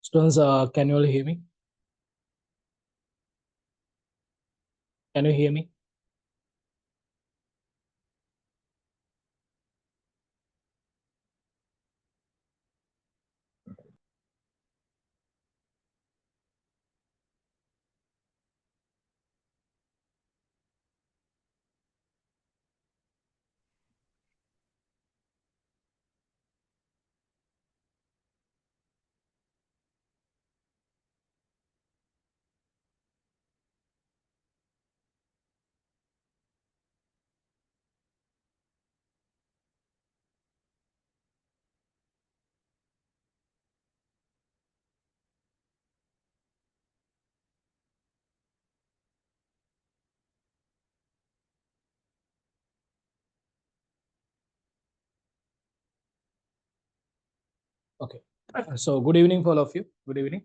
Students, can you all hear me? Can you hear me? Okay. So good evening for all of you. Good evening.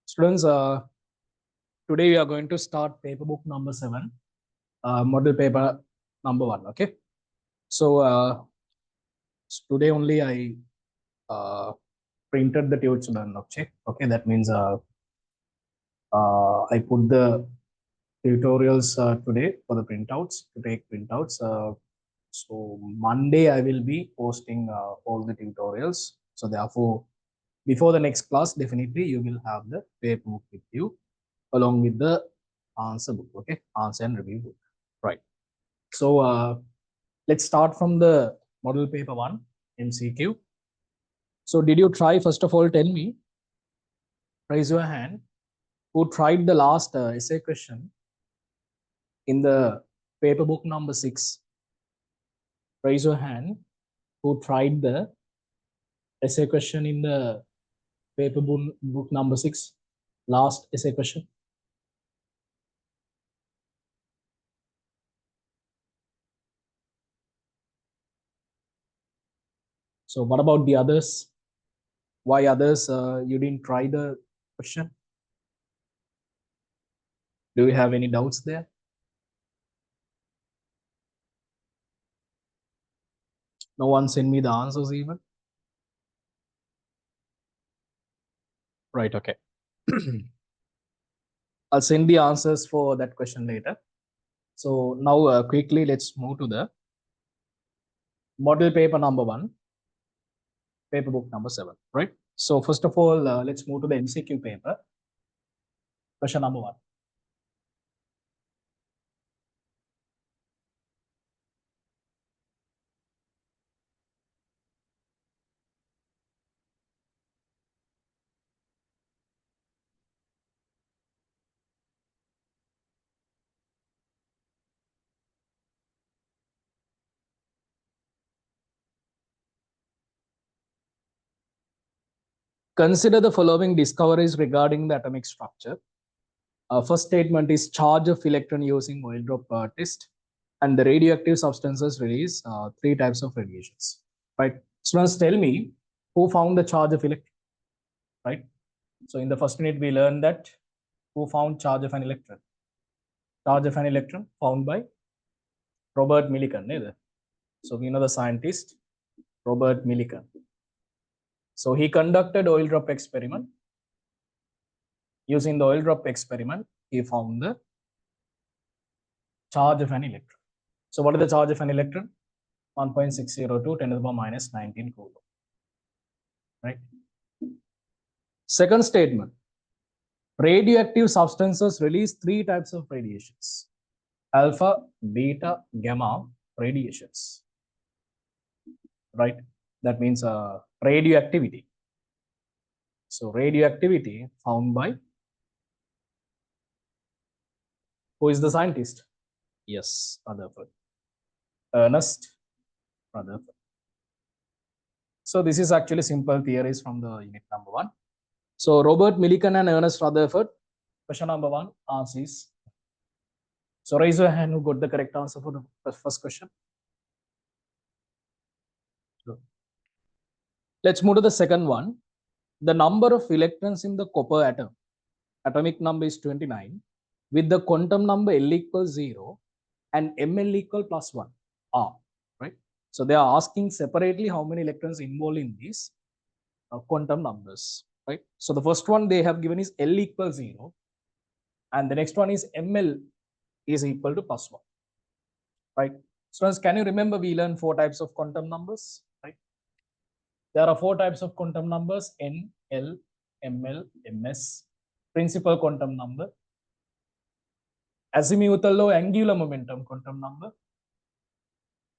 Students, today we are going to start paper book number 7, model paper number 1. Okay. So today only I printed the tutorial object. Okay. That means I put the tutorials today for the printouts to take printouts. So Monday I will be posting all the tutorials. So therefore, before the next class, definitely you will have the paper book with you along with the answer book. Okay, answer and review book. Right. So let's start from the model paper 1 MCQ. So did you try? First of all, tell me. Raise your hand. Who tried the last essay question in the paper book number 6? Raise your hand. Who tried the essay question in the paper book number 6? Last essay question. So what about the others? Why others you didn't try the question? Do you have any doubts there? No one sent me the answers even. Right, okay. I'll send the answers for that question later. So now quickly let's move to the model paper number 1, paper book number 7, right? So first of all, let's move to the MCQ paper. Question number 1. Consider the following discoveries regarding the atomic structure. First statement is charge of electron using oil drop test, and the radioactive substances release 3 types of radiations. Right. Students, tell me who found the charge of electron. Right. So in the first unit we learned that who found charge of an electron. Charge of an electron found by Robert Millikan. So we know the scientist Robert Millikan. So he conducted oil drop experiment. Using the oil drop experiment, he found the charge of an electron. So what is the charge of an electron? 1.602 10 to the power minus 19 coulomb. Right. Second statement. Radioactive substances release 3 types of radiations: alpha, beta, gamma radiations. Right. That means radioactivity. So radioactivity found by, who is the scientist? Yes, Rutherford. Ernest Rutherford. So this is actually simple theories from the unit number 1. So Robert Millikan and Ernest Rutherford. Question number 1 is. So raise your hand who got the correct answer for the first question. Let's move to the second one. The number of electrons in the copper atom, atomic number is 29, with the quantum number L equals 0 and Ml equal plus 1 R, right? So they are asking separately how many electrons involved in these quantum numbers. right? So the first one they have given is L equals 0, and the next one is ML is equal to plus 1, right? So can you remember we learned 4 types of quantum numbers, right? There are 4 types of quantum numbers: N, L, ML, MS. Principal quantum number, azimuthal law angular momentum quantum number,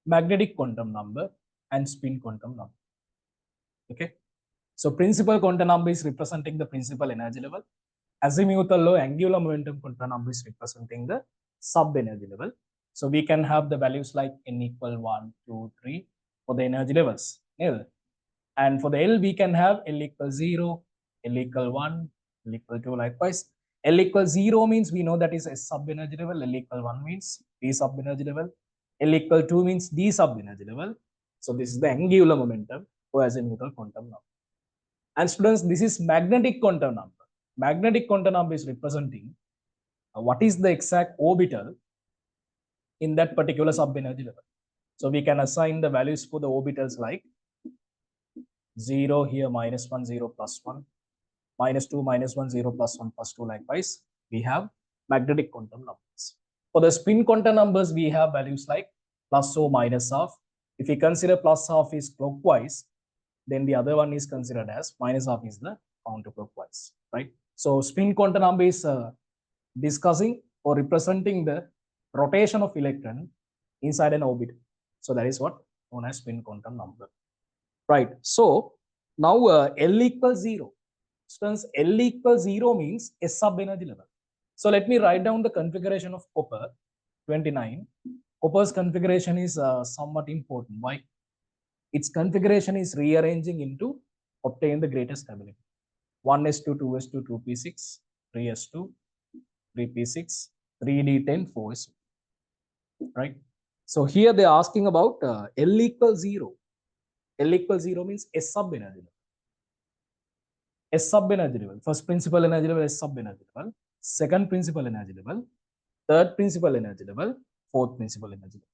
magnetic quantum number, and spin quantum number. Okay. So principal quantum number is representing the principal energy level. Azimuthal law angular momentum quantum number is representing the sub energy level. So we can have the values like n equal 1, 2, 3 for the energy levels. And for the L, we can have L equal 0, L equal 1, L equal 2, likewise. L equal 0 means we know that is S sub energy level. L equal 1 means P sub energy level. L equal 2 means D sub energy level. So this is the angular momentum for azimuthal quantum number. And students, this is magnetic quantum number. Magnetic quantum number is representing what is the exact orbital in that particular sub energy level. So we can assign the values for the orbitals like 0 here, -1, 0, +1, -2, -1, 0, +1, +2, likewise. We have magnetic quantum numbers. For the spin quantum numbers, we have values like plus or minus half. If we consider plus half is clockwise, then the other one is considered as minus half is the counterclockwise, right? So spin quantum number is discussing or representing the rotation of electron inside an orbit. So that is what known as spin quantum number, right? So now L equals 0. Students, L equals 0 means S sub energy level. So let me write down the configuration of copper 29. Copper's configuration is somewhat important. Why? Its configuration is rearranging into obtain the greatest stability. 1s2, 2s2, 2p6, 3s2, 3p6, 3d10, 4s2, right? So here they are asking about L equals 0. L equals 0 means S sub energy level. S sub energy level. First principal energy level, S sub energy level. Second principal energy level. Third principal energy level. Fourth principal energy level.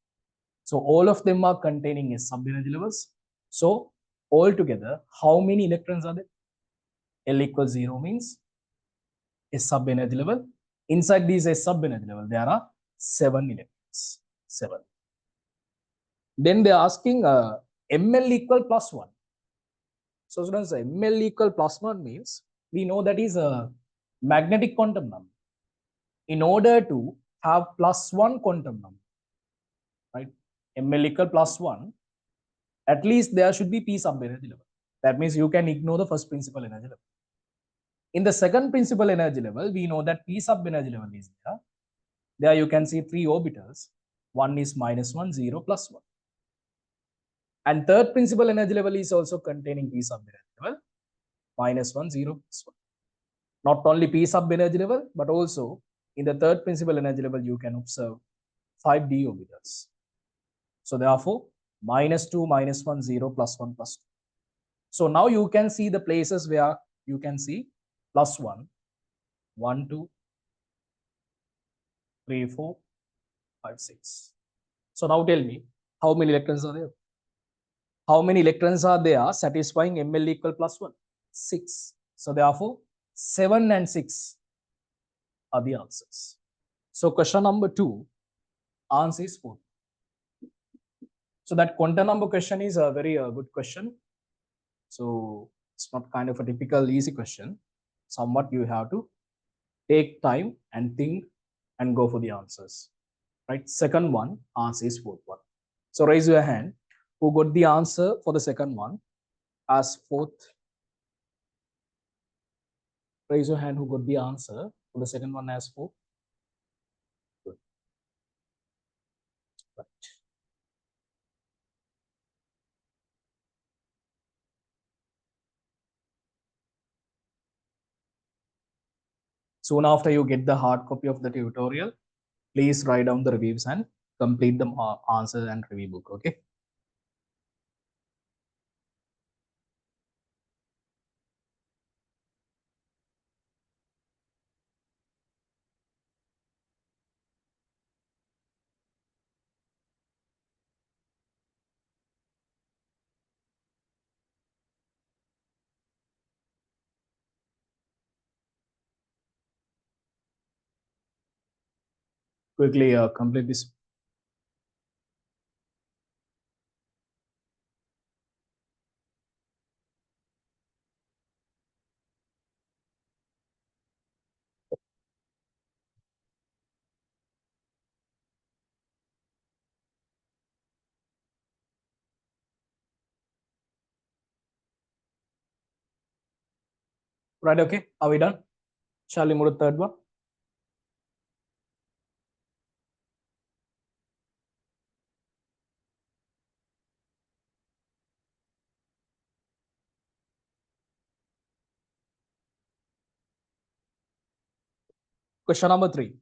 So all of them are containing S sub energy levels. So altogether, how many electrons are there? L equals 0 means S sub energy level. Inside these S sub energy level, there are 7 electrons. 7. Then they are asking ML equal plus 1. So students, ML equal plus 1 means we know that is a magnetic quantum number. In order to have plus 1 quantum number, right? ML equal plus 1, at least there should be P sub energy level. That means you can ignore the first principal energy level. In the second principal energy level, we know that P sub energy level is there. There you can see 3 orbitals. One is -1, 0, +1. And third principal energy level is also containing P sub energy level, -1, 0, +1. Not only P sub energy level, but also in the third principal energy level, you can observe 5 d orbitals. So therefore, -2, -1, 0, +1, +2. So now you can see the places where you can see +1, 1, 2, 3, 4, 5, 6. So now tell me, how many electrons are there? How many electrons are there satisfying ML equal +1? 6. So therefore, 7 and 6 are the answers. So question number 2, answer is 4. So that quantum number question is a very good question. So it's not kind of a typical easy question. Somewhat you have to take time and think and go for the answers, right? Second one, answer is fourth one. So raise your hand who got the answer for the second one as fourth. Raise your hand who got the answer for the second one as fourth. Good. Right. Soon after you get the hard copy of the tutorial, please write down the reviews and complete the answer and review book. Okay. quickly complete this. Right, okay. Are we done? Shall we move to the third one? Question number 3.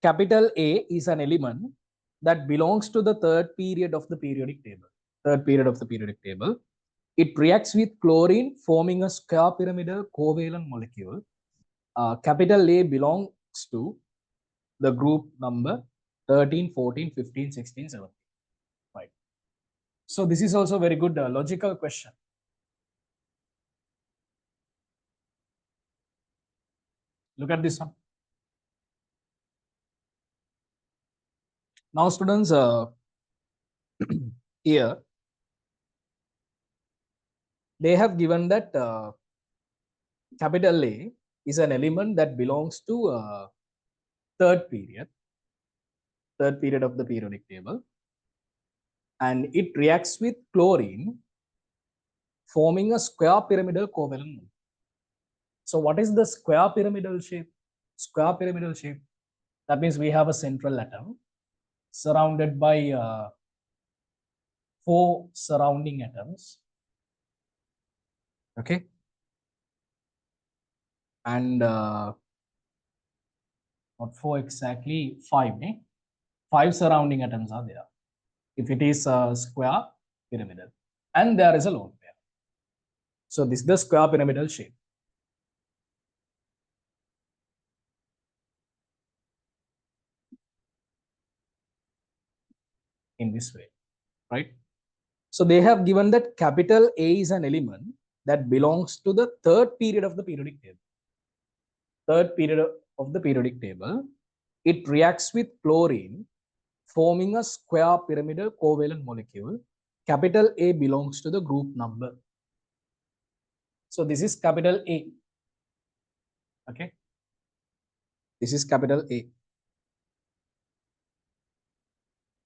Capital A is an element that belongs to the third period of the periodic table. Third period of the periodic table. It reacts with chlorine, forming a square pyramidal covalent molecule. Capital A belongs to the group number 13, 14, 15, 16, 17. Right. So this is also very good logical question. Look at this one. Now, students, here they have given that capital A is an element that belongs to third period of the periodic table, and it reacts with chlorine, forming a square pyramidal covalent. So what is the square pyramidal shape? Square pyramidal shape. That means we have a central atom surrounded by 4 surrounding atoms. Okay. And not 4 exactly, 5. 5 surrounding atoms are there. If it is a square pyramidal. And there is a lone pair. So this is the square pyramidal shape. In this way, right? So they have given that capital A is an element that belongs to the third period of the periodic table. Third period of the periodic table. It reacts with chlorine, forming a square pyramidal covalent molecule. Capital A belongs to the group number. So this is capital A. Okay. This is capital A.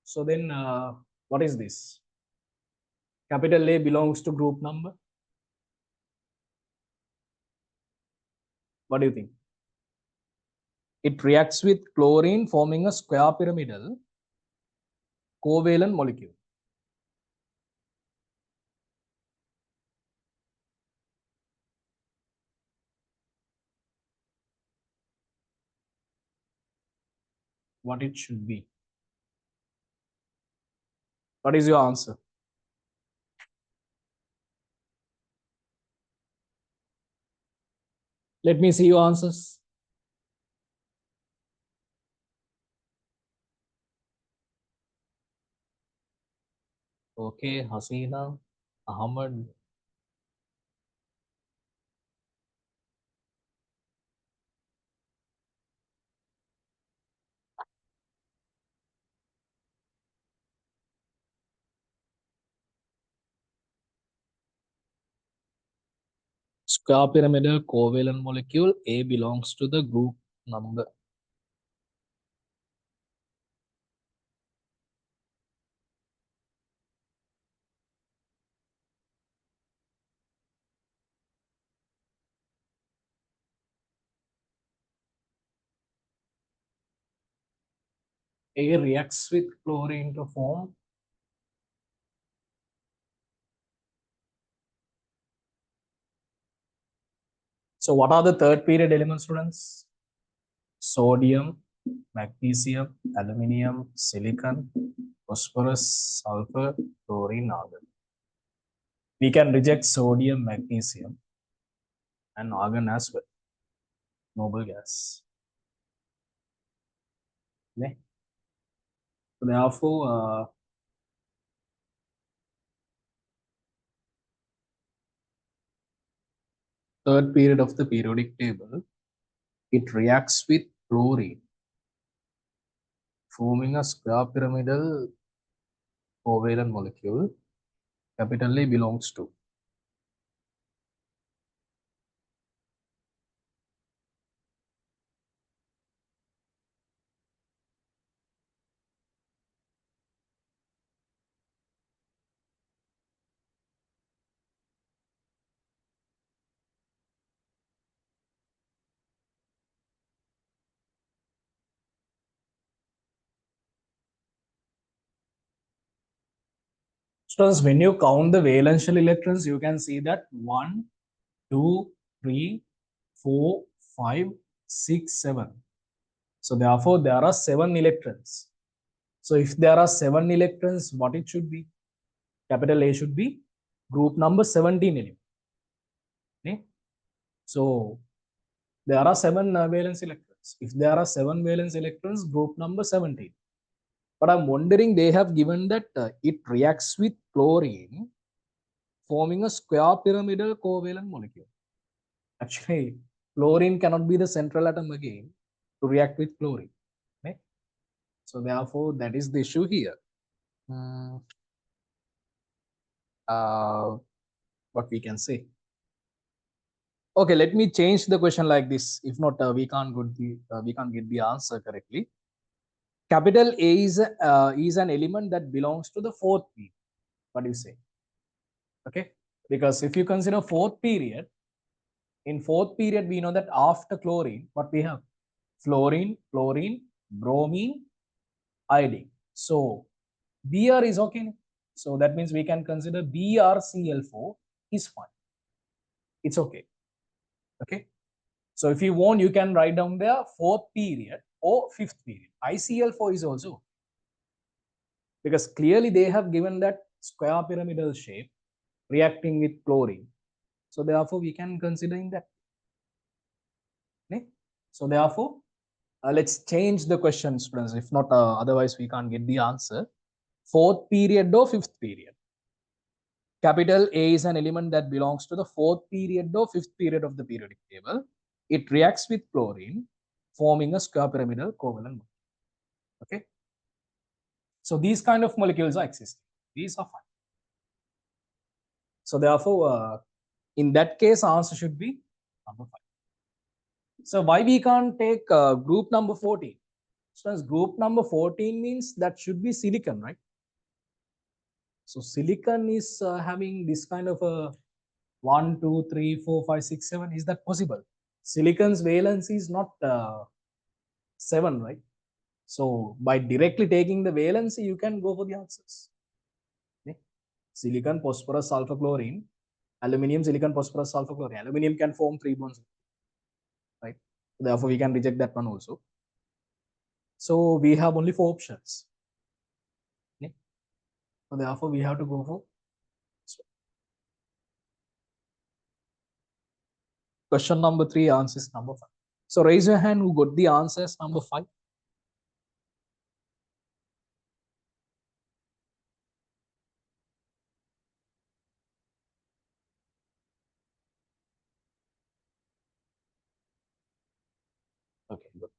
So then what is this? Capital A belongs to group number. What do you think? It reacts with chlorine, forming a square pyramidal covalent molecule. What it should be? What is your answer? Let me see your answers. Okay, Hasina, Ahmad. Square pyramidal covalent molecule A belongs to the group number. A reacts with chlorine to form. So what are the third period elements, students? Sodium, magnesium, aluminium, silicon, phosphorus, sulfur, chlorine, argon. We can reject sodium, magnesium, and argon as well. Noble gas. Okay. So therefore, third period of the periodic table, it reacts with chlorine. forming a square pyramidal covalent molecule, capital A belongs to. Students, when you count the valence shell electrons, you can see that 1, 2, 3, 4, 5, 6, 7. So therefore, there are 7 electrons. So if there are 7 electrons, what it should be? Capital A should be group number 17 element. Okay? So there are 7 valence electrons. If there are 7 valence electrons, group number 17. But I'm wondering, they have given that it reacts with chlorine, forming a square pyramidal covalent molecule. Actually, chlorine cannot be the central atom again to react with chlorine. Okay? So therefore, that is the issue here. What we can say. Okay, let me change the question like this. If not, we can't get the answer correctly. Capital A is an element that belongs to the fourth period. What do you say? Okay, because if you consider fourth period, in fourth period we know that after chlorine, what we have? Fluorine, chlorine, bromine, iodine. So Br is okay. So that means we can consider BrCl4 is fine. It's okay. Okay. So if you want, you can write down there fourth period or fifth period. ICl4 is also, because clearly they have given that square pyramidal shape reacting with chlorine. So therefore we can consider in that. Okay? So therefore, let's change the question, students. If not, otherwise we can't get the answer. Fourth period or fifth period. Capital A is an element that belongs to the fourth period or fifth period of the periodic table. It reacts with chlorine, forming a square pyramidal covalent. Okay. So these kind of molecules are existing. These are fine. So therefore, in that case, answer should be number 5. So why we can't take group number 14? So as group number 14 means that should be silicon, right? So silicon is having this kind of a 1, 2, 3, 4, 5, 6, 7. Is that possible? Silicon's valence is not 7, right? So by directly taking the valency, you can go for the answers. Okay? Silicon, phosphorus, sulfur, chlorine, aluminium, silicon, phosphorus, sulfur, chlorine. Aluminium can form 3 bonds, right? Therefore, we can reject that one also. So we have only 4 options. Okay? So therefore, we have to go for question number 3, answers number 5. So raise your hand who got the answers number 5. Okay, good.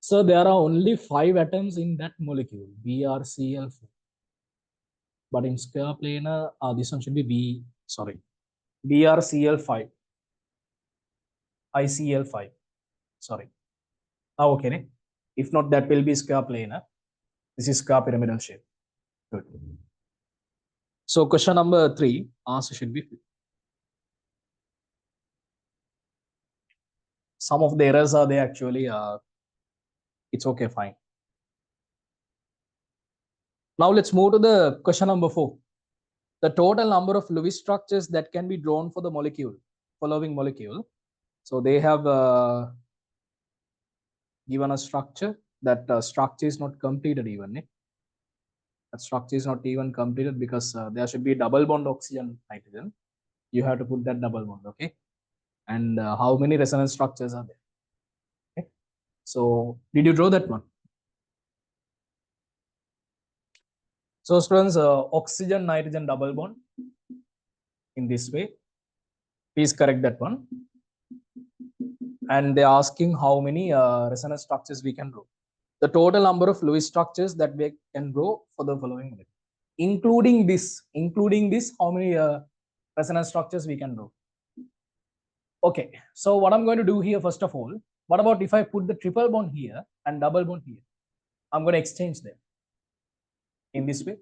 So there are only 5 atoms in that molecule, BrCl4. But in square planar, this one should be BrCl5, ICl5. Sorry. Okay. If not, that will be square planar. This is square pyramidal shape. Good. So question number 3, answer should be. Some of the errors are there actually. It's okay, fine. Now let's move to the question number 4. The total number of Lewis structures that can be drawn for the following molecule. So they have given a structure. That structure is not completed even. That structure is not even completed because there should be a double bond oxygen nitrogen. You have to put that double bond, okay? And how many resonance structures are there? Okay. So did you draw that one? So students, oxygen nitrogen double bond in this way. Please correct that one. And they're asking how many resonance structures we can draw. the total number of Lewis structures that we can draw for the following molecule. Including this, how many resonance structures we can draw? Okay, so what I'm going to do here, first of all, what about if I put the triple bond here and double bond here? I'm going to exchange them in this way,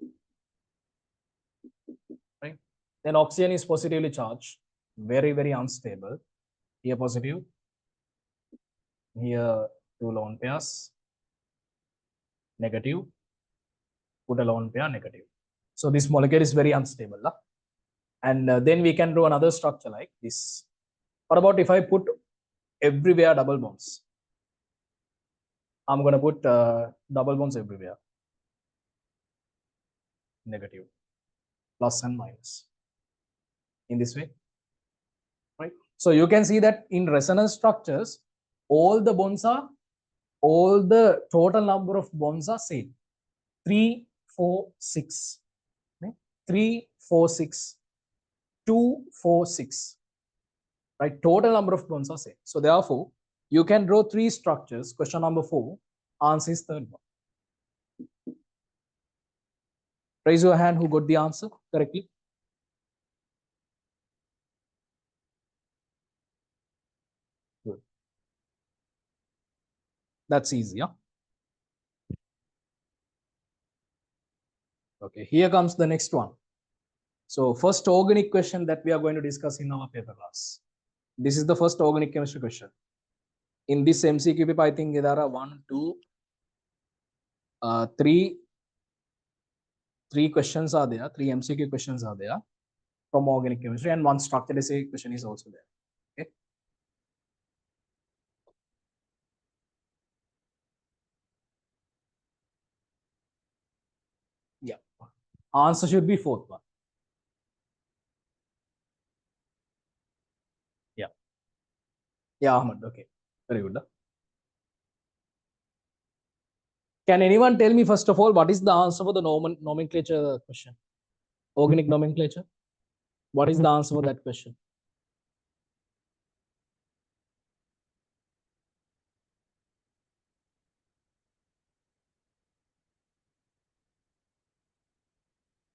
right? Then oxygen is positively charged, very, very unstable. Here positive, here 2 lone pairs, negative, put a lone pair, negative. So this molecule is very unstable. And then we can draw another structure like this. What about if I put everywhere double bonds? I'm going to put double bonds everywhere. Negative, plus and minus. In this way, right? So you can see that in resonance structures, all the total number of bonds are same. 3, 4, 6. Okay? 3, 4, 6. 2, 4, 6. Right? Total number of bonds are same. So therefore, you can draw 3 structures. Question number 4. Answer is third one. Raise your hand who got the answer correctly. Good. That's easy, yeah? Okay, here comes the next one. So first organic question that we are going to discuss in our paper class. This is the first organic chemistry question. In this MCQ paper, I think there are 3 questions are there, 3 MCQ questions are there from organic chemistry, and 1 structured essay question is also there. Okay. Yeah. Answer should be 4th one. Yeah. Yeah, Ahmed. Okay. Very good. Can anyone tell me, first of all, what is the answer for the nomenclature question? Organic nomenclature? What is the answer for that question?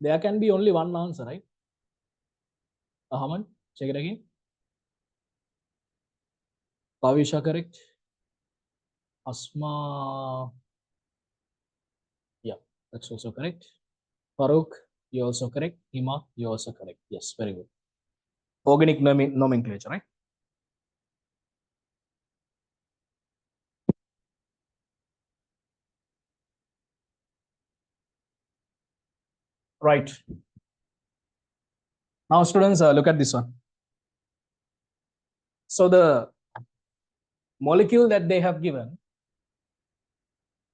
There can be only one answer, right? Ahmed, check it again. Kavisha, correct. Asma, yeah, that's also correct. Farooq, you're also correct. Hima, you're also correct. Yes, very good. Organic nomenclature, right? Right. Now, students, look at this one. So the molecule that they have given,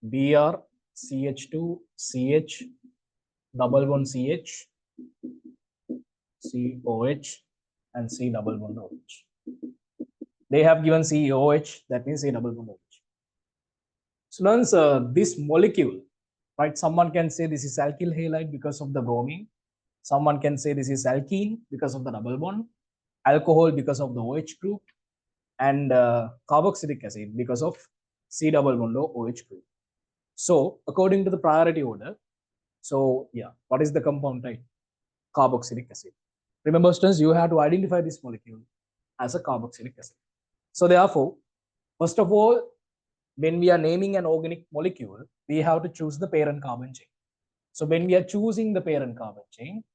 Br, CH2, CH, double bond CH, COH, and C double bond OH. They have given COH, that means C double bond OH. Students, this molecule, right? Someone can say this is alkyl halide because of the bromine. Someone can say this is alkene because of the double bond, alcohol because of the OH group, and carboxylic acid because of C double bond OH group. So according to the priority order, so yeah, what is the compound type? Carboxylic acid. Remember, students, you have to identify this molecule as a carboxylic acid. So therefore, first of all, when we are naming an organic molecule, we have to choose the parent carbon chain. So when we are choosing the parent carbon chain,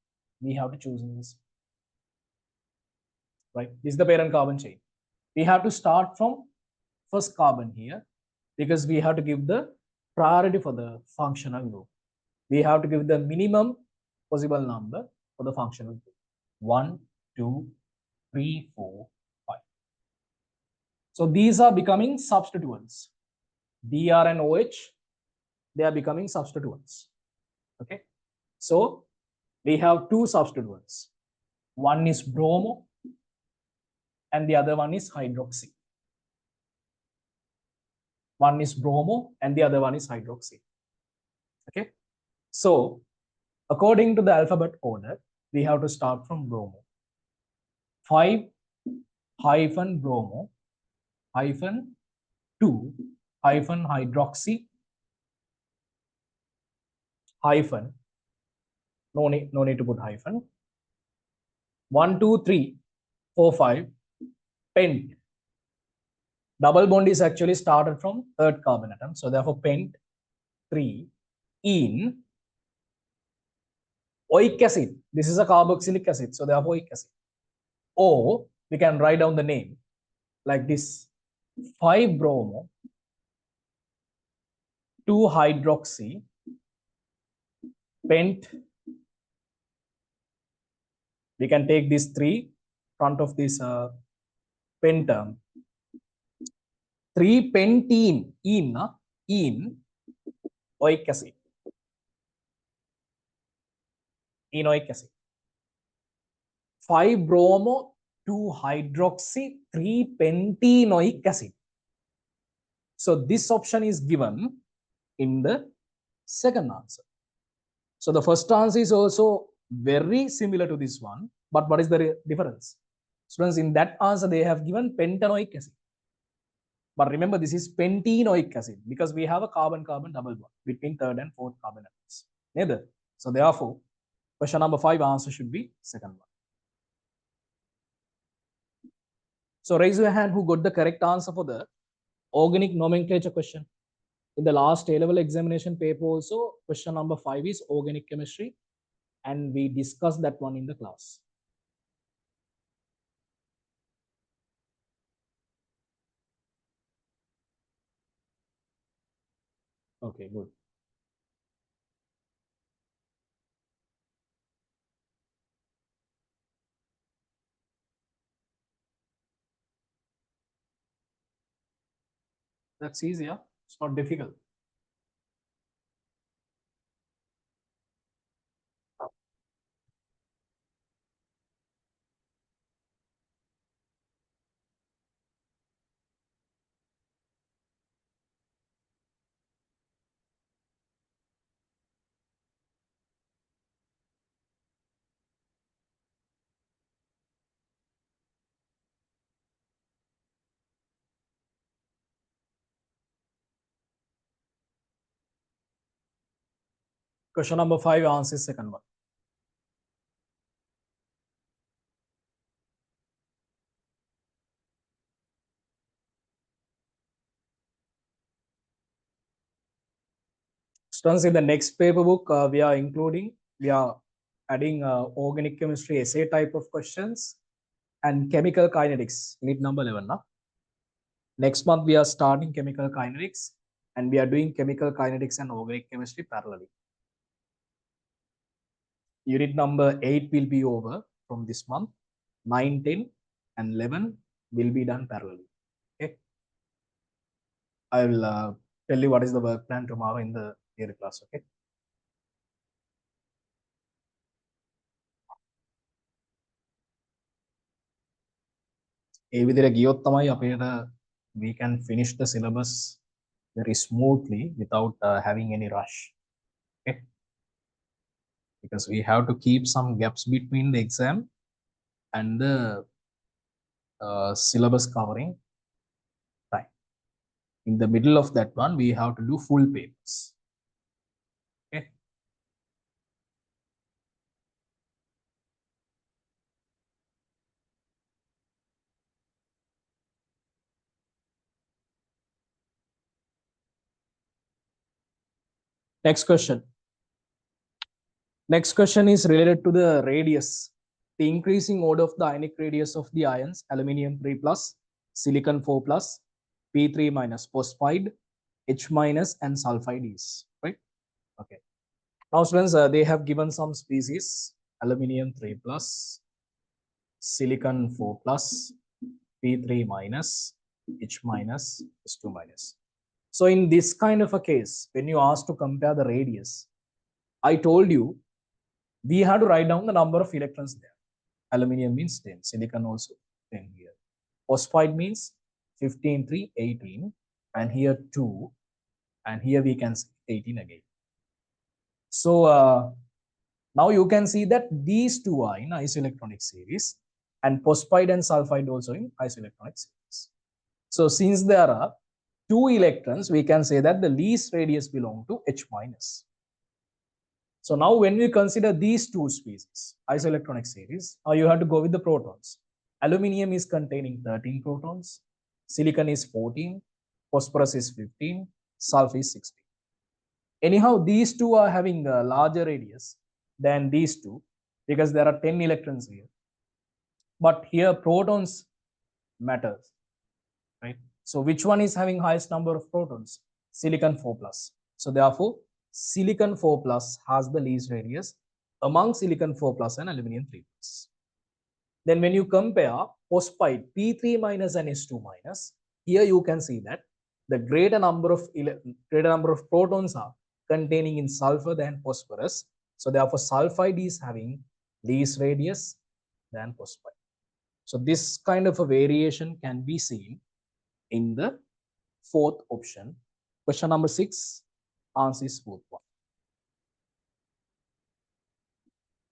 we have to choose this. Right? This is the parent carbon chain. We have to start from first carbon here because we have to give the priority for the functional group. We have to give the minimum possible number for the functional group. 1, 2, 3, 4, 5. So these are becoming substituents. Br and OH, they are becoming substituents. Okay. So we have 2 substituents. One is bromo and the other one is hydroxy. One is bromo and the other one is hydroxy. Okay. So according to the alphabet order, we have to start from bromo. 5 hyphen bromo hyphen 2 hyphen hydroxy hyphen. No need to put hyphen. 1, 2, 3, 4, 5. Pent. Double bond is actually started from third carbon atom. So therefore, pent 3 in oic acid. This is a carboxylic acid. So therefore, oic acid. Or we can write down the name like this: 5 bromo 2 hydroxy pent. We can take this 3 front of this pen term. 3 pentene in oic acid. Enoic acid. 5 bromo 2 hydroxy 3 pentenoic acid. So this option is given in the second answer. So the first answer is also very similar to this one, but what is the difference? Students, in that answer they have given pentanoic acid. But remember, this is pentenoic acid because we have a carbon-carbon double bond between third and fourth carbon atoms. Neither. So therefore, question number 5 answer should be second one. So raise your hand who got the correct answer for the organic nomenclature question. In the last A-level examination paper also, question number 5 is organic chemistry, and we discussed that one in the class. Okay, good. That's easier. It's not difficult. Question number 5 answers second one. Students, in the next paper book, we are adding organic chemistry essay type of questions and chemical kinetics, unit number 11. Now, next month we are starting chemical kinetics, and we are doing chemical kinetics and organic chemistry parallelly. Unit number 8 will be over from this month. 9, 10, and 11 will be done parallelly. Okay. I will tell you what is the work plan tomorrow in the theory class. Okay. ඒ විදිහට ගියොත් තමයි අපේට we can finish the syllabus very smoothly without having any rush. Okay. Because we have to keep some gaps between the exam and the syllabus covering time. In the middle of that one, we have to do full papers. Okay. Next question. Next question is related to the radius. The increasing order of the ionic radius of the ions aluminium 3 plus, silicon 4 plus, P3 minus, phosphide, H minus, and sulfide is, right? Okay. Now, students, they have given some species: aluminium 3 plus, silicon 4 plus, P3 minus, H minus, S2 minus. So in this kind of a case, when you ask to compare the radius, I told you we have to write down the number of electrons there. Aluminium means 10, silicon also 10 here. Phosphide means 15, 3, 18, and here 2, and here we can see 18 again. So now you can see that these two are in isoelectronic series, and phosphide and sulfide also in isoelectronic series. So since there are 2 electrons, we can say that the least radius belong to H minus. So now when we consider these two species, isoelectronic series, now you have to go with the protons. Aluminium is containing 13 protons, silicon is 14, phosphorus is 15, sulfur is 16. Anyhow, these two are having a larger radius than these two because there are 10 electrons here. But here protons matters, right? So which one is having highest number of protons? Silicon 4 plus. So therefore, silicon 4 plus has the least radius among silicon 4 plus and aluminum 3 plus. Then when you compare phosphide P3 minus and S2 minus, here you can see that the greater number of protons are containing in sulfur than phosphorus. So therefore, sulfide is having least radius than phosphide. So this kind of a variation can be seen in the fourth option. Question number 6, answer is fourth one.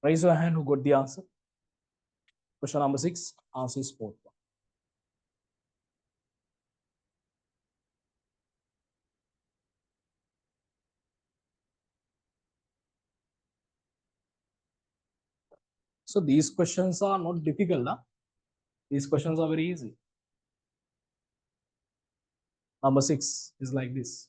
Raise your hand who got the answer. Question number 6, answer is fourth one. So these questions are not difficult. Huh? These questions are very easy. Number 6 is like this.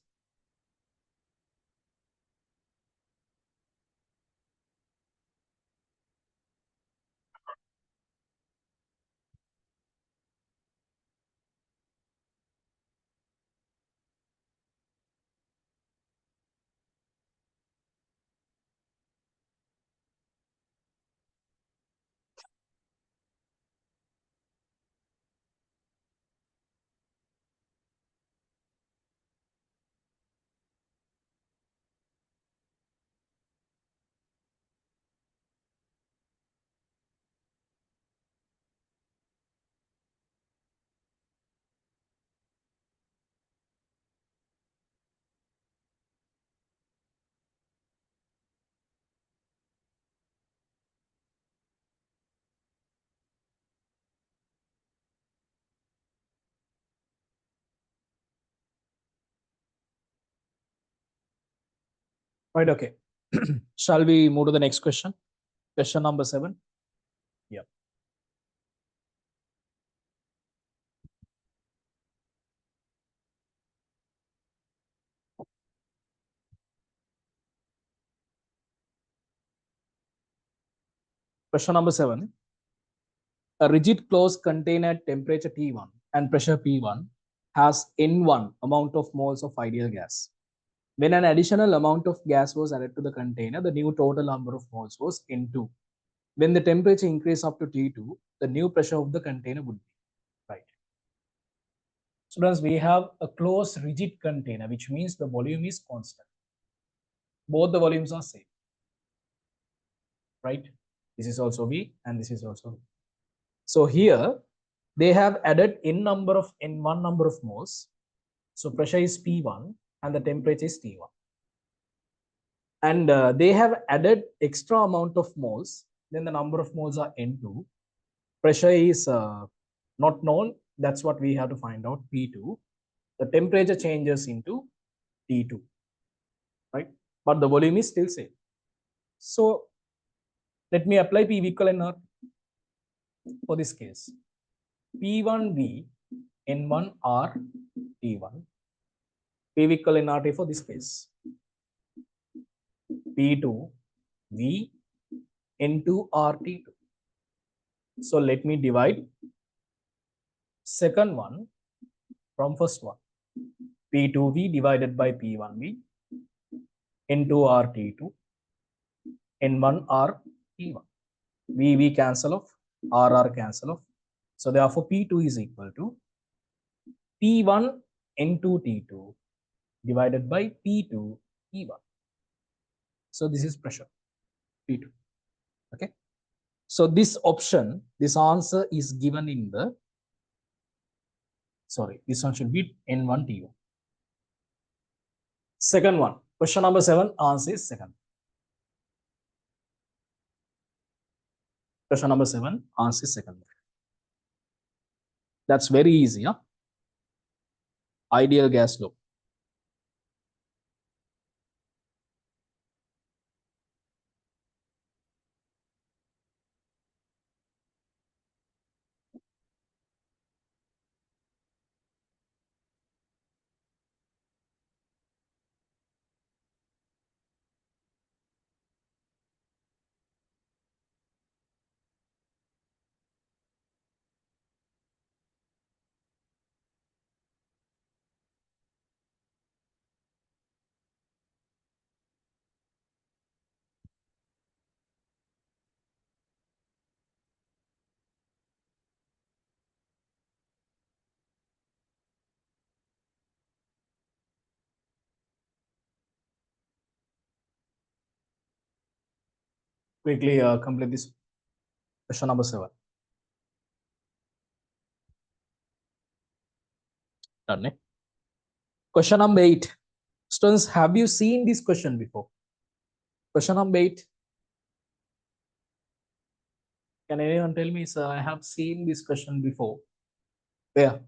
Right, okay. Shall we move to the next question? Question number 7. Yeah. Question number 7. A rigid closed container at temperature T1 and pressure P1 has N1 amount of moles of ideal gas. When an additional amount of gas was added to the container, the new total number of moles was N2. When the temperature increased up to T2, the new pressure of the container would be, right? Students, we have a closed rigid container, which means the volume is constant. Both the volumes are same, right? This is also V and this is also V. So here they have added N1 number of moles. So pressure is P1 and the temperature is T1. And they have added extra amount of moles. Then the number of moles are N2. Pressure is not known. That's what we have to find out, P2. The temperature changes into T2, right? But the volume is still same. So let me apply PV equivalent R for this case. P1V N1R T1. PV equivalent RT for this case. P2V N2R T2. So let me divide second one from first one. P2V divided by P1V N2R T2 N1R T1. V cancel off, RR cancel off. So therefore P2 is equal to P1 N2 T2 divided by P2 T1. So this is pressure P2. Okay. So this option, this answer is given in the, sorry, this one should be N1 T1. Second one, question number 7, answer is second. Question number 7, answer is second. That's very easy, huh? Ideal gas law. quickly complete this question number 7. Done. Eh? Question number 8. Students, have you seen this question before? Question number 8. Can anyone tell me, sir, I have seen this question before? Where?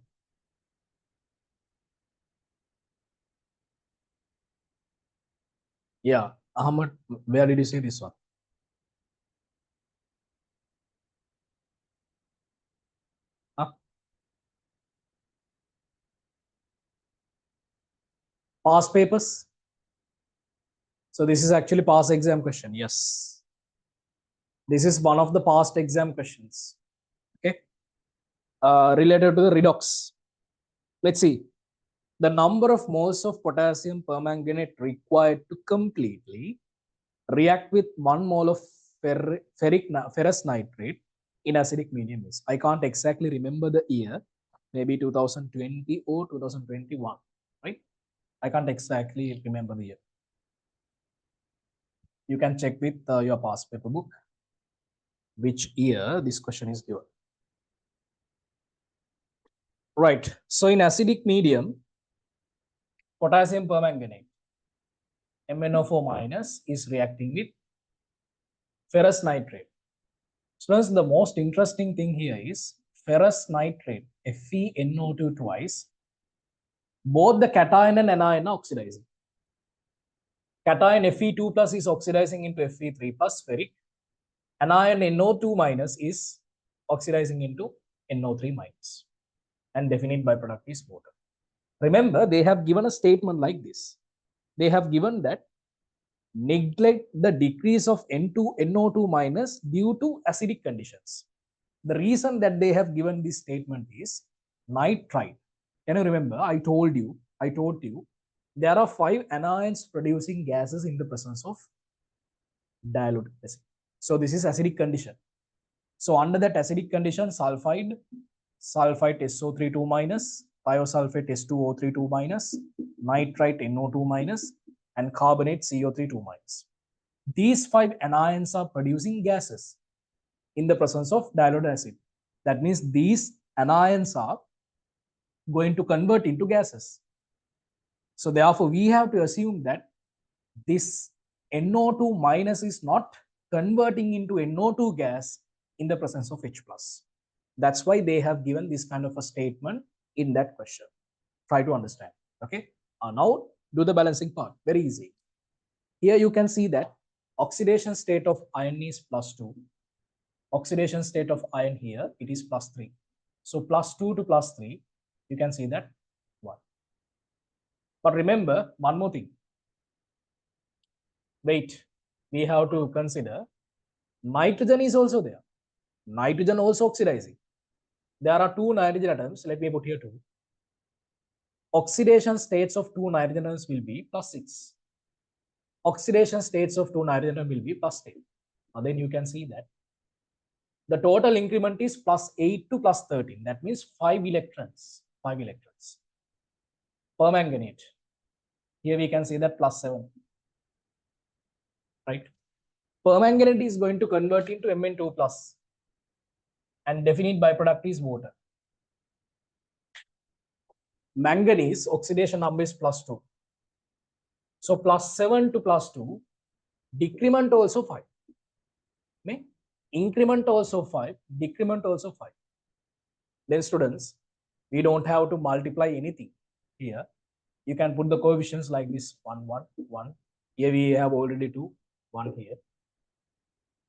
Yeah. Ahmed, where did you see this one? Huh? Past papers? So this is actually past exam question. Yes. This is one of the past exam questions. Okay. Related to the redox. Let's see. The number of moles of potassium permanganate required to completely react with 1 mole of ferrous nitrate in acidic medium is. I can't exactly remember the year, maybe 2020 or 2021, right? I can't exactly remember the year. You can check with your past paper book which year this question is given. Right. So in acidic medium, potassium permanganate, MnO4 minus, is reacting with ferrous nitrate. So the most interesting thing here is ferrous nitrate, FeNO2 twice. Both the cation and anion are oxidizing. Cation Fe2 plus is oxidizing into Fe3 plus ferric. Anion NO2 minus is oxidizing into NO3 minus. And definite byproduct is water. Remember, they have given a statement like this. They have given that neglect the decrease of N2 NO2 minus due to acidic conditions. The reason that they have given this statement is nitrite. Can you remember? I told you, there are 5 anions producing gases in the presence of diluted acid. So this is acidic condition. So under that acidic condition, sulfite SO32 minus, thiosulfate S2O32 minus, nitrite NO2 minus, and carbonate CO32 minus. These 5 anions are producing gases in the presence of diluted acid. That means these anions are going to convert into gases. So therefore, we have to assume that this NO2 minus is not converting into NO2 gas in the presence of H plus. That's why they have given this kind of a statement in that question. Try to understand. Okay. Now do the balancing part. Very easy. Here you can see that oxidation state of iron is +2. Oxidation state of iron here, it is +3. So +2 to +3, you can see that 1. But remember one more thing. Wait, we have to consider nitrogen is also there. Nitrogen also oxidizing. There are 2 nitrogen atoms. Let me put here 2. Oxidation states of 2 nitrogen atoms will be +6. Oxidation states of 2 nitrogen atoms will be +10. Now then you can see that the total increment is +8 to +13. That means 5 electrons. 5 electrons. Permanganate. Here we can see that +7. Right? Permanganate is going to convert into Mn2 plus. And definite byproduct is water. Manganese oxidation number is +2. So +7 to +2. Decrement also 5. Increment also 5. Decrement also 5. Then students, we don't have to multiply anything here. You can put the coefficients like this: 1, 1, 1. Here we have already 2, 1 here.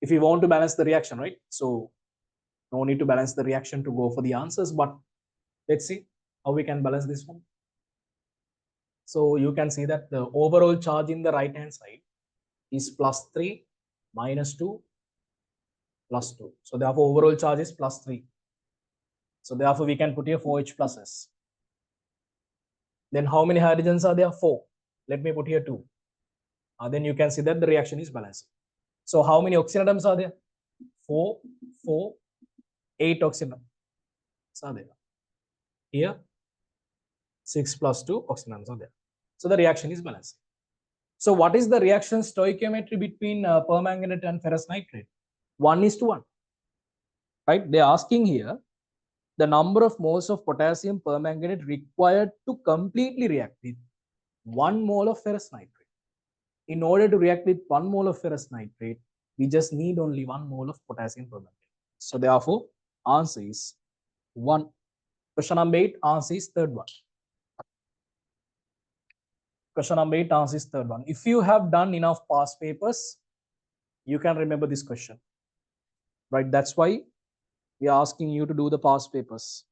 If we want to balance the reaction, right? So no need to balance the reaction to go for the answers, but let's see how we can balance this one. So you can see that the overall charge in the right hand side is +3, -2, +2. So therefore overall charge is +3. So therefore we can put here 4H pluses. Then how many hydrogens are there? 4. Let me put here 2. Then you can see that the reaction is balanced. So how many oxygen atoms are there? 4, 4, 8 oxygen atoms are there. Here 6 + 2 oxygen atoms are there. So the reaction is balanced. So what is the reaction stoichiometry between permanganate and ferrous nitrate? 1:1. Right? They're asking here the number of moles of potassium permanganate required to completely react with 1 mole of ferrous nitrate. In order to react with 1 mole of ferrous nitrate, we just need only 1 mole of potassium permanganate. So therefore, answer is 1. Question number 8, answer is third one. Question number 8, answer is third one. If you have done enough past papers, you can remember this question. Right? That's why we are asking you to do the past papers.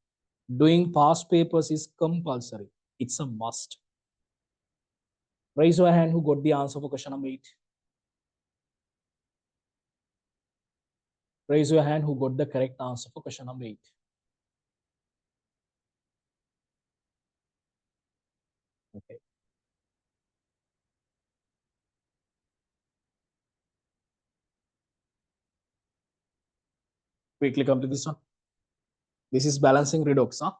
Doing past papers is compulsory. It's a must. Raise your hand who got the answer for question number 8. Raise your hand who got the correct answer for question number 8. Okay. Quickly come to this one. This is balancing redox, huh?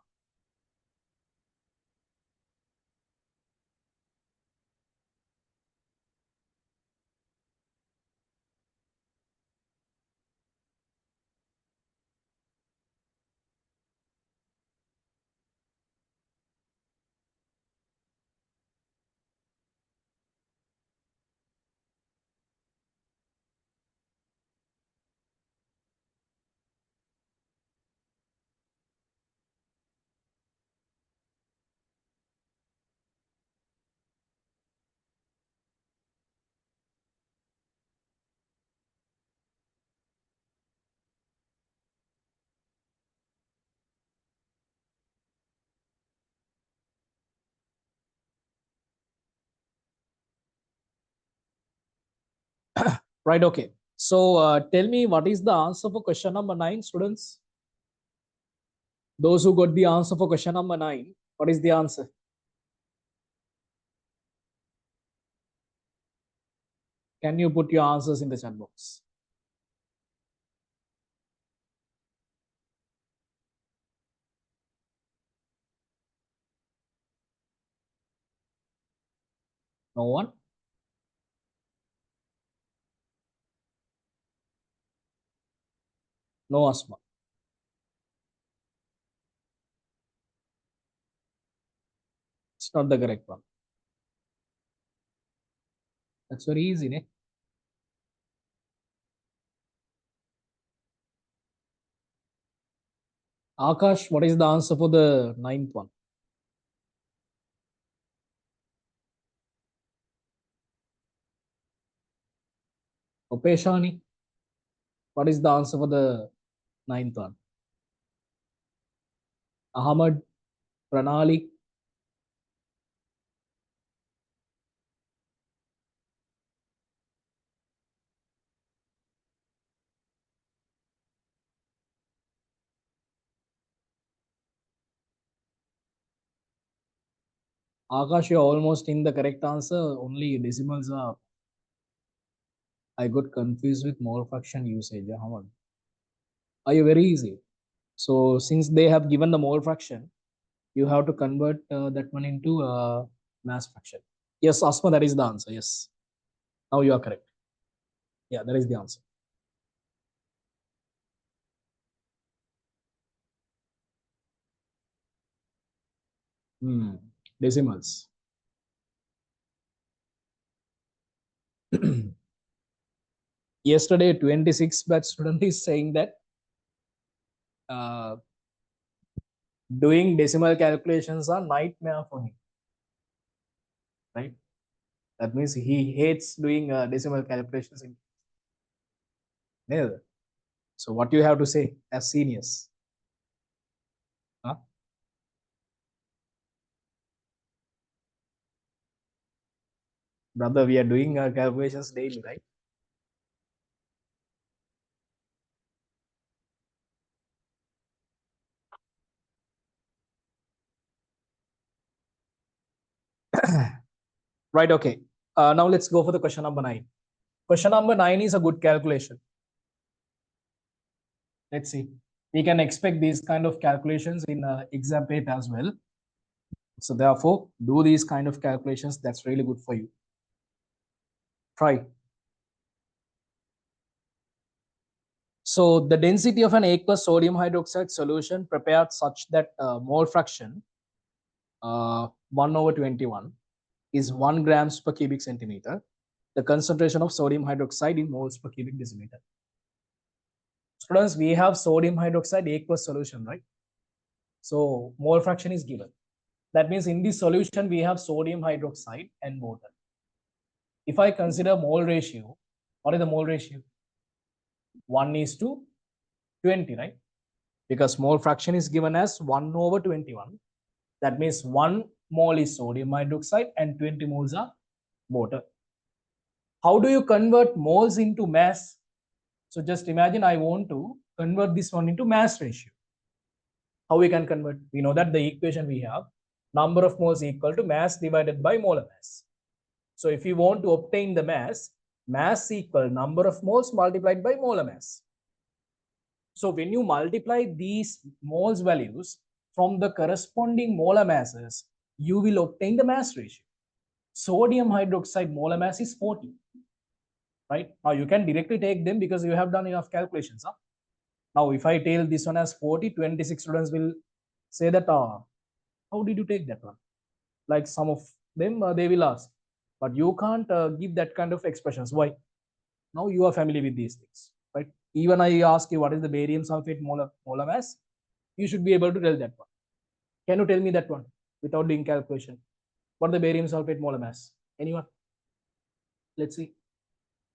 Right, okay. So tell me what is the answer for question number 9, students? Those who got the answer for question number 9, what is the answer? Can you put your answers in the chat box? No one? No asthma. It's not the correct one. That's very easy, ne? Akash, what is the answer for the 9th one? Opeshani, what is the answer for the 9th one? Ahmad, Pranali, Akash, you're almost in the correct answer. Only decimals are. I got confused with mole fraction usage. Ahmad, are you very easy? So since they have given the mole fraction, you have to convert that one into mass fraction. Yes, Asma, that is the answer. Yes. Now you are correct. Yeah, that is the answer. Decimals. Yesterday, 26 batch student is saying that uh, doing decimal calculations are nightmare for him. Right? That means he hates doing decimal calculations. Yeah. So what you have to say as seniors? Huh? Brother, we are doing calculations daily, right? Right, okay. Now let's go for the question number 9. Question number 9 is a good calculation. Let's see. We can expect these kind of calculations in exam paper as well. So therefore, do these kind of calculations. That's really good for you. Try. So the density of an aqueous sodium hydroxide solution prepared such that mole fraction 1/21 is 1 grams per cubic centimeter. The concentration of sodium hydroxide in moles per cubic decimeter. Students, we have sodium hydroxide aqueous solution, right? So mole fraction is given. That means in this solution, we have sodium hydroxide and water. If I consider mole ratio, what is the mole ratio? 1:20, right? Because mole fraction is given as 1/21. That means 1 mole is sodium hydroxide and 20 moles are water. How do you convert moles into mass? So just imagine I want to convert this one into mass ratio. How we can convert? We know that the equation we have, number of moles equal to mass divided by molar mass. So if you want to obtain the mass equal number of moles multiplied by molar mass. So when you multiply these moles values from the corresponding molar masses, you will obtain the mass ratio. Sodium hydroxide molar mass is 40. Right? Now you can directly take them because you have done enough calculations. Huh? Now if I tell this one as 40, 26 students will say that, how did you take that one? Like some of them, they will ask. But you can't give that kind of expressions. Why? Now you are familiar with these things. Right? Even I ask you what is the barium sulfate molar mass, you should be able to tell that one. Can you tell me that one without doing calculation? What is the barium sulfate molar mass? Anyone? Let's see.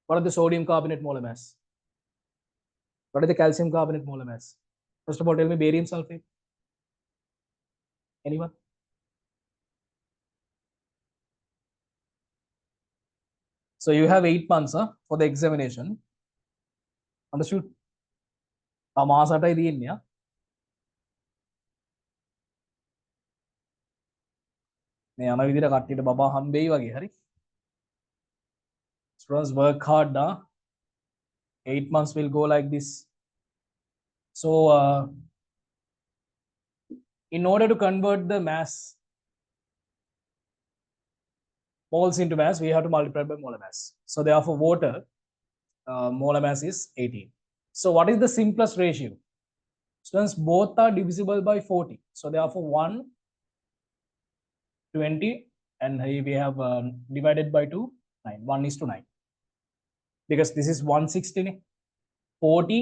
What are the sodium carbonate molar mass? What is the calcium carbonate molar mass? First of all, tell me barium sulfate. Anyone? So you have 8 months for the examination. Understood? මාසටයි තියෙන්නේ. මේ යන විදිහට කට්ටියට බබා හම්බෙයි වගේ හරි. Students work hard now. 8 months will go like this. So in order to convert the mass moles into mass, we have to multiply by molar mass. So therefore water molar mass is 18. So what is the simplest ratio? Students, both are divisible by 40. So therefore 1, 20, and here we have divided by 2, 9. 1:9. Because this is 160, 40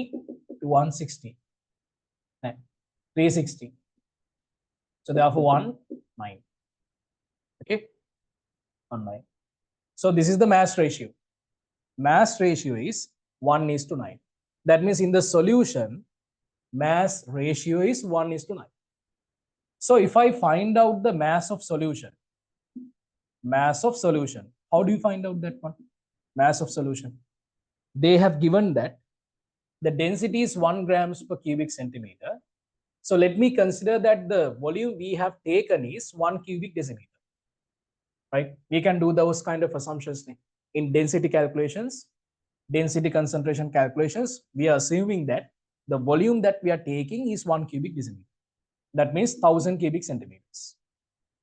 to 160, 360. So therefore 1, 9. Okay, 1, 9. So this is the mass ratio. Mass ratio is 1:9. That means in the solution, mass ratio is 1:9. So if I find out the mass of solution, how do you find out that one? Mass of solution. They have given that the density is 1 grams per cubic centimeter. So let me consider that the volume we have taken is 1 cubic decimeter. Right? We can do those kind of assumptions in density calculations, density concentration calculations. We are assuming that the volume that we are taking is 1 cubic decimeter. That means 1000 cubic centimeters.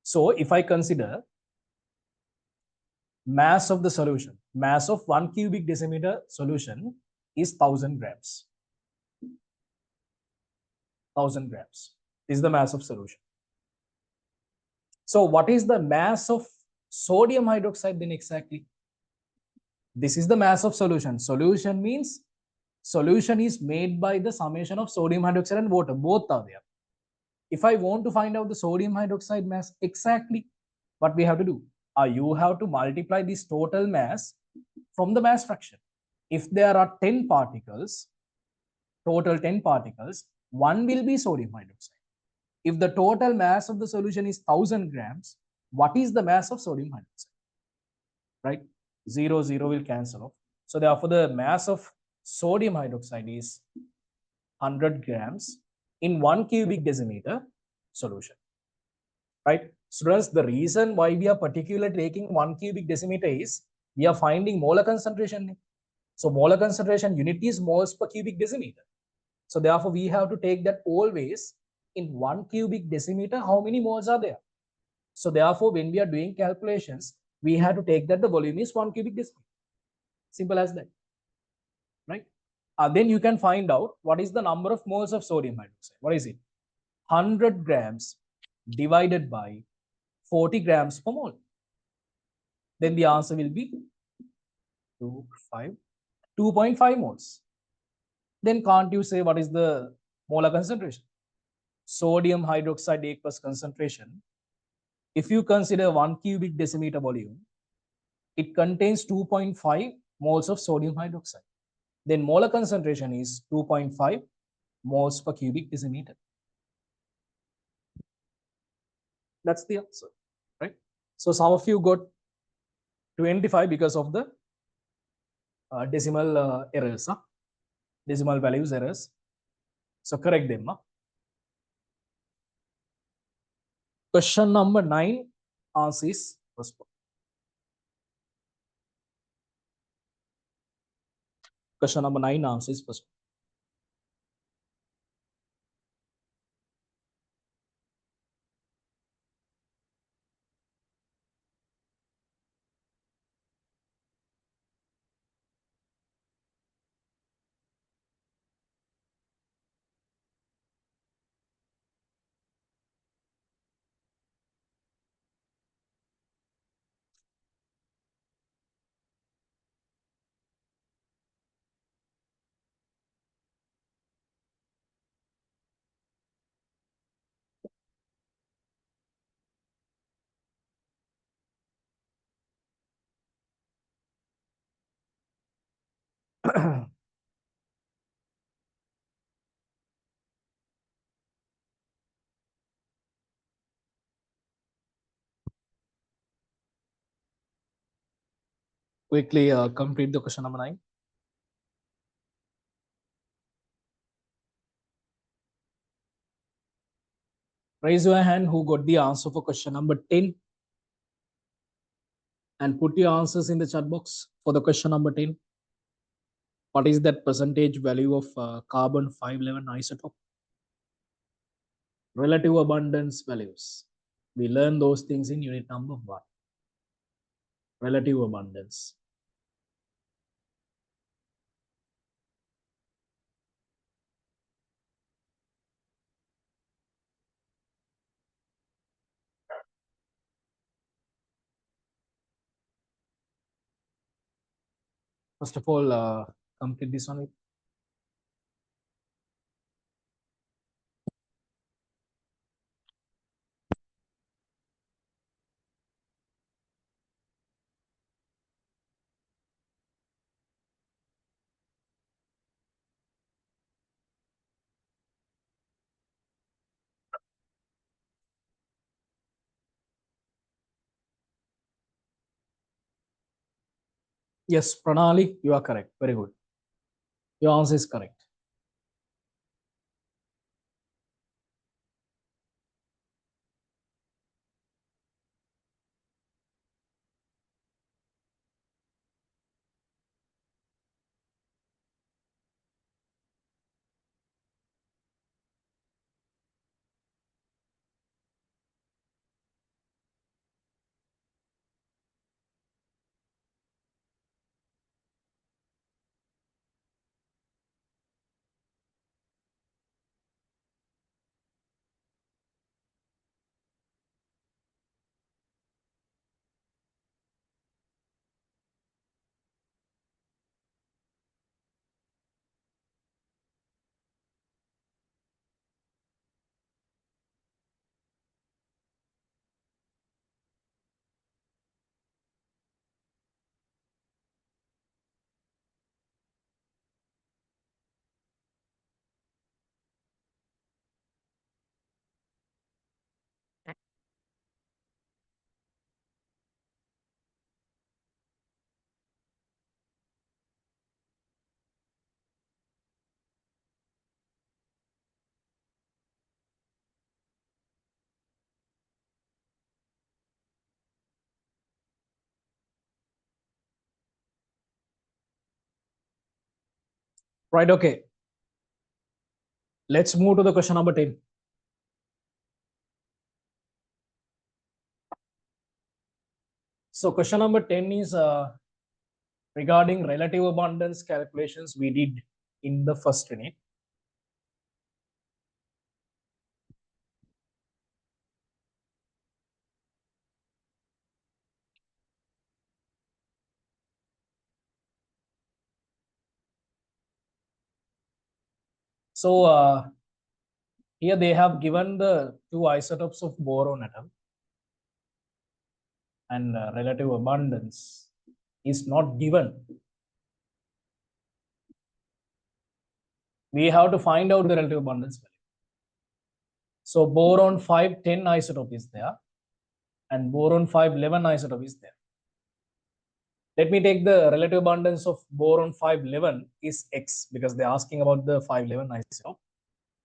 So if I consider mass of the solution, mass of 1 cubic decimeter solution is 1000 grams. 1000 grams is the mass of solution. So what is the mass of sodium hydroxide then exactly? This is the mass of solution. Solution means solution is made by the summation of sodium hydroxide and water. Both are there. If I want to find out the sodium hydroxide mass exactly, what we have to do? You have to multiply this total mass from the mass fraction. If there are 10 particles, total 10 particles, one will be sodium hydroxide. If the total mass of the solution is 1000 grams, what is the mass of sodium hydroxide? Right? 0, 0 will cancel off. So therefore the mass of sodium hydroxide is 100 grams in 1 cubic decimeter solution. Right? Students, the reason why we are particularly taking 1 cubic decimeter is we are finding molar concentration. So molar concentration unit is moles per cubic decimeter. So therefore we have to take that always in 1 cubic decimeter, how many moles are there? So therefore when we are doing calculations, we have to take that the volume is 1 cubic decimeter. Simple as that, right? Then you can find out what is the number of moles of sodium hydroxide. What is it? 100 grams divided by 40 grams per mole. Then the answer will be 2.5 moles. Then can't you say what is the molar concentration? Sodium hydroxide aqueous concentration. If you consider 1 cubic decimeter volume, it contains 2.5 moles of sodium hydroxide. Then molar concentration is 2.5 moles per cubic decimeter. That's the answer, right? So some of you got 25 because of the decimal errors, decimal values errors. So correct them. Question number 9 answer is first one. Question number 9 answer is first one. Quickly complete the question number 9. Raise your hand who got the answer for question number 10 and put your answers in the chat box for the question number 10. What is that percentage value of carbon 511 isotope? Relative abundance values. We learn those things in unit number 1. Relative abundance. First of all, complete this one. Yes, Pranali, you are correct. Very good. Your answer is correct. Right, okay. Let's move to the question number 10. So question number 10 is regarding relative abundance calculations we did in the first unit. So here they have given the two isotopes of boron atom, and relative abundance is not given. We have to find out the relative abundance value. So boron 510 isotope is there, and boron 511 isotope is there. Let me take the relative abundance of boron 511 is X, because they're asking about the 511 isotope,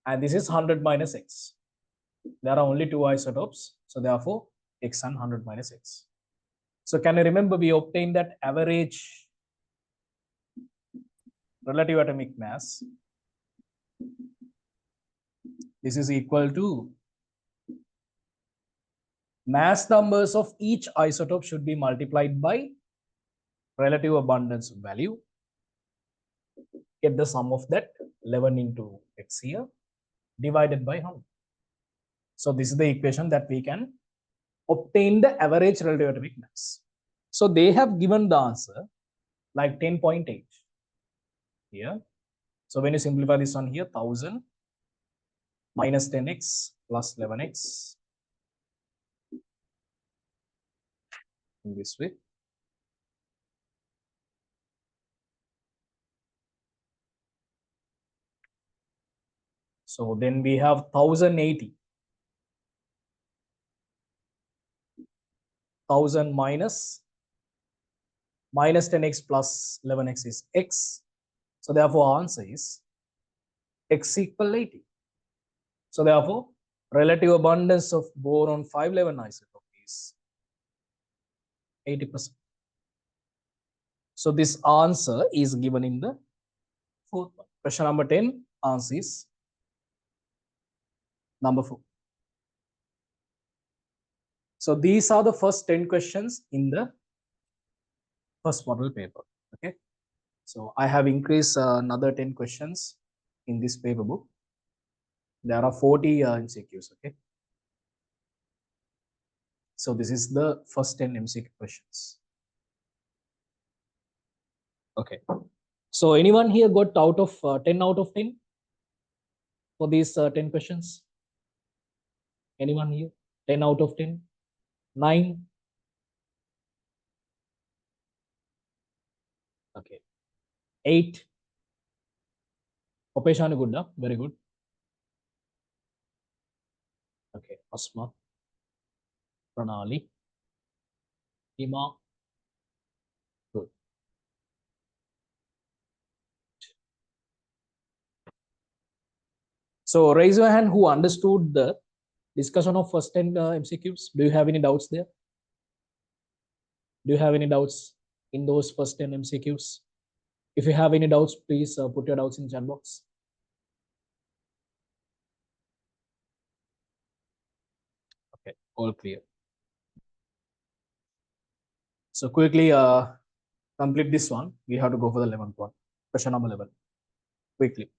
and this is 100 minus X. There are only two isotopes, so therefore X and 100 minus X. So can you remember we obtained that average relative atomic mass? This is equal to mass numbers of each isotope should be multiplied by relative abundance value. Get the sum of that 11 into X here divided by 100. So this is the equation that we can obtain the average relative atomic mass. So they have given the answer like 10.8 here. So when you simplify this one here, 1000 minus 10x plus 11x in this way. So then we have 1080. 1000 minus 10x plus 11x is x. So therefore our answer is x equal 80. So therefore relative abundance of boron 511 isotope is 80%. So this answer is given in the fourth one. Question number 10, answer is number 4. So these are the first 10 questions in the first model paper. Okay. So I have increased another 10 questions in this paper book. There are 40 MCQs. Okay. So this is the first 10 MCQ questions. Okay. So anyone here got out of 10 out of 10 for these 10 questions? Anyone here? 10 out of 10? 9? Okay. 8? Opeshanu Gudda, very good. Okay. Asma, Pranali, Hima, good. So raise your hand who understood the discussion of first 10 MCQs. Do you have any doubts there? Do you have any doubts in those first 10 MCQs? If you have any doubts, please put your doubts in chat box. Okay, all clear. So quickly complete this one. We have to go for the 11th one. Question number 11. Quickly.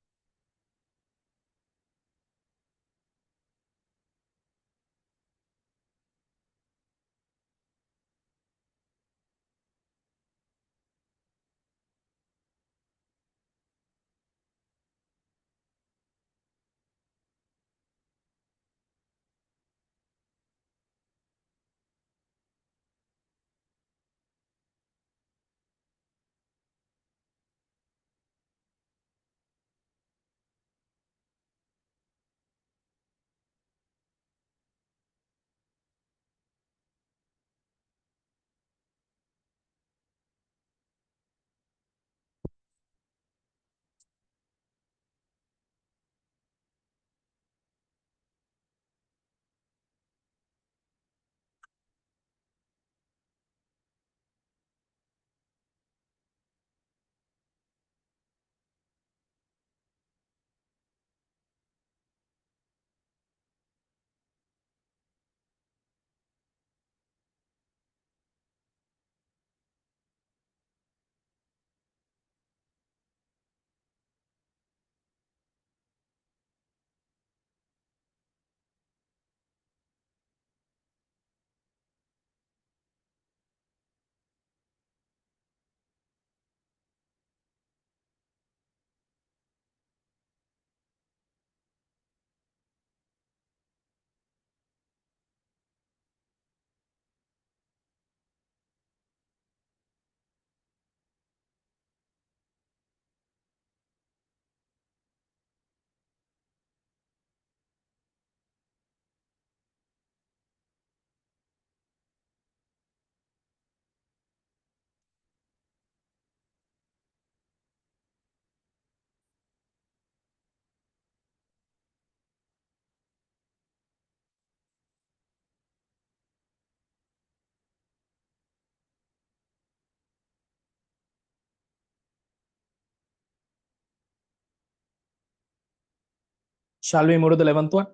Shall we move to the 11th one?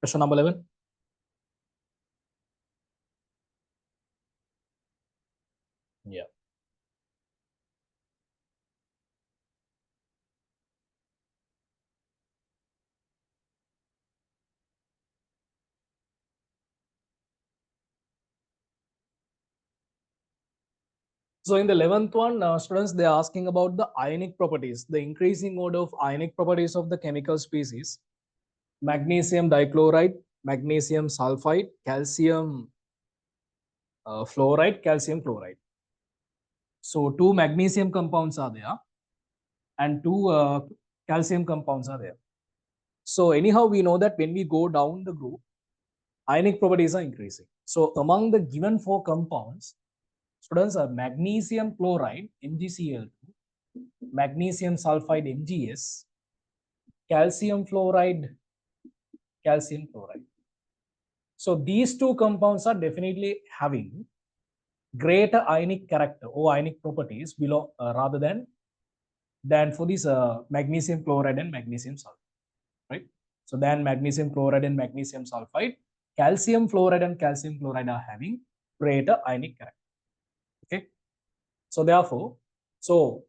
Question number 11. Yeah. So in the 11th one, students, they are asking about the ionic properties, the increasing order of ionic properties of the chemical species. Magnesium dichloride, magnesium sulfide, calcium fluoride, calcium chloride. So two magnesium compounds are there and two calcium compounds are there. So anyhow, we know that when we go down the group, ionic properties are increasing. So among the given four compounds, students are magnesium chloride, MgCl2, magnesium sulfide, MgS, calcium fluoride, calcium chloride. So these two compounds are definitely having greater ionic character or ionic properties below rather than for this magnesium chloride and magnesium sulfide, right? So then magnesium chloride and magnesium sulfide, calcium fluoride and calcium chloride are having greater ionic character. Okay. So therefore, so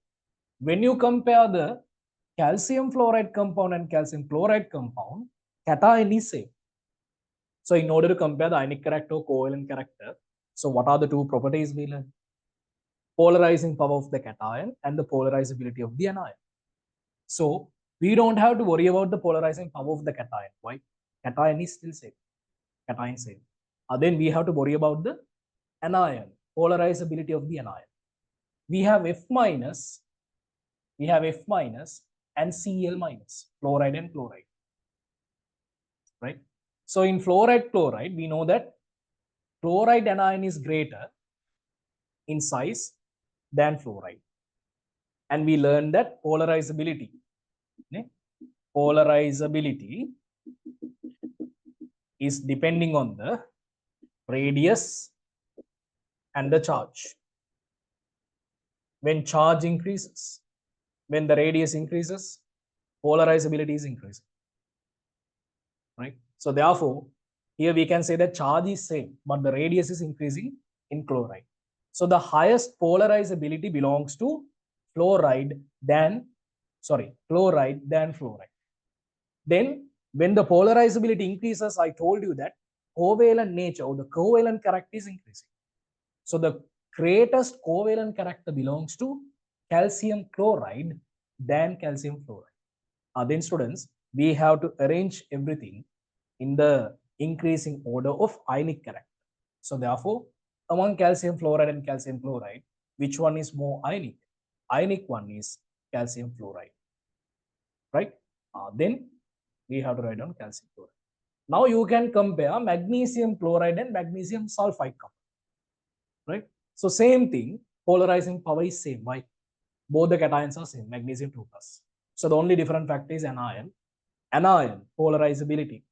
when you compare the calcium fluoride compound and calcium chloride compound, cation is same. So in order to compare the ionic character, covalent character, so what are the two properties we learn? Polarizing power of the cation and the polarizability of the anion. So we don't have to worry about the polarizing power of the cation. Why? Cation is still same. Cation same. Then we have to worry about the anion, polarizability of the anion. We have F minus, and Cl minus, fluoride and chloride, right? So in fluoride chloride, we know that chloride anion is greater in size than fluoride. And we learned that polarizability is depending on the radius and the charge. When charge increases, when the radius increases, polarizability is increasing, right? So therefore, here we can say that charge is same, but the radius is increasing in chloride. So the highest polarizability belongs to fluoride than fluoride. Then when the polarizability increases, I told you that covalent nature or the covalent character is increasing. So the greatest covalent character belongs to calcium chloride than calcium fluoride. Then students, we have to arrange everything in the increasing order of ionic character. So therefore, among calcium fluoride and calcium chloride, which one is more ionic? Ionic one is calcium fluoride, right? Then we have to write down calcium chloride. Now you can compare magnesium chloride and magnesium sulfide compound, right? So same thing, polarizing power is same. Why? Both the cations are same, magnesium 2 plus. So the only different factor is anion. Anion, polarizability.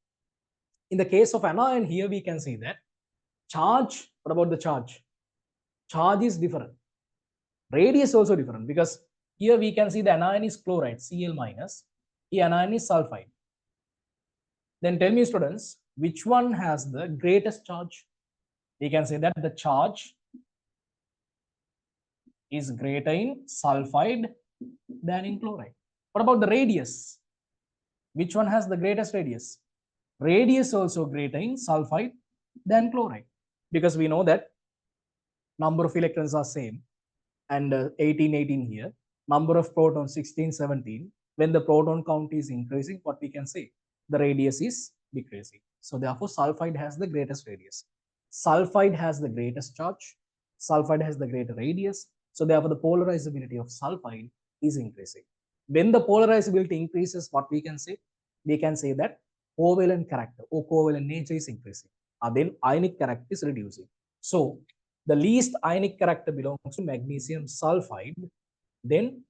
In the case of anion, here we can see that charge, what about the charge? Charge is different. Radius also different because here we can see the anion is chloride, Cl minus. Here anion is sulfide. Then tell me students, which one has the greatest charge? We can say that the charge is greater in sulfide than in chloride. What about the radius? Which one has the greatest radius? Radius also greater in sulfide than chloride, because we know that number of electrons are same and 18 here, number of protons 16 17. When the proton count is increasing, what we can say, the radius is decreasing. So therefore sulfide has the greatest radius, sulfide has the greatest charge, sulfide has the greater radius. So therefore the polarizability of sulfide is increasing. When the polarizability increases, what we can say, we can say that covalent character or covalent nature is increasing, and then ionic character is reducing. So the least ionic character belongs to magnesium sulfide. Then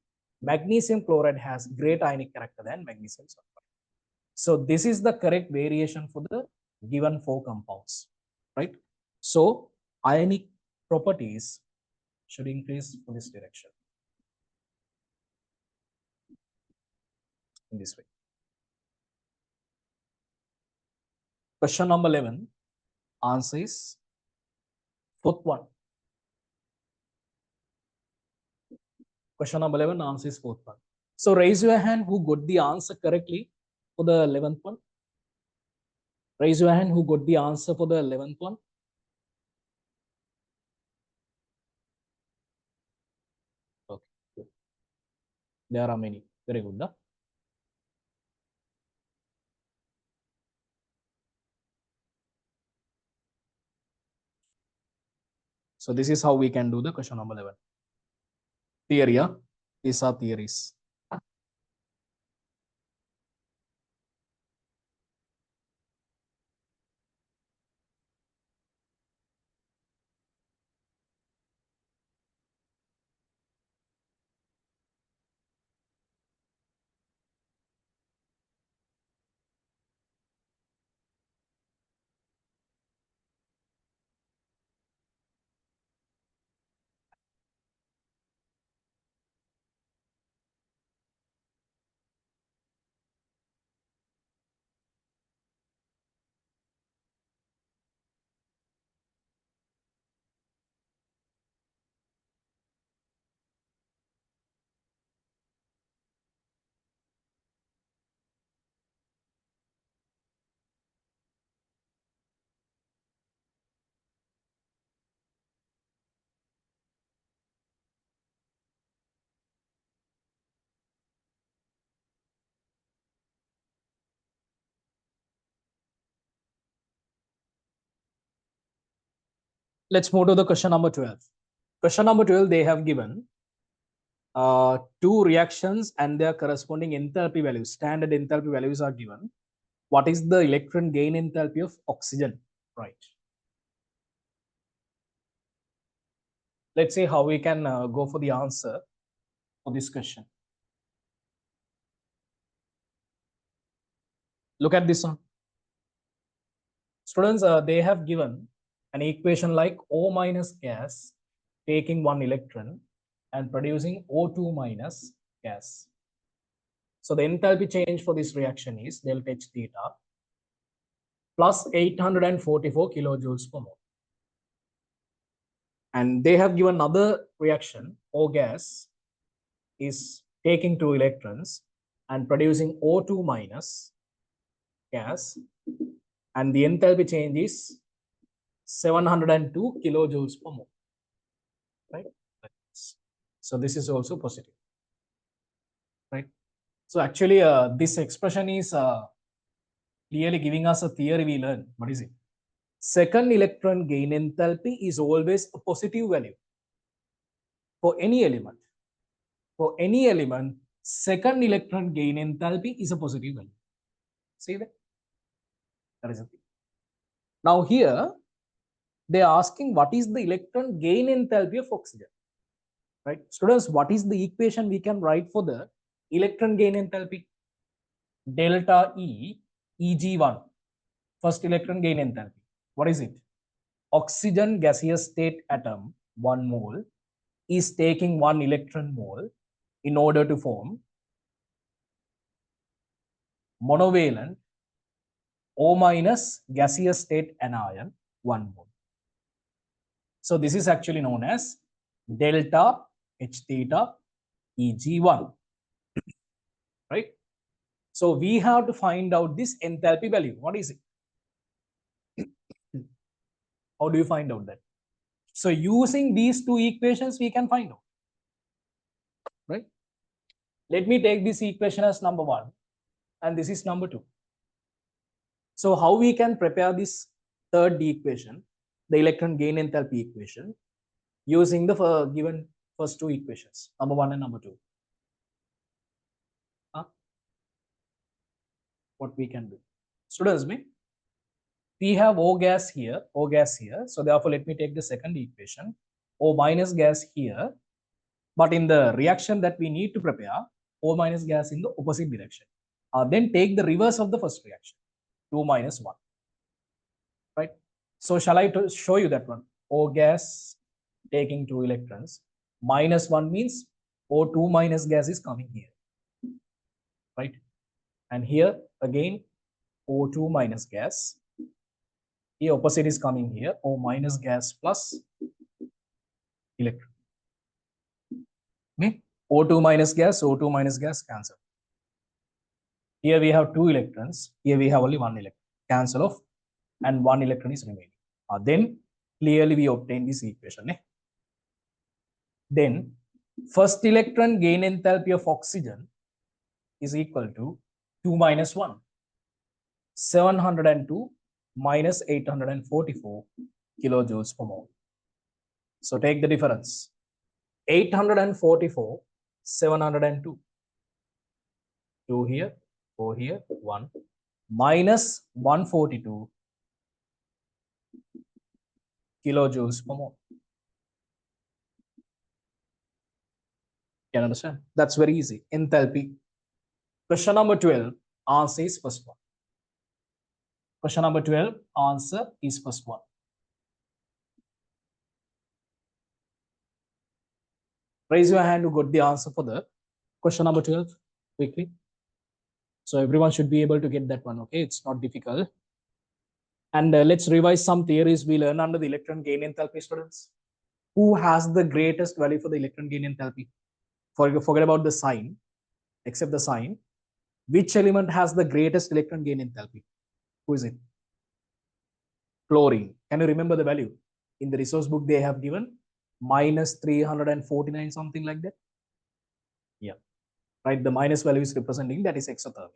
magnesium chloride has great ionic character than magnesium sulfide. So this is the correct variation for the given four compounds, right? So ionic properties should increase for this direction, in this way. Question number 11. Answer is fourth one. Question number 11. Answer is fourth one. So raise your hand who got the answer correctly for the 11th one. Raise your hand who got the answer for the 11th one. Okay, good. There are many. Very good. Huh? So this is how we can do the question number 11. Theory, yeah? These are theories. Let's move to the question number 12. Question number 12, they have given two reactions and their corresponding enthalpy values. Standard enthalpy values are given. What is the electron gain enthalpy of oxygen? Right. Let's see how we can go for the answer for this question. Look at this one. Students, they have given an equation like O minus gas taking one electron and producing O2 minus gas. So the enthalpy change for this reaction is delta H theta plus 844 kilojoules per mole. And they have given another reaction, O gas is taking two electrons and producing O2 minus gas, and the enthalpy change is 702 kilojoules per mole. Right? So this is also positive. Right? So actually, this expression is clearly giving us a theory we learned. What is it? Second electron gain enthalpy is always a positive value for any element. For any element, second electron gain enthalpy is a positive value. See that? That is a thing. Now here, they are asking what is the electron gain enthalpy of oxygen. Right? Students, what is the equation we can write for the electron gain enthalpy? Delta E, Eg1, first electron gain enthalpy. What is it? Oxygen gaseous state atom, 1 mole, is taking 1 electron mole in order to form monovalent O minus gaseous state anion, 1 mole. So this is actually known as delta H theta Eg1. Right? So we have to find out this enthalpy value. What is it? How do you find out that? So using these two equations, we can find out. Right? Let me take this equation as number 1 and this is number 2. So how we can prepare this third equation, the electron gain enthalpy equation, using the given first two equations, number 1 and number 2. What we can do? Students, we have O gas here, O gas here. So therefore, let me take the second equation, O minus gas here. But in the reaction that we need to prepare, O minus gas in the opposite direction. Then take the reverse of the first reaction, 2 minus 1. Right? So shall I show you that one? O gas taking 2 electrons. Minus 1 means O2 minus gas is coming here. Right? And here again, O2 minus gas. Here opposite is coming here, O minus gas plus electron. Okay? O2 minus gas cancel. Here we have two electrons. Here we have only one electron. Cancel off, and one electron is remaining. Then clearly we obtain this equation. Then first electron gain enthalpy of oxygen is equal to 2 minus 1. 702 minus 844 kilojoules per mole. So take the difference. 844, 702. 2 here, 4 here, 1. Minus 142 kilojoules per mole. Can you understand? That's very easy. Enthalpy. Question number 12. Answer is first one. Question number 12. Answer is first one. Raise your hand who got the answer for the question number 12 quickly. So everyone should be able to get that one. Okay, it's not difficult. And let's revise some theories we learned under the electron gain enthalpy, students. Who has the greatest value for the electron gain enthalpy? Forget about the sign, except the sign. Which element has the greatest electron gain enthalpy? Who is it? Chlorine. Can you remember the value? In the resource book, they have given minus 349, something like that. Yeah, right. The minus value is representing that is exothermic.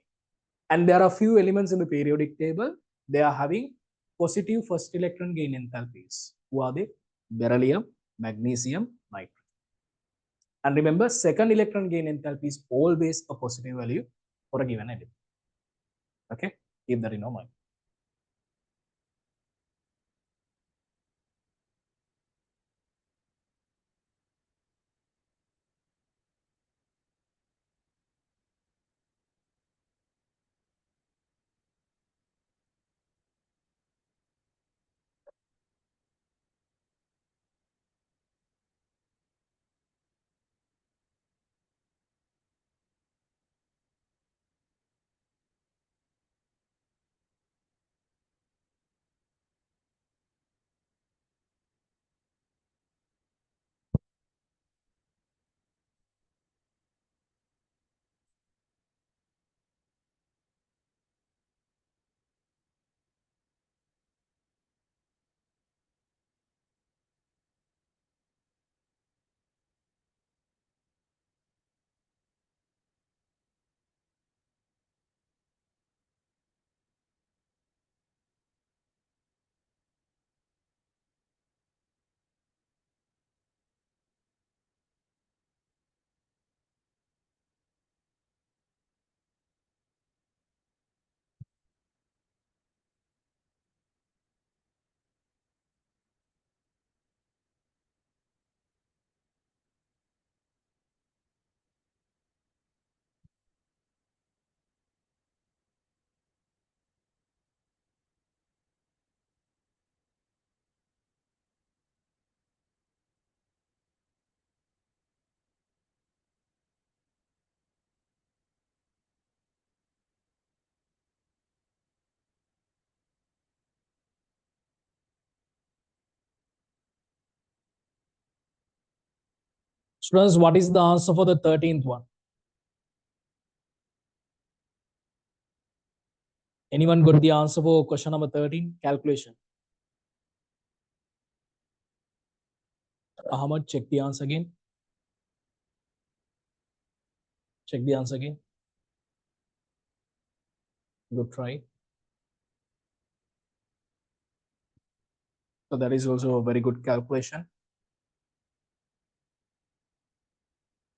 And there are few elements in the periodic table. They are having positive first electron gain enthalpies. Who are they? Beryllium, magnesium, nitrogen. And remember, second electron gain enthalpy is always a positive value for a given element. Okay, keep that in your mind. Students, what is the answer for the 13th one? Anyone got the answer for question number 13? Calculation. Ahmad, check the answer again. Check the answer again. Good try. So that is also a very good calculation.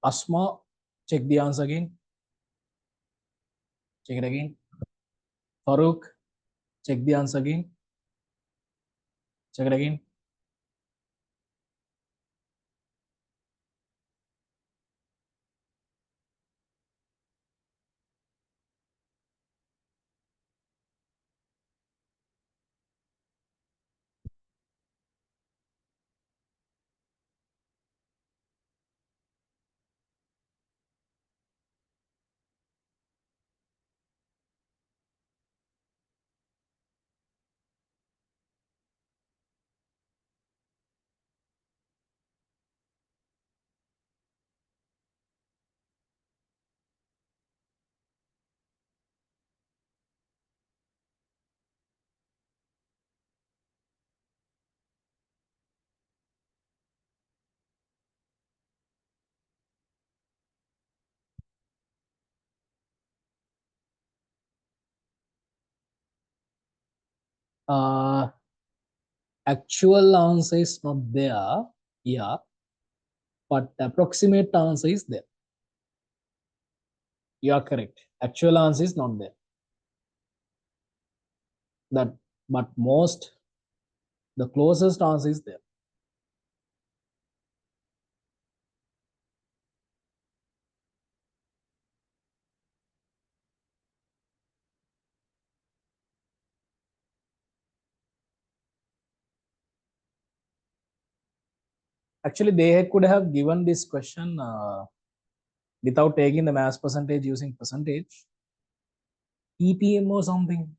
Asma, check the answer again. Check it again. Farooq, check the answer again. Check it again. Actual answer is not there. Yeah, but approximate answer is there. You are correct. Actual answer is not there. That, but the closest answer is there. Actually, they could have given this question without taking the mass percentage using percentage, ppm or something.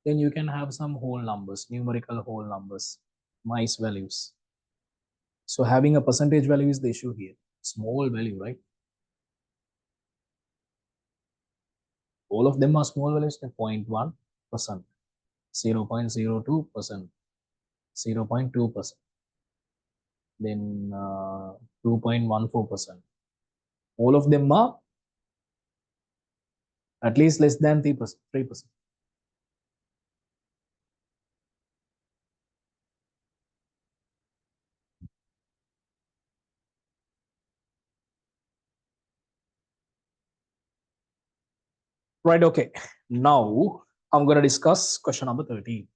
Then you can have some whole numbers, numerical whole numbers, nice values. So having a percentage value is the issue here. Small value, right? All of them are small values, 0.1%, 0.02%, 0.2%, then 2.14%. All of them are at least less than 3%. Right, okay. Now I'm going to discuss question number 13.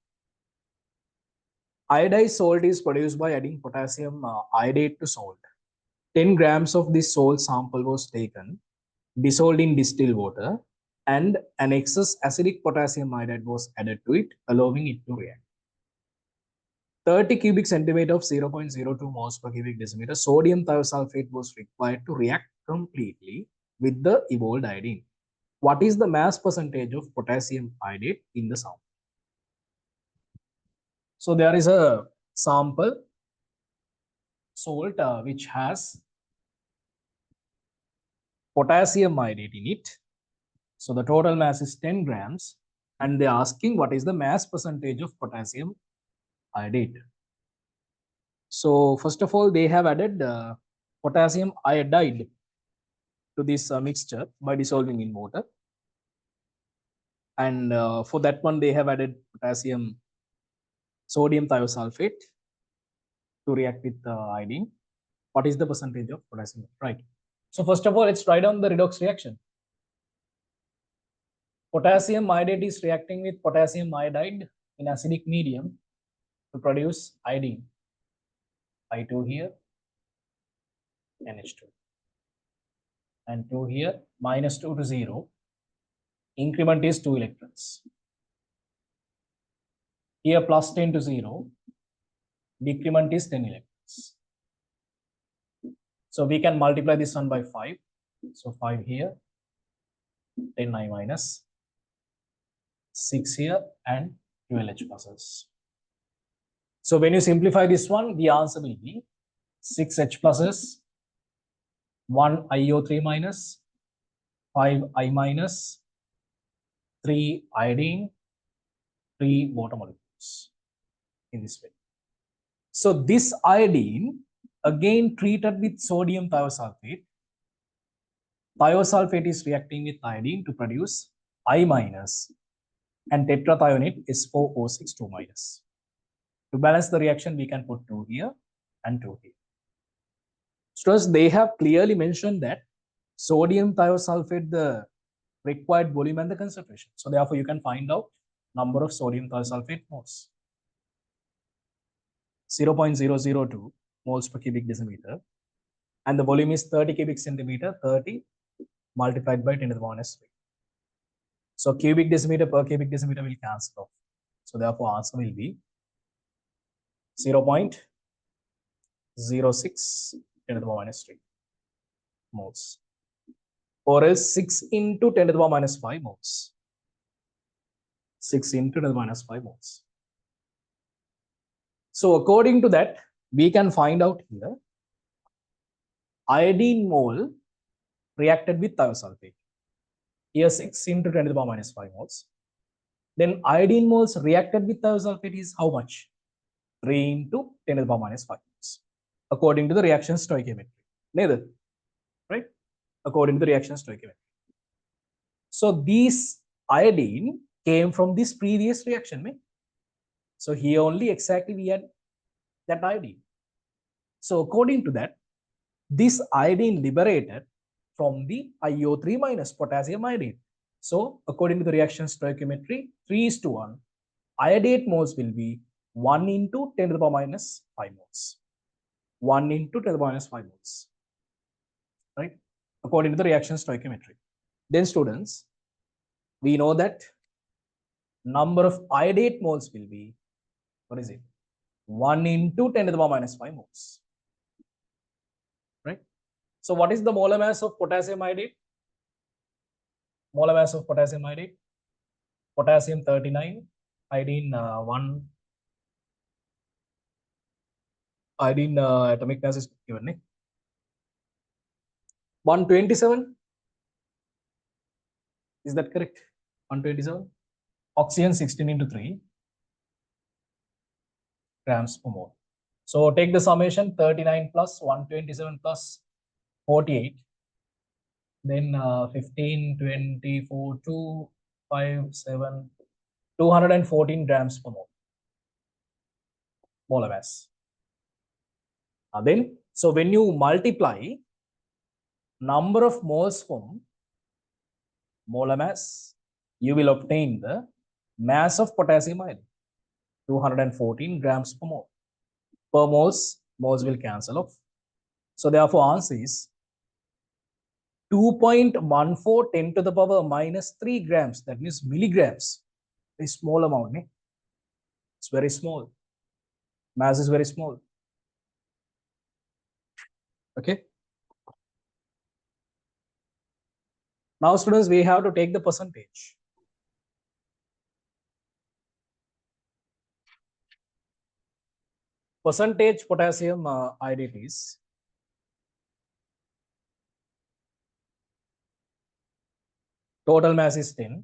Iodized salt is produced by adding potassium iodate to salt. 10 grams of this salt sample was taken, dissolved in distilled water, and an excess acidic potassium iodide was added to it, allowing it to react. 30 cubic centimeter of 0.02 moles per cubic decimeter sodium thiosulfate was required to react completely with the evolved iodine. What is the mass percentage of potassium iodate in the sample? So there is a sample salt which has potassium iodate in it. So the total mass is 10 grams, and they're asking what is the mass percentage of potassium iodate. So first of all, they have added potassium iodide to this mixture by dissolving in water. And for that one, they have added sodium thiosulfate to react with iodine. What is the percentage of potassium? Right. So first of all, let's write down the redox reaction. Potassium iodate is reacting with potassium iodide in acidic medium to produce iodine. I2 here, NH2. And 2 here, minus 2 to 0. Increment is 2 electrons. Here, plus 10 to 0. Decrement is 10 electrons. So we can multiply this one by 5. So 5 here, 10 I minus, 6 here, and 12 H pluses. So when you simplify this one, the answer will be 6 H pluses, 1 IO3 minus, 5 I minus, 3 iodine, 3 water molecules in this way. So this iodine, again treated with sodium thiosulfate. Thiosulfate is reacting with iodine to produce I minus, and tetrathionate is 4O6 minus. To balance the reaction, we can put 2 here and 2 here. So they have clearly mentioned that sodium thiosulfate, the required volume and the concentration. So therefore, you can find out number of sodium thiosulfate moles. 0.002 moles per cubic decimeter. And the volume is 30 cubic centimeter, 30 multiplied by 10 to the minus 3. So cubic decimeter per cubic decimeter will cancel off. So therefore, answer will be 0.06 10 to the minus 3 moles. Or else 6 into 10 to the minus 5 moles. 6 into 10 to the minus 5 moles. So according to that, we can find out here iodine mole reacted with thiosulfate. Here 6 into 10 to the power minus 5 moles. Then iodine moles reacted with thiosulfate is how much? 3 into 10 to the power minus 5 moles. According to the reaction stoichiometry. Neither, right? According to the reaction stoichiometry. So these iodine came from this previous reaction. So here only exactly we had that iodine. So according to that, this iodine liberated from the IO3 minus potassium iodide. So according to the reaction stoichiometry, 3 is to 1, iodate moles will be 1 into 10 to the power minus 5 moles. 1 into 10 to the power minus 5 moles. Right? According to the reaction stoichiometry. Then students, we know that number of iodate moles will be, what is it? 1 into 10 to the power minus 5 moles. Right? So what is the molar mass of potassium iodide? Molar mass of potassium iodide? Potassium 39, iodine 1, iodine atomic mass is given 127. Is that correct? 127. Oxygen 16 into 3 grams per mole. So take the summation 39 plus 127 plus 48. Then 15, 24, 2, 5, 7, 214 grams per mole. Molar mass. Then, so when you multiply number of moles from molar mass, you will obtain the mass of potassium iodide, 214 grams per mole. Per moles will cancel off. So therefore, answer is 2.14 10 to the power minus 3 grams. That means milligrams. A small amount. It's very small. Mass is very small. Okay. Now, students, we have to take the percentage. Percentage potassium iodide is total mass is 10.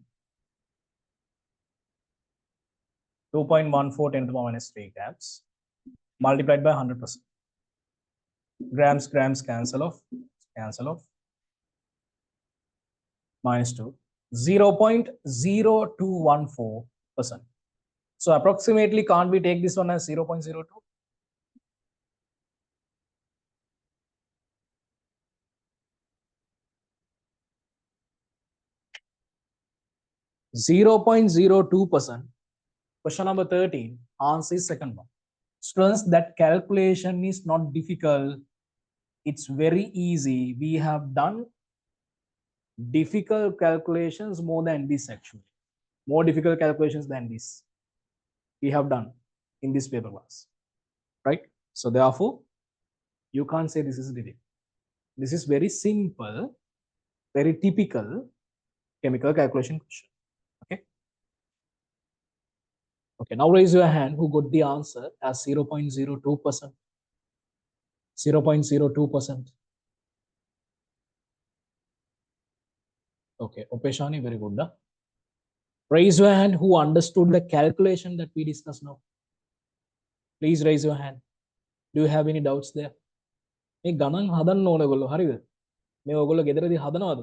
2.14 10 to the power minus 3 grams multiplied by 100%. Grams cancel off. Minus 2. 0.0214%. So approximately, can't we take this one as 0.02? 0.02%. Question number 13. Answer is second one. Students, that calculation is not difficult. It's very easy. We have done difficult calculations more than this actually. More difficult calculations than this we have done in this paper class. Right? So therefore, you can't say this is difficult. This is very simple, very typical chemical calculation question. Okay. Okay. Now raise your hand who got the answer as 0.02%. 0.02%. Okay. Opeshani, very good. Huh? Raise your hand who understood the calculation that we discussed now. Please raise your hand. Do you have any doubts there? මේ ගණන් හදන්න ඕන ඔයගොල්ලෝ හරිද? මේ ඔයගොල්ලෝ ගෙදරදී හදනවද?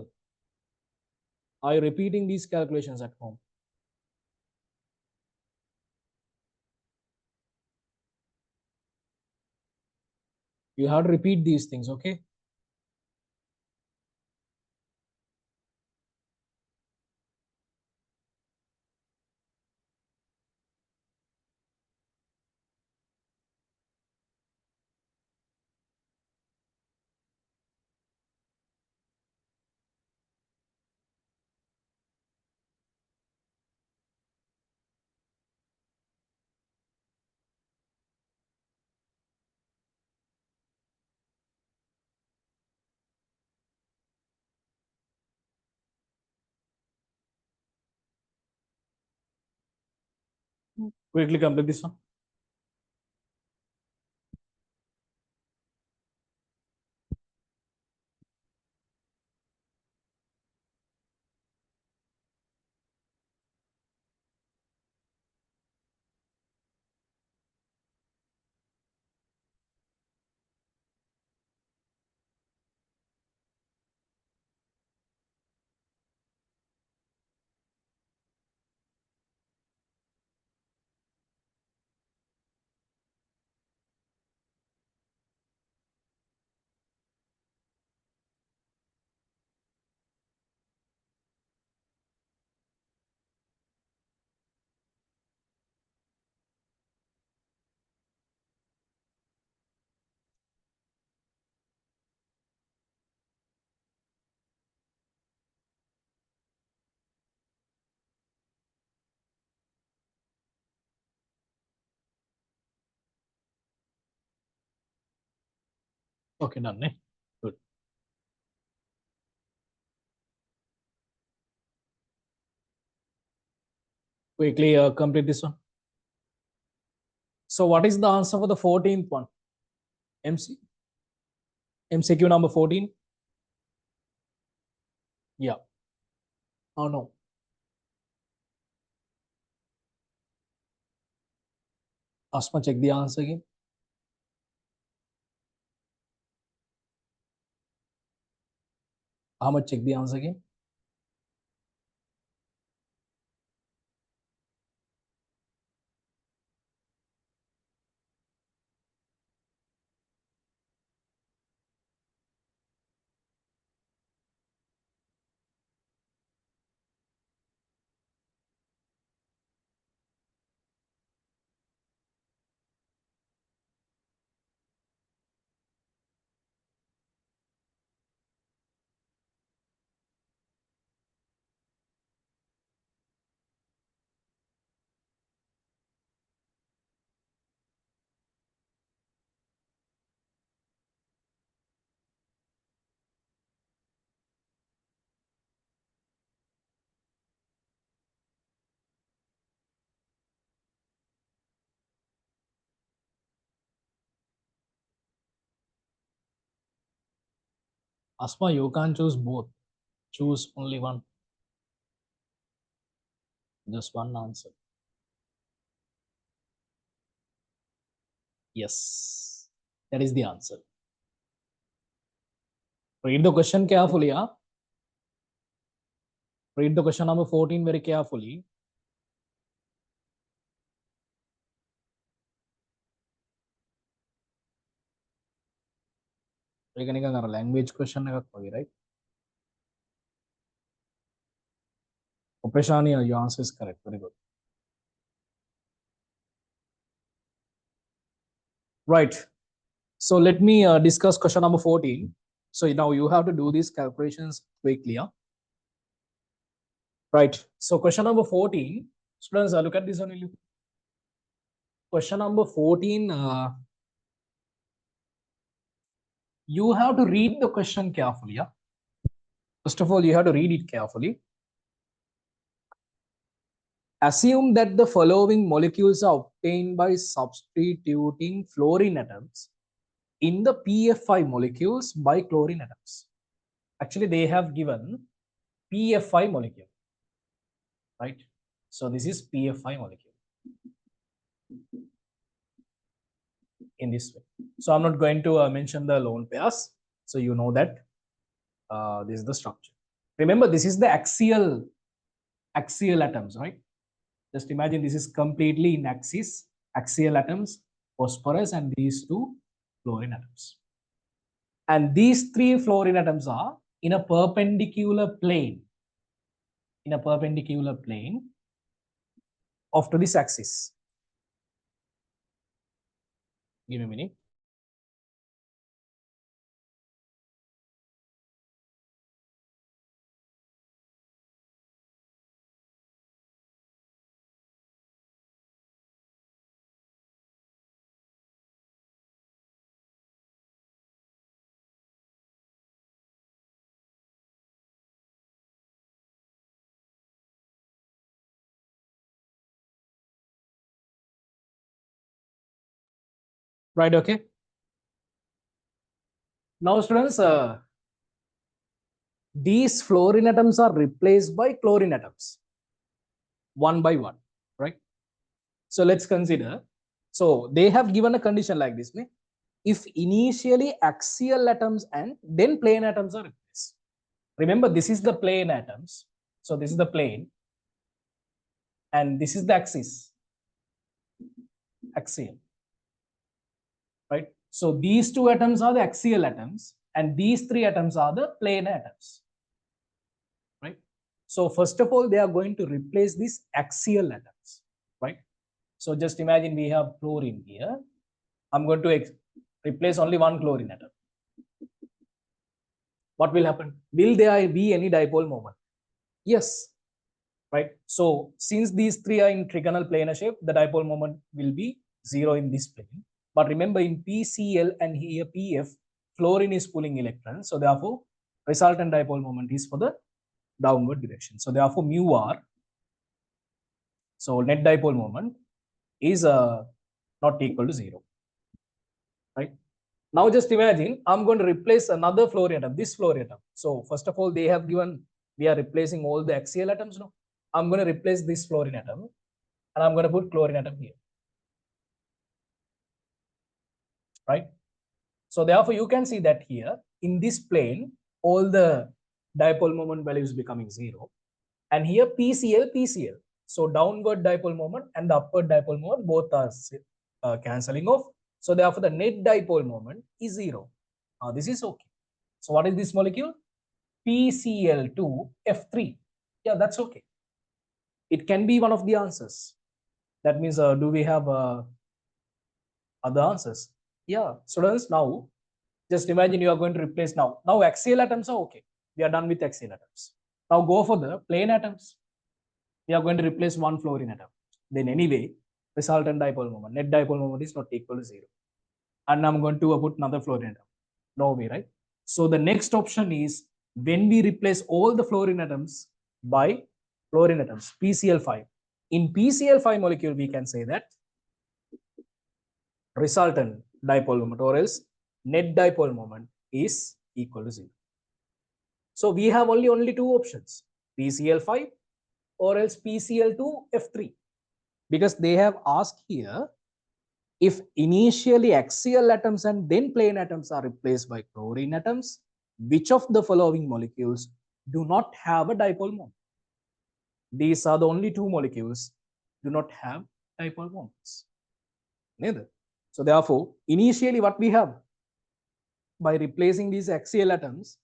Are you repeating these calculations at home? You have to repeat these things, okay? Quickly complete this one. Okay, done. Good. Quickly complete this one. So what is the answer for the 14th one? MCQ number 14? Yeah. Oh no. Asma, check the answer again. Ahmad, check the answer again. Asma, you can't choose both. Choose only one. Just one answer. Yes. That is the answer. Read the question carefully, huh? Read the question number 14 very carefully. Language question, right? Upeshani, your answer is correct. Very good. Right. So let me discuss question number 14. So now you have to do these calculations quickly. Huh? Right. So question number 14. Students, look at this one. Question number 14. You have to read the question carefully. Yeah? First of all, you have to read it carefully. Assume that the following molecules are obtained by substituting fluorine atoms in the PF5 molecules by chlorine atoms. Actually, they have given PF5 molecule, right? So this is PF5 molecule in this way. So I'm not going to mention the lone pairs. So you know that this is the structure. Remember, this is the axial atoms, right? Just imagine this is completely in axis, axial atoms, phosphorus, and these two fluorine atoms. And these three fluorine atoms are in a perpendicular plane, off to this axis. Give me a minute. Right, okay. Now, students, these fluorine atoms are replaced by chlorine atoms, one by one, right? So let's consider. So they have given a condition like this. If initially axial atoms and then plane atoms are replaced. Remember, this is the plane atoms. So this is the plane. And this is the axis. Axial. Right? So these two atoms are the axial atoms. And these three atoms are the plane atoms. Right? So first of all, they are going to replace these axial atoms. Right? So just imagine we have chlorine here. I'm going to replace only one chlorine atom. What will happen? Will there be any dipole moment? Yes. Right. So since these three are in trigonal planar shape, the dipole moment will be 0 in this plane. But remember, in PCl and here PF, fluorine is pulling electrons. So therefore, resultant dipole moment is for the downward direction. So therefore, mu r, so net dipole moment is not equal to 0, right? Now just imagine I'm going to replace another fluorine atom, this fluorine atom. So first of all, they have given, we are replacing all the axial atoms now. I'm going to replace this fluorine atom and I'm going to put chlorine atom here, right? So therefore, you can see that here in this plane, all the dipole moment values becoming 0. And here PCl, PCl. So downward dipole moment and the upward dipole moment both are cancelling off. So therefore, the net dipole moment is 0. This is okay. So what is this molecule? PCl2F3. Yeah, that's okay. It can be one of the answers. That means, do we have other answers? Yeah, students, now just imagine you are going to replace now. Now axial atoms are okay. We are done with axial atoms. Now go for the plane atoms. We are going to replace one fluorine atom. Then anyway, resultant dipole moment, net dipole moment is not equal to 0. And I'm going to put another fluorine atom. No way, right? So the next option is when we replace all the fluorine atoms by fluorine atoms, PCl5. In PCl5 molecule, we can say that resultant dipole moment or else net dipole moment is equal to 0. So we have only two options, PCl5 or else PCl2F3, because they have asked here if initially axial atoms and then plane atoms are replaced by chlorine atoms, which of the following molecules do not have a dipole moment? These are the only two molecules do not have dipole moments. Neither. So therefore, initially what we have, by replacing these axial atoms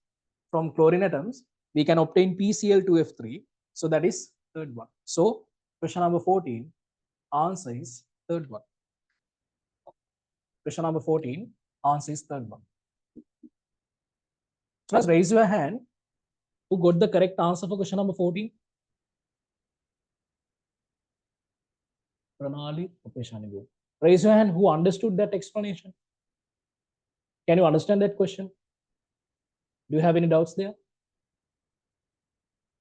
from chlorine atoms, we can obtain PCl2F3. So that is third one. So question number 14, answer is third one. Question number 14, answer is third one. So let's raise your hand who got the correct answer for question number 14. Pranali, raise your hand who understood that explanation. Can you understand that question? Do you have any doubts there?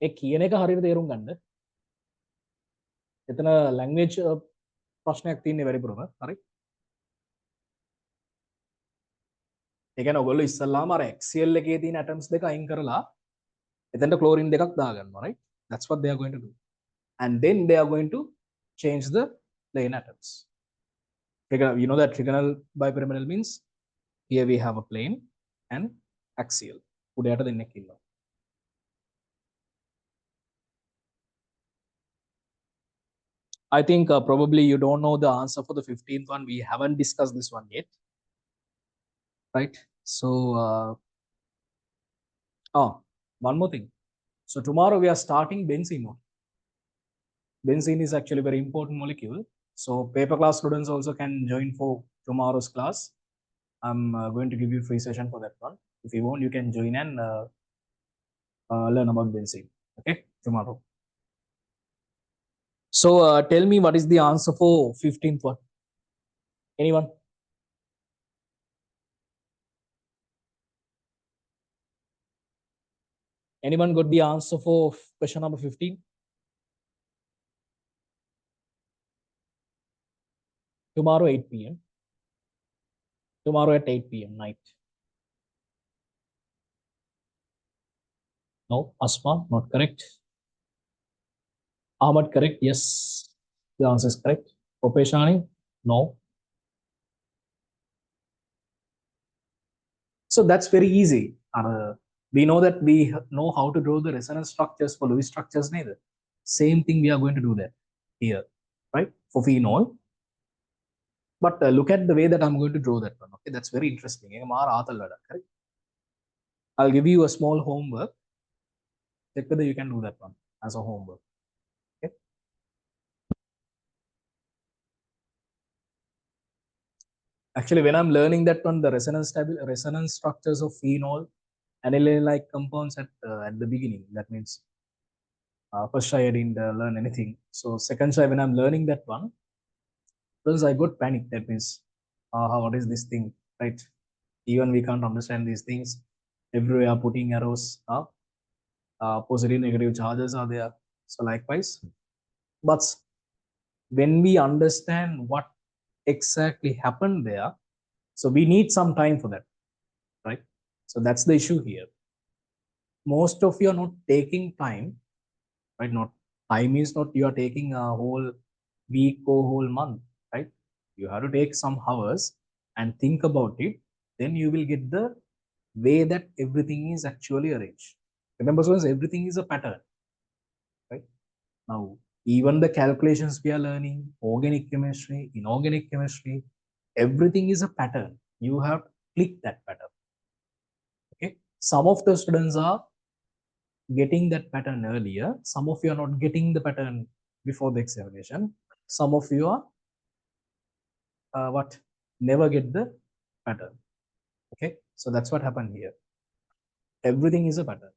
ඒ කියන එක හරියට තේරුම් ගන්න. එතන language ප්‍රශ්නයක් තියෙන්නේ වැඩිපුරම. හරි? ඒ කියන්නේ ඔයගොල්ලෝ ඉස්සල්ලාම අර axial එකේ තියෙන atoms දෙක අයින් කරලා එතනට chlorine දෙකක් දාගන්නවා, right? That's what they are going to do. And then they are going to change the plane atoms. You know that trigonal bipyramidal means here we have a plane and axial. උඩයට දෙන්නෙක් ඉන්නවා. I think probably you don't know the answer for the 15th one. We haven't discussed this one yet, right? So, one more thing. So tomorrow we are starting benzene. Benzene is actually a very important molecule. So paper class students also can join for tomorrow's class. I'm going to give you a free session for that one. If you want, you can join and learn about benzene. Okay, tomorrow. So tell me what is the answer for 15th one? Anyone? Anyone got the answer for question number 15? Tomorrow 8 p.m. Tomorrow at 8 p.m. night. No, Asma, not correct. Ahmad, correct? Yes, the answer is correct. Kopeshani, no. So that's very easy. We know that we know how to draw the resonance structures for Lewis structures neither. Same thing we are going to do that here, right? For phenol. But look at the way that I'm going to draw that one. Okay, that's very interesting. Correct? I'll give you a small homework. Check whether you can do that one as a homework. Okay. Actually, when I'm learning that one, the resonance structures of phenol, aniline-like compounds at the beginning. That means first try I didn't learn anything. So second try when I'm learning that one, because I got panic. That means what is this thing, right? Even we can't understand these things. Everywhere putting arrows, positive, negative charges are there. So likewise, but when we understand what exactly happened there, so we need some time for that, right? So that's the issue here. Most of you are not taking time, right? Not time is not you are taking a whole week or whole month, right? You have to take some hours and think about it. Then you will get the way that everything is actually arranged. Remember, so everything is a pattern, right? Now, even the calculations we are learning, organic chemistry, inorganic chemistry, everything is a pattern. You have to click that pattern. Okay. Some of the students are getting that pattern earlier. Some of you are not getting the pattern before the examination. Some of you are what never get the pattern. Okay. So that's what happened here. Everything is a pattern.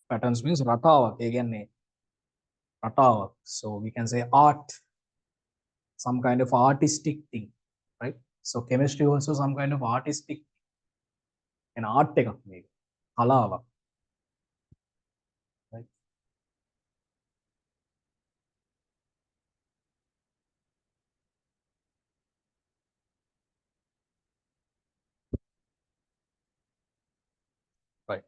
Patterns means ratawak again. Ratawak. So we can say art, some kind of artistic thing, right? So chemistry also some kind of artistic and art technique, halava, right? Right.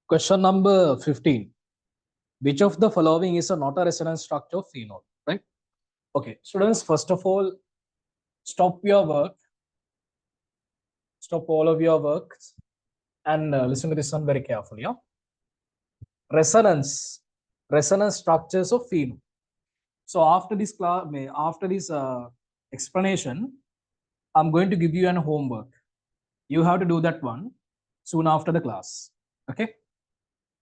Question number 15. Which of the following is a not a resonance structure of phenol, right? Okay, students, first of all, stop your work, stop all of your work and listen to this one very carefully. Yeah? Resonance, resonance structures of phenol. So after this class, after this explanation, I'm going to give you an homework. You have to do that one soon after the class. Okay.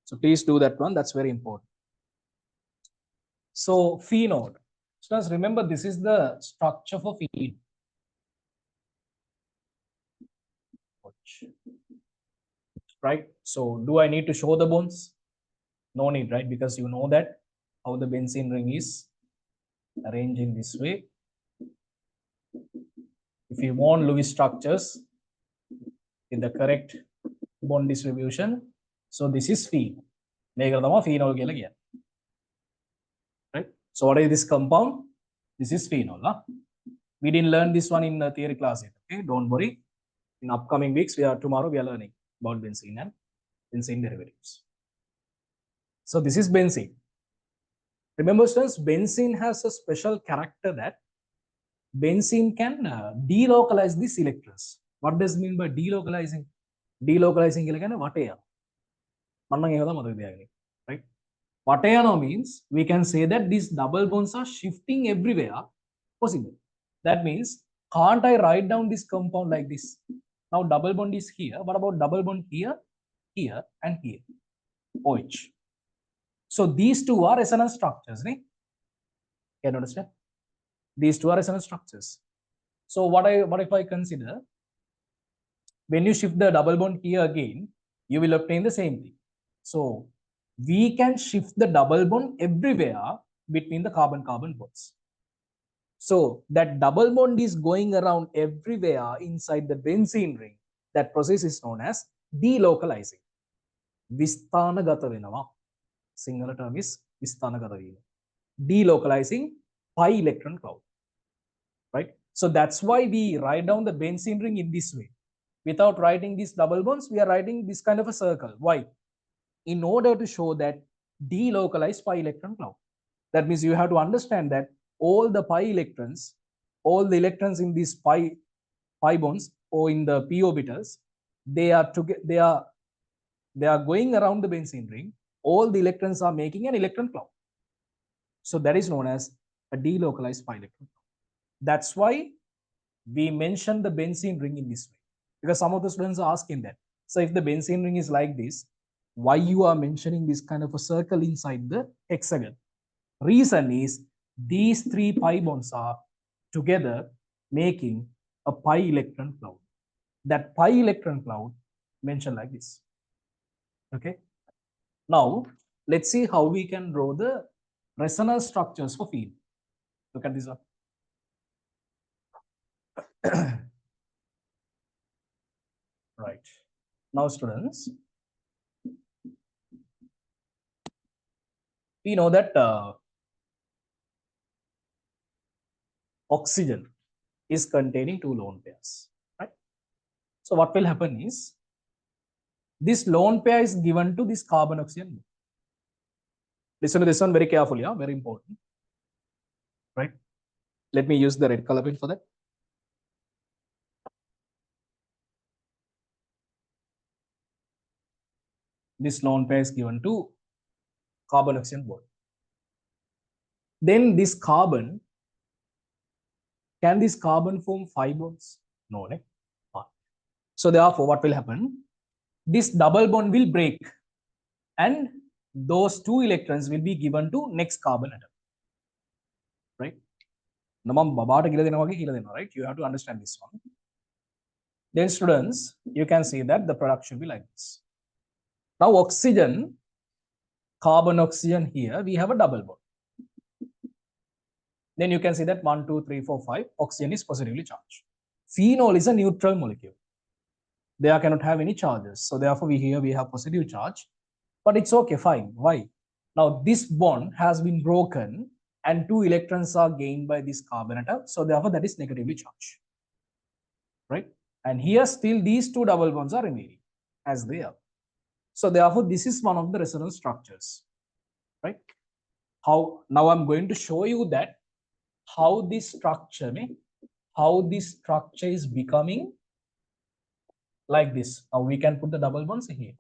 So please do that one. That's very important. So phenol. So just remember, this is the structure for phenol. Right. So do I need to show the bonds? No need, right? Because you know that how the benzene ring is arranged in this way. If you want Lewis structures in the correct bond distribution, so this is phenol. Phenol, right? So what is this compound? This is phenol. Huh? We didn't learn this one in the theory class yet. Okay, don't worry. In upcoming weeks, tomorrow we are learning about benzene and benzene derivatives. So this is benzene. Remember, students, benzene has a special character that benzene can delocalize these electrons. What does it mean by delocalizing? Delocalizing what right? What means we can say that these double bonds are shifting everywhere possible. That means, can't I write down this compound like this? Now double bond is here. What about double bond here, here, and here? OH. So these two are resonance structures, right? Can you understand? These two are resonance structures. So what if I consider when you shift the double bond here again, you will obtain the same thing. So we can shift the double bond everywhere between the carbon-carbon bonds. So that double bond is going around everywhere inside the benzene ring. That process is known as delocalizing. Visthanagata venawa. Singular term is Visthanagata vena. Delocalizing pi electron cloud. Right? So that's why we write down the benzene ring in this way. Without writing these double bonds, we are writing this kind of a circle. Why? In order to show that delocalized pi electron cloud. That means you have to understand that all the pi electrons, all the electrons in these pi bonds or in the p orbitals, they are going around the benzene ring. All the electrons are making an electron cloud. So that is known as a delocalized pi electron cloud. That's why we mention the benzene ring in this way, because some of the students are asking that. So if the benzene ring is like this, why you are mentioning this kind of a circle inside the hexagon? Reason is these three pi bonds are together making a pi electron cloud. That pi electron cloud mentioned like this. Okay. Now let's see how we can draw the resonance structures for field. Look at this one. Right. Now students, we know that oxygen is containing two lone pairs, right? So what will happen is this lone pair is given to this carbon oxygen. Listen to this one very carefully, yeah? Very important, right? Let me use the red color pen for that. This lone pair is given to carbon oxygen bond. Then this carbon, can this carbon form 5 bonds? No, right? So therefore, what will happen? This double bond will break and those 2 electrons will be given to next carbon atom, right? Right? You have to understand this one. Then students, you can see that the product should be like this. Now oxygen, carbon oxygen here, we have a double bond. Then you can see that 1, 2, 3, 4, 5, oxygen is positively charged. Phenol is a neutral molecule. They cannot have any charges. So therefore, here we have positive charge. But it's okay, fine. Why? Now this bond has been broken and 2 electrons are gained by this carbon atom. So therefore, that is negatively charged. Right? And here still these 2 double bonds are remaining as they are. So therefore, this is one of the resonance structures. Right? How now I'm going to show you that how this structure is becoming like this. Now we can put the double bonds here.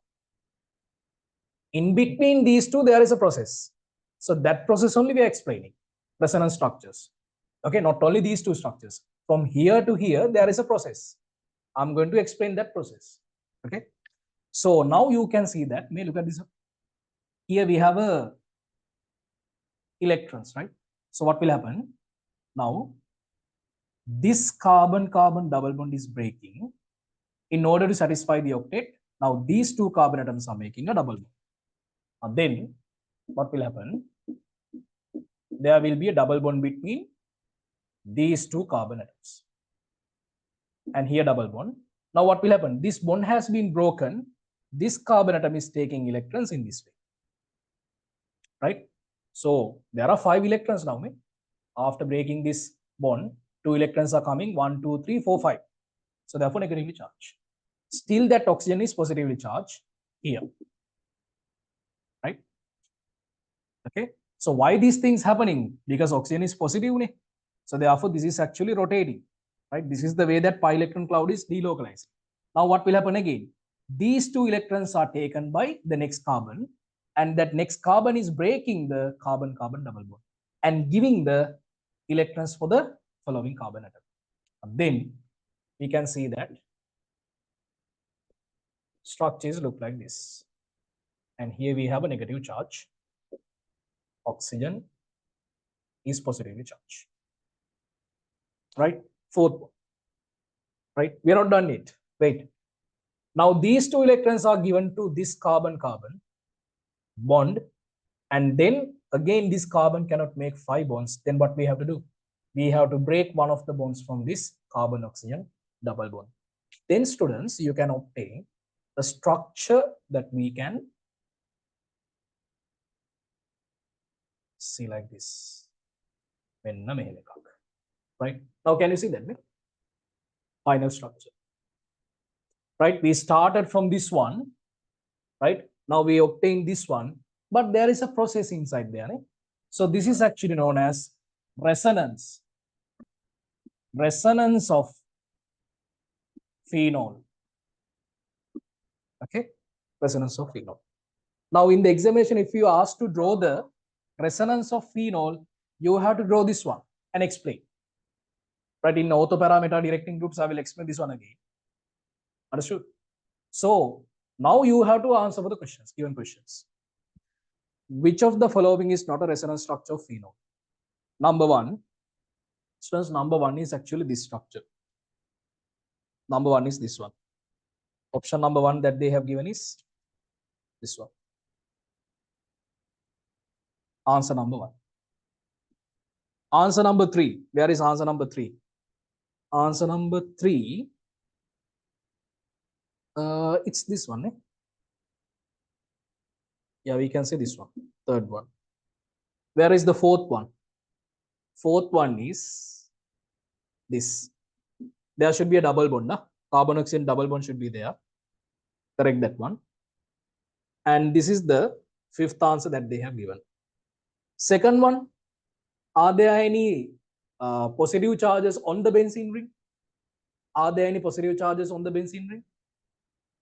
In between these two, there is a process. So that process only we are explaining. Resonance structures. Okay, not only these two structures. From here to here, there is a process. I'm going to explain that process. Okay. So now you can see that. May look at this. Here we have a electrons, right? So what will happen? Now, this carbon-carbon double bond is breaking. In order to satisfy the octet, now these 2 carbon atoms are making a double bond. And then what will happen? There will be a double bond between these 2 carbon atoms. And here double bond. Now what will happen? This bond has been broken. This carbon atom is taking electrons in this way. Right? So there are 5 electrons now. After breaking this bond, 2 electrons are coming. 1, 2, 3, 4, 5. So therefore negatively charged. Still that oxygen is positively charged here. Right? Okay. So why these things happening? Because oxygen is positive. So therefore this is actually rotating. Right? This is the way that pi electron cloud is delocalized. Now what will happen again? These 2 electrons are taken by the next carbon, and that next carbon is breaking the carbon-carbon double bond and giving the electrons for the following carbon atom. And then we can see that structures look like this. And here we have a negative charge. Oxygen is positively charged. Right? 4th. Right? We are not done yet. Wait. Now these 2 electrons are given to this carbon-carbon bond, and then again this carbon cannot make 5 bonds. Then what we have to do? We have to break one of the bonds from this carbon-oxygen double bond. Then students, you can obtain a structure that we can see like this. Right? Now can you see that? Final structure. Right? We started from this one. Right? Now we obtain this one. But there is a process inside there. So this is actually known as resonance. Resonance of phenol. Okay, resonance of phenol. Now in the examination, if you ask to draw the resonance of phenol, you have to draw this one and explain. Right, in orthoparameter directing groups, I will explain this one again. Understood? So now you have to answer for the questions, given questions. Which of the following is not a resonance structure of phenol? Number one, students, number one is actually this structure. Number one is this one. Option number one that they have given is this one. Answer number one. Answer number three. Where is answer number three? Answer number three. It's this one. Eh? Yeah, we can say this one. Third one. Where is the fourth one? Fourth one is this. There should be a double bond. Nah? Carbon oxygen double bond should be there. Correct that one. And this is the fifth answer that they have given. Second one, are there any positive charges on the benzene ring? Are there any positive charges on the benzene ring?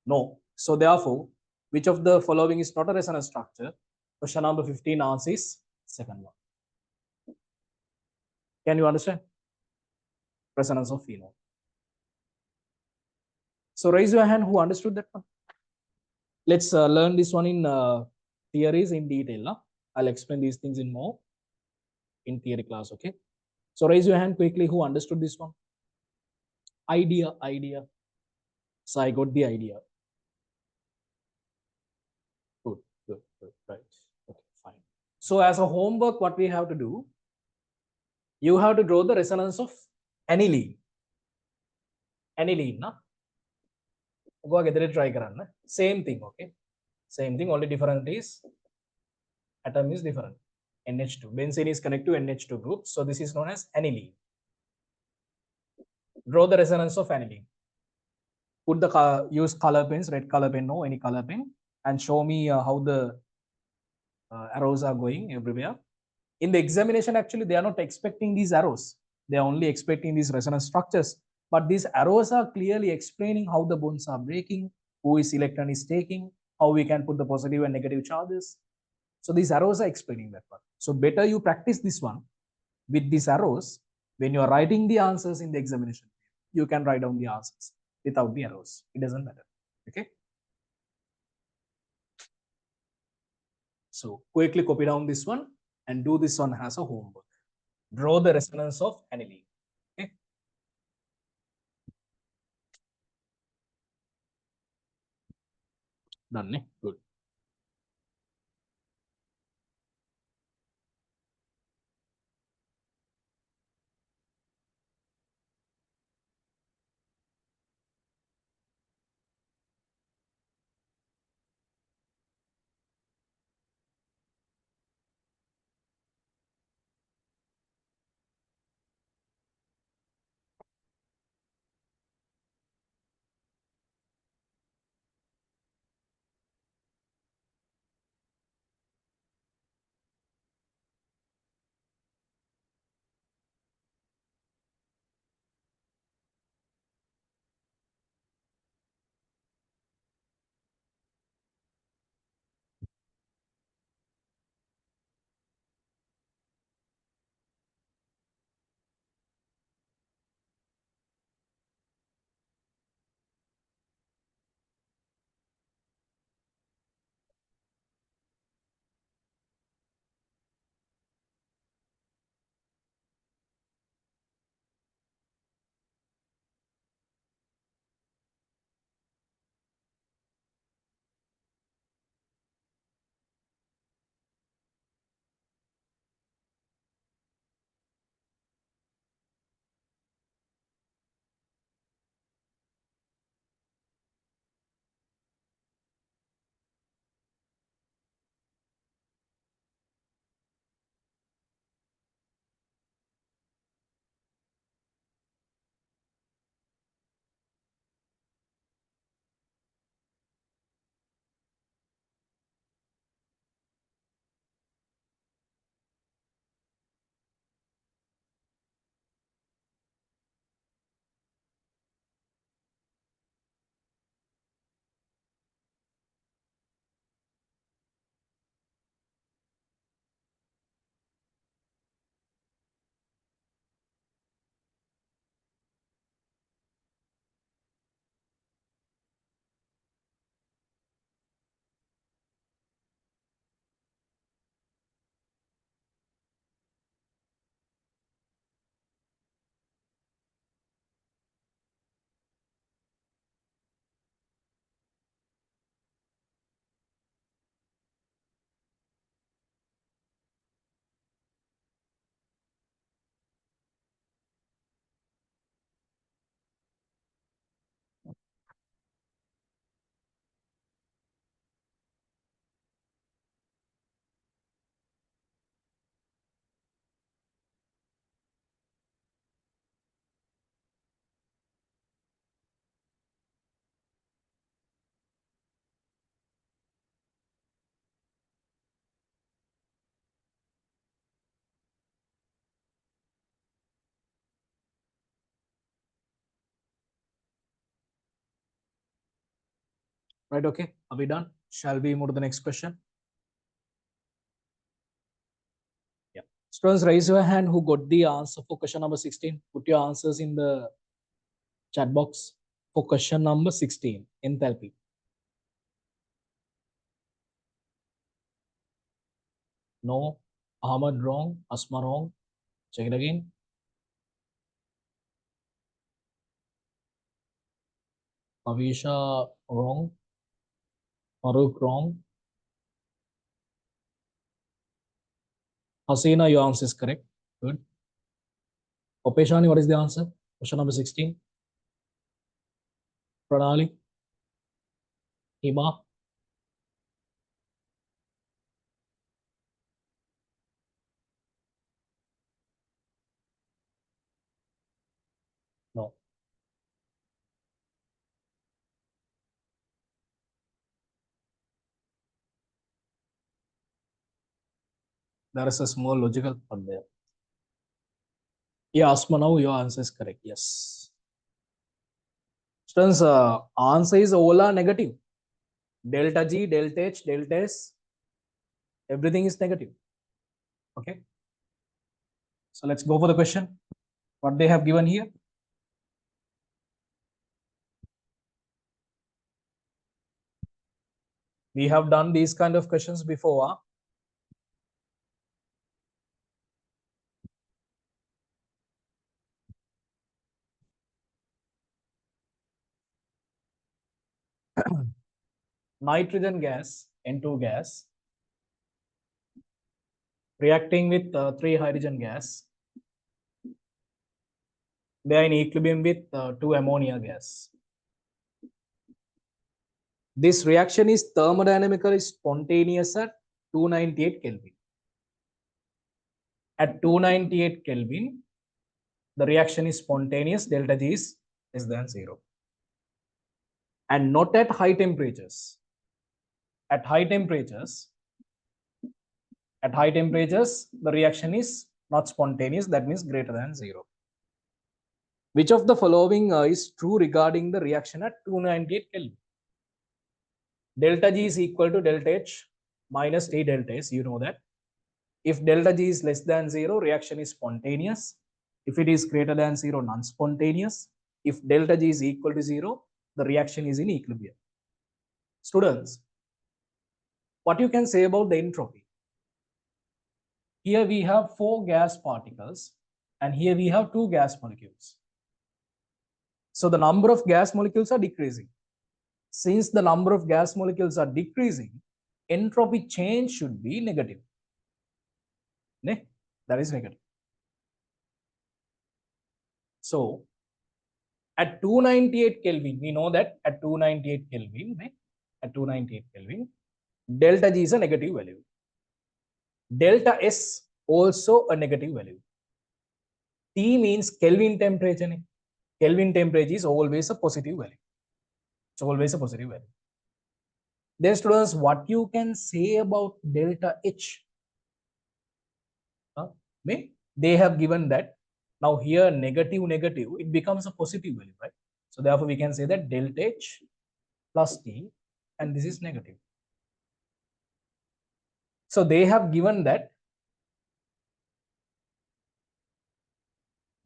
No. So therefore, which of the following is not a resonance structure? Question number 15 answer is second one. Can you understand? Resonance of phenol. So raise your hand who understood that one. Let's learn this one in theories in detail. Nah? I'll explain these things in more in theory class. Okay. So raise your hand quickly who understood this one. Idea. So I got the idea. Good. Right. Okay, fine. So as a homework, what we have to do, you have to draw the resonance of aniline. Aniline, na? Go again, try karan. Same thing, okay? Same thing, only different is atom is different. NH2. Benzene is connected to NH2 group. So this is known as aniline. Draw the resonance of aniline. Put the use color pens, red color pen, no, any color pen, and show me how the arrows are going everywhere. In the examination, actually, they are not expecting these arrows. They are only expecting these resonance structures. But these arrows are clearly explaining how the bonds are breaking, who is electron is taking, how we can put the positive and negative charges. So these arrows are explaining that one. So better you practice this one with these arrows. When you are writing the answers in the examination, you can write down the answers without the arrows. It doesn't matter. Okay. So quickly copy down this one and do this one as a homework. Draw the resonance of aniline. Okay. Done. Eh? Good. Right, okay. Are we done? Shall we move to the next question? Yeah. Students, raise your hand who got the answer for question number 16. Put your answers in the chat box for question number 16, enthalpy. No. Ahmad wrong. Asma wrong. Check it again. Avisha wrong. Farooq wrong. Hasina, your answer is correct. Good. Opeshani, what is the answer? Question number 16. Pranali. Hima. No. There is a small logical part there. Yeah, Asma, now your answer is correct. Yes. Students, answer is all are negative. Delta G, delta H, delta S, everything is negative. Okay. So let's go for the question. What they have given here. We have done these kind of questions before. Nitrogen gas, N2 gas, reacting with 3 hydrogen gas. They are in equilibrium with 2 ammonia gas. This reaction is thermodynamically spontaneous at 298 Kelvin. At 298 Kelvin, the reaction is spontaneous, delta G is less than 0. And not at high temperatures. At high temperatures, the reaction is not spontaneous, that means greater than 0. Which of the following is true regarding the reaction at 298 Kelvin? Delta G is equal to delta H minus T delta S, you know that. If delta G is less than 0, reaction is spontaneous. If it is greater than 0, non-spontaneous. If delta G is equal to 0, the reaction is in equilibrium. Students, what you can say about the entropy? Here we have 4 gas particles and here we have 2 gas molecules. So the number of gas molecules are decreasing. Since the number of gas molecules are decreasing, entropy change should be negative. That is negative. So at 298 Kelvin, we know that at 298 Kelvin, delta G is a negative value. Delta S also a negative value. T means Kelvin temperature. Kelvin temperature is always a positive value. It's always a positive value. Then students, what you can say about delta H? They have given that. Now here negative, it becomes a positive value, right? So therefore we can say that delta H plus T, and this is negative. So they have given that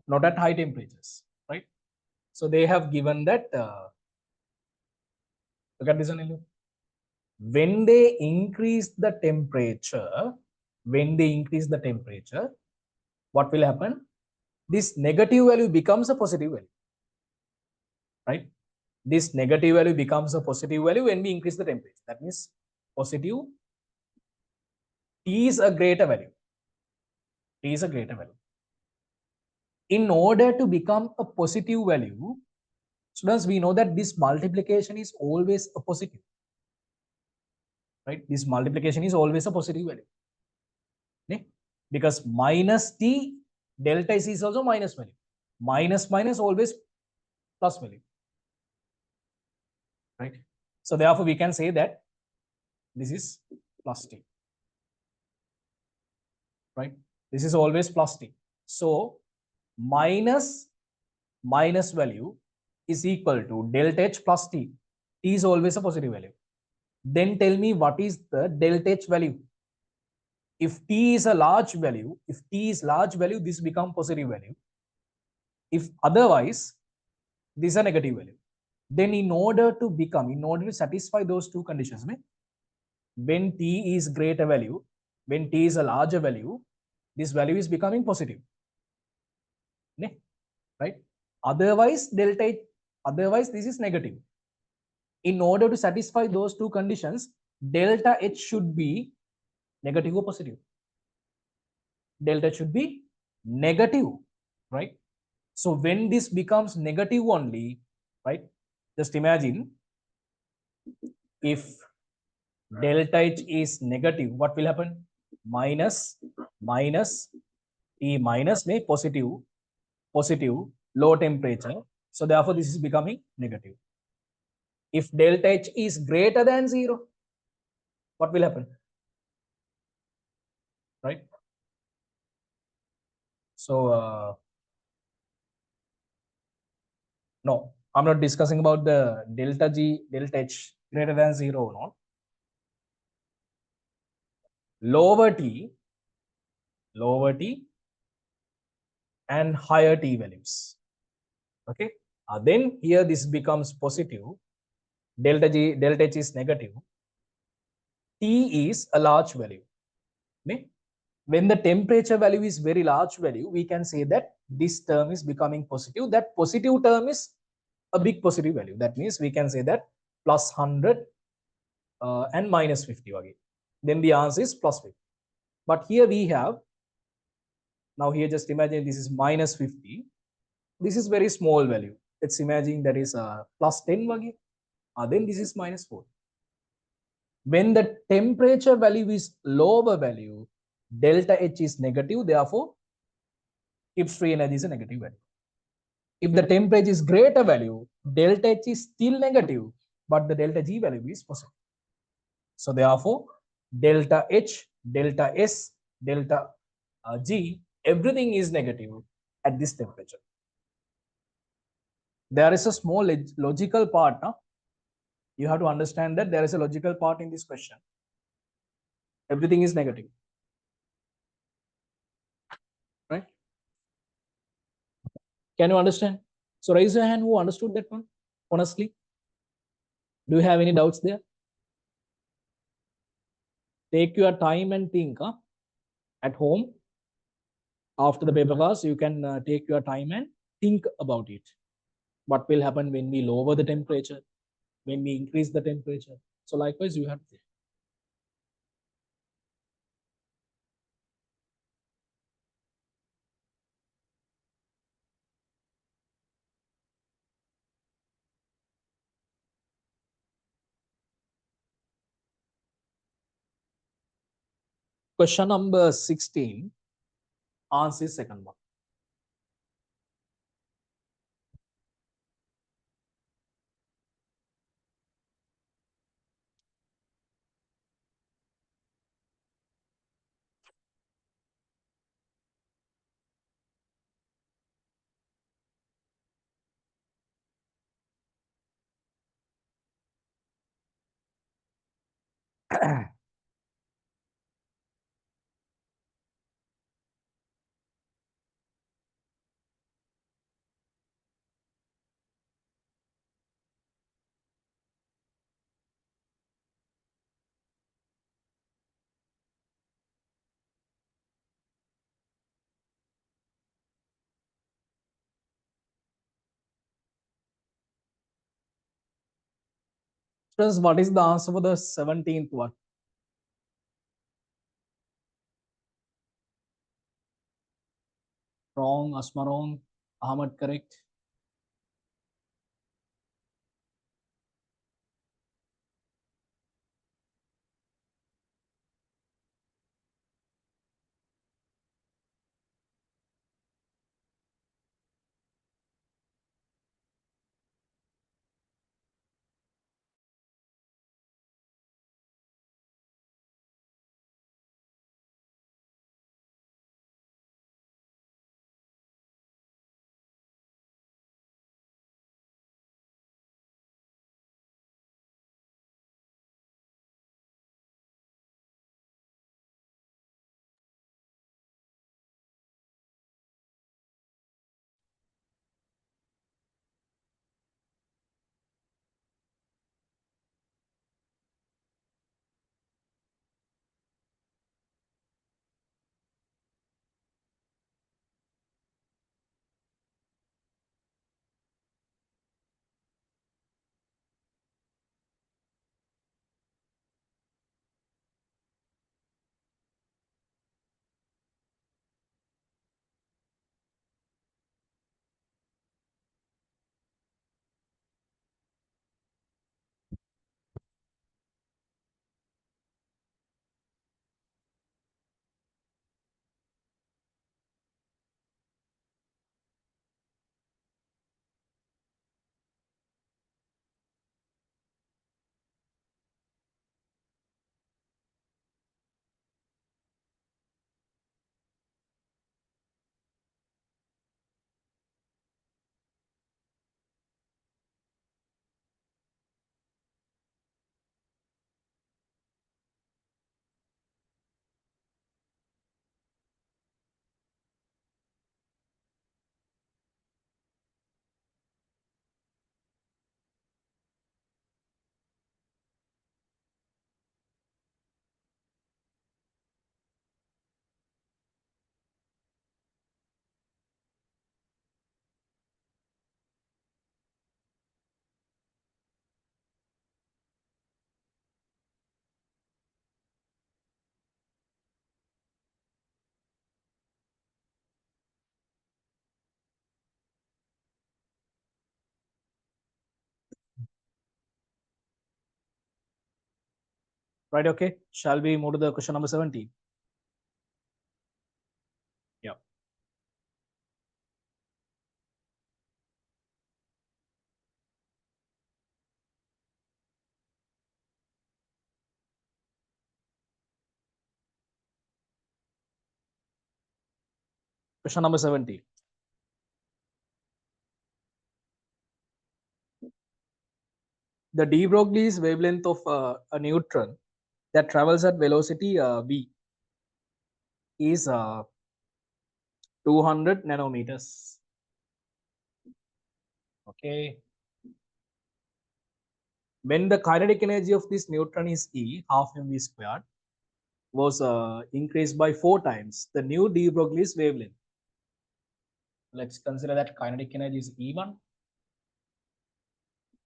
not at high temperatures, right? So they have given that, look at this one. When they increase the temperature, what will happen? This negative value becomes a positive value, right? This negative value becomes a positive value when we increase the temperature. That means positive T is a greater value. T is a greater value. In order to become a positive value, students, we know that this multiplication is always a positive, right? This multiplication is always a positive value. Okay? Because minus T, delta S is also minus value. Minus always plus value, right? So therefore we can say that this is plus T, right? This is always plus T. So minus value is equal to delta H plus T. T is always a positive value. Then tell me what is the delta H value. If T is a large value, if T is large value, this become positive value. If otherwise, this is a negative value. Then in order to satisfy those two conditions, when T is greater value, when T is a larger value, this value is becoming positive. Right? Otherwise, otherwise this is negative. In order to satisfy those two conditions, delta H should be negative or positive. Delta should be negative, right? So when this becomes negative only, right? Just imagine if delta H is negative, what will happen? Minus T minus may positive, low temperature. So therefore this is becoming negative. If delta H is greater than 0, what will happen? Right? So no, I'm not discussing about the delta H greater than 0 or not. Lower T and higher T values. Okay. Then here this becomes positive. Delta H is negative. T is a large value. Okay. When the temperature value is very large value, we can say that this term is becoming positive. That positive term is a big positive value. That means we can say that plus 100 and minus 50 again. Then the answer is plus 50. But here we have, now here just imagine this is minus 50. This is very small value. Let's imagine that is plus 10 again. Then this is minus 4. When the temperature value is lower value, delta H is negative. Therefore, Gibbs free energy is a negative value. If the temperature is greater value, delta H is still negative, but the delta G value is positive. So therefore, delta H, delta S, delta G, everything is negative at this temperature. There is a small logical part. Huh? You have to understand that there is a logical part in this question. Everything is negative. Right? Can you understand? So raise your hand who understood that one, honestly. Do you have any doubts there? Take your time and think. Huh? At home, after the paper class, you can take your time and think about it. What will happen when we lower the temperature, when we increase the temperature? So likewise, you have to think. Question number 16, answer is second one. Students, what is the answer for the 17th one? Wrong, Asma wrong, Ahmad correct. Right, okay. Shall we move to the question number 17? Yeah. Question number 17. The de Broglie's wavelength of a neutron that travels at velocity v is 200 nanometers. Okay. When the kinetic energy of this neutron is E, half mv squared, was increased by 4 times the new de Broglie's wavelength. Let's consider that kinetic energy is E1.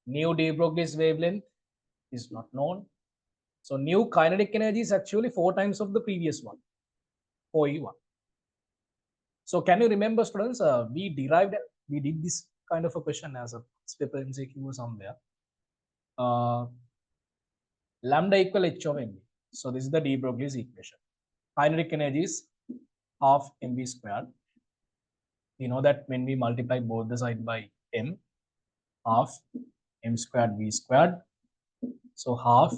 New de Broglie's wavelength is not known. So new kinetic energy is actually 4 times of the previous one, 4E1. So can you remember, students, we did this kind of a question as a paper MCQ somewhere. Lambda equal h of mv. So this is the de Broglie's equation. Kinetic energy is half mv squared. We know that when we multiply both the side by m, half m squared v squared. So half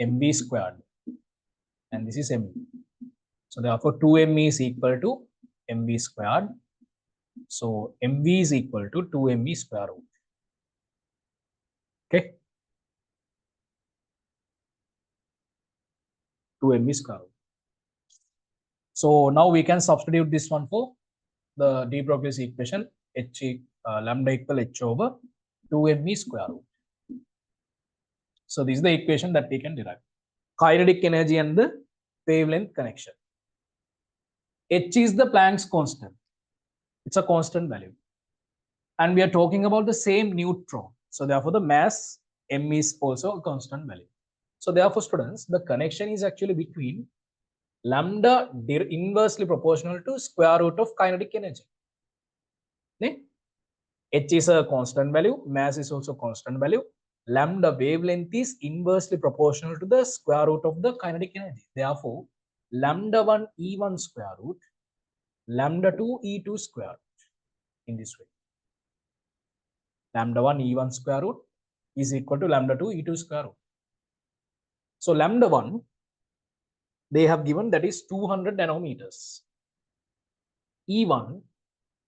mv squared, and this is mv. So therefore 2m is equal to mv squared. So mv is equal to 2mv square root. Okay. 2mv square root. So now we can substitute this one for the de Broglie's equation, lambda equal h over 2mv square root. So this is the equation that we can derive. Kinetic energy and the wavelength connection. H is the Planck's constant. It's a constant value. And we are talking about the same neutron. So therefore the mass m is also a constant value. So therefore, students, the connection is actually between lambda inversely proportional to square root of kinetic energy. H is a constant value, mass is also constant value. Lambda wavelength is inversely proportional to the square root of the kinetic energy. Therefore, lambda 1 E1 square root, lambda 2 E2 square root in this way. Lambda 1 E1 square root is equal to lambda 2 E2 square root. So lambda 1, they have given that is 200 nanometers. E1,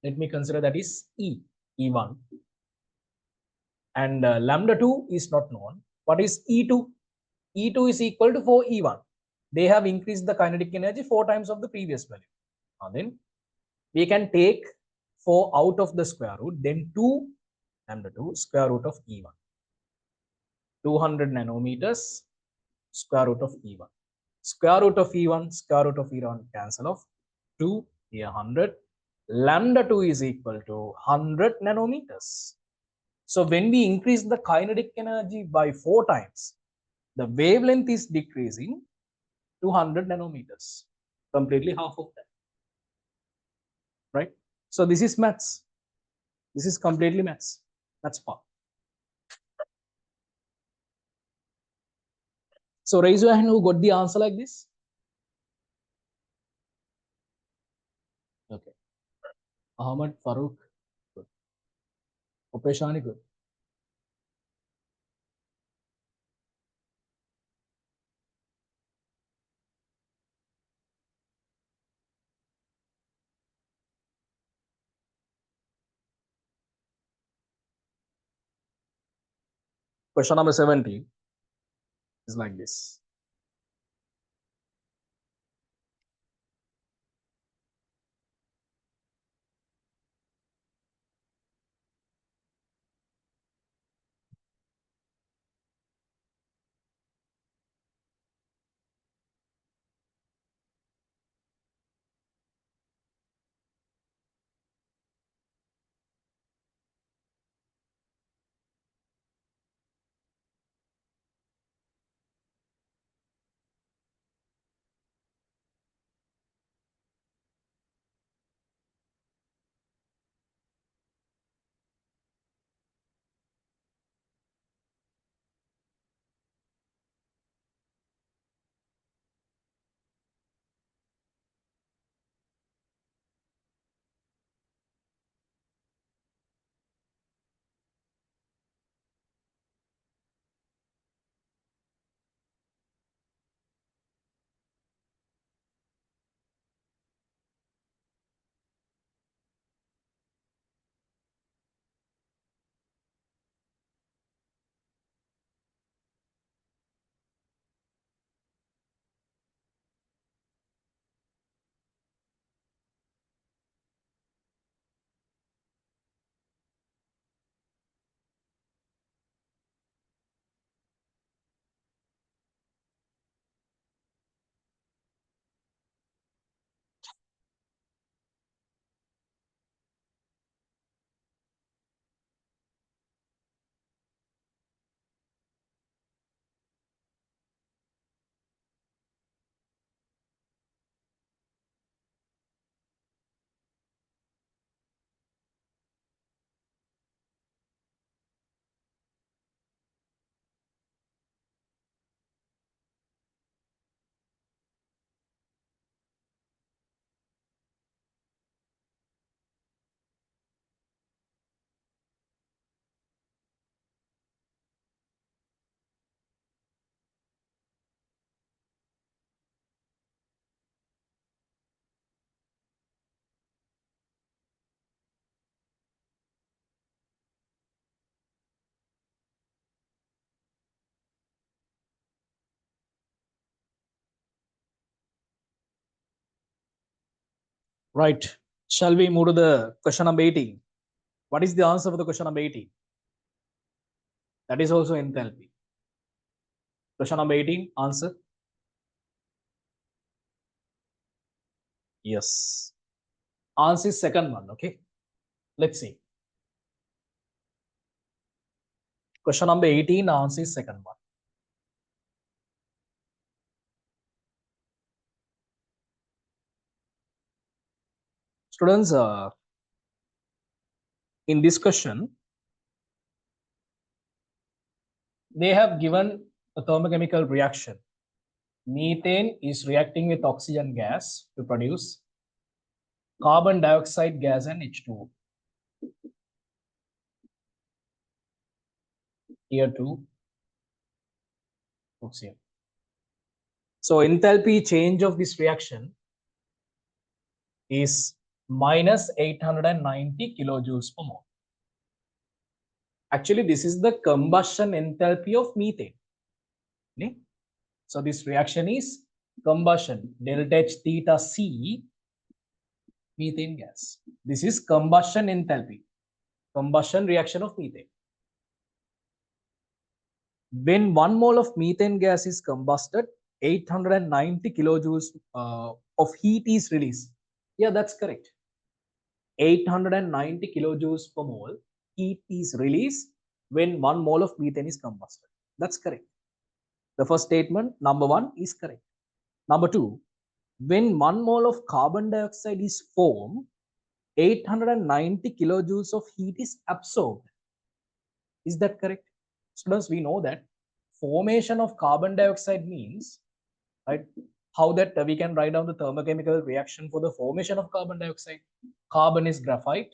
let me consider that is E1. And lambda 2 is not known. What is E2? E2 is equal to 4E1. They have increased the kinetic energy 4 times of the previous value. And then we can take 4 out of the square root, then 2 lambda 2 square root of E1. 200 nanometers square root of E1. Square root of E1, square root of E1 cancel off. 2 here 100. Lambda 2 is equal to 100 nanometers. So when we increase the kinetic energy by 4 times, the wavelength is decreasing to 100 nanometers, completely half of that. Right? So this is maths. This is completely maths. That's part. So raise your hand who got the answer like this. Okay. Ahmad Farooq. Good. Upeshani, good. Question number 17 is like this. Right. Shall we move to the question number 18? What is the answer for the question number 18? That is also enthalpy. Question number 18, answer. Yes. Answer is second one, okay? Let's see. Question number 18, answer is second one. Students, in this question, they have given a thermochemical reaction. Methane is reacting with oxygen gas to produce carbon dioxide gas and H2O. Here too, oxygen. So enthalpy change of this reaction is minus 890 kilojoules per mole. Actually, this is the combustion enthalpy of methane. Okay? So this reaction is combustion, delta H theta C, methane gas. This is combustion enthalpy, combustion reaction of methane. When 1 mole of methane gas is combusted, 890 kilojoules of heat is released. Yeah, that's correct. 890 kilojoules per mole heat is released when 1 mole of methane is combusted. That's correct. The first statement, number 1, is correct. Number 2, when 1 mole of carbon dioxide is formed, 890 kilojoules of heat is absorbed. Is that correct? Students, we know that formation of carbon dioxide means, right, how that we can write down the thermochemical reaction for the formation of carbon dioxide. Carbon is graphite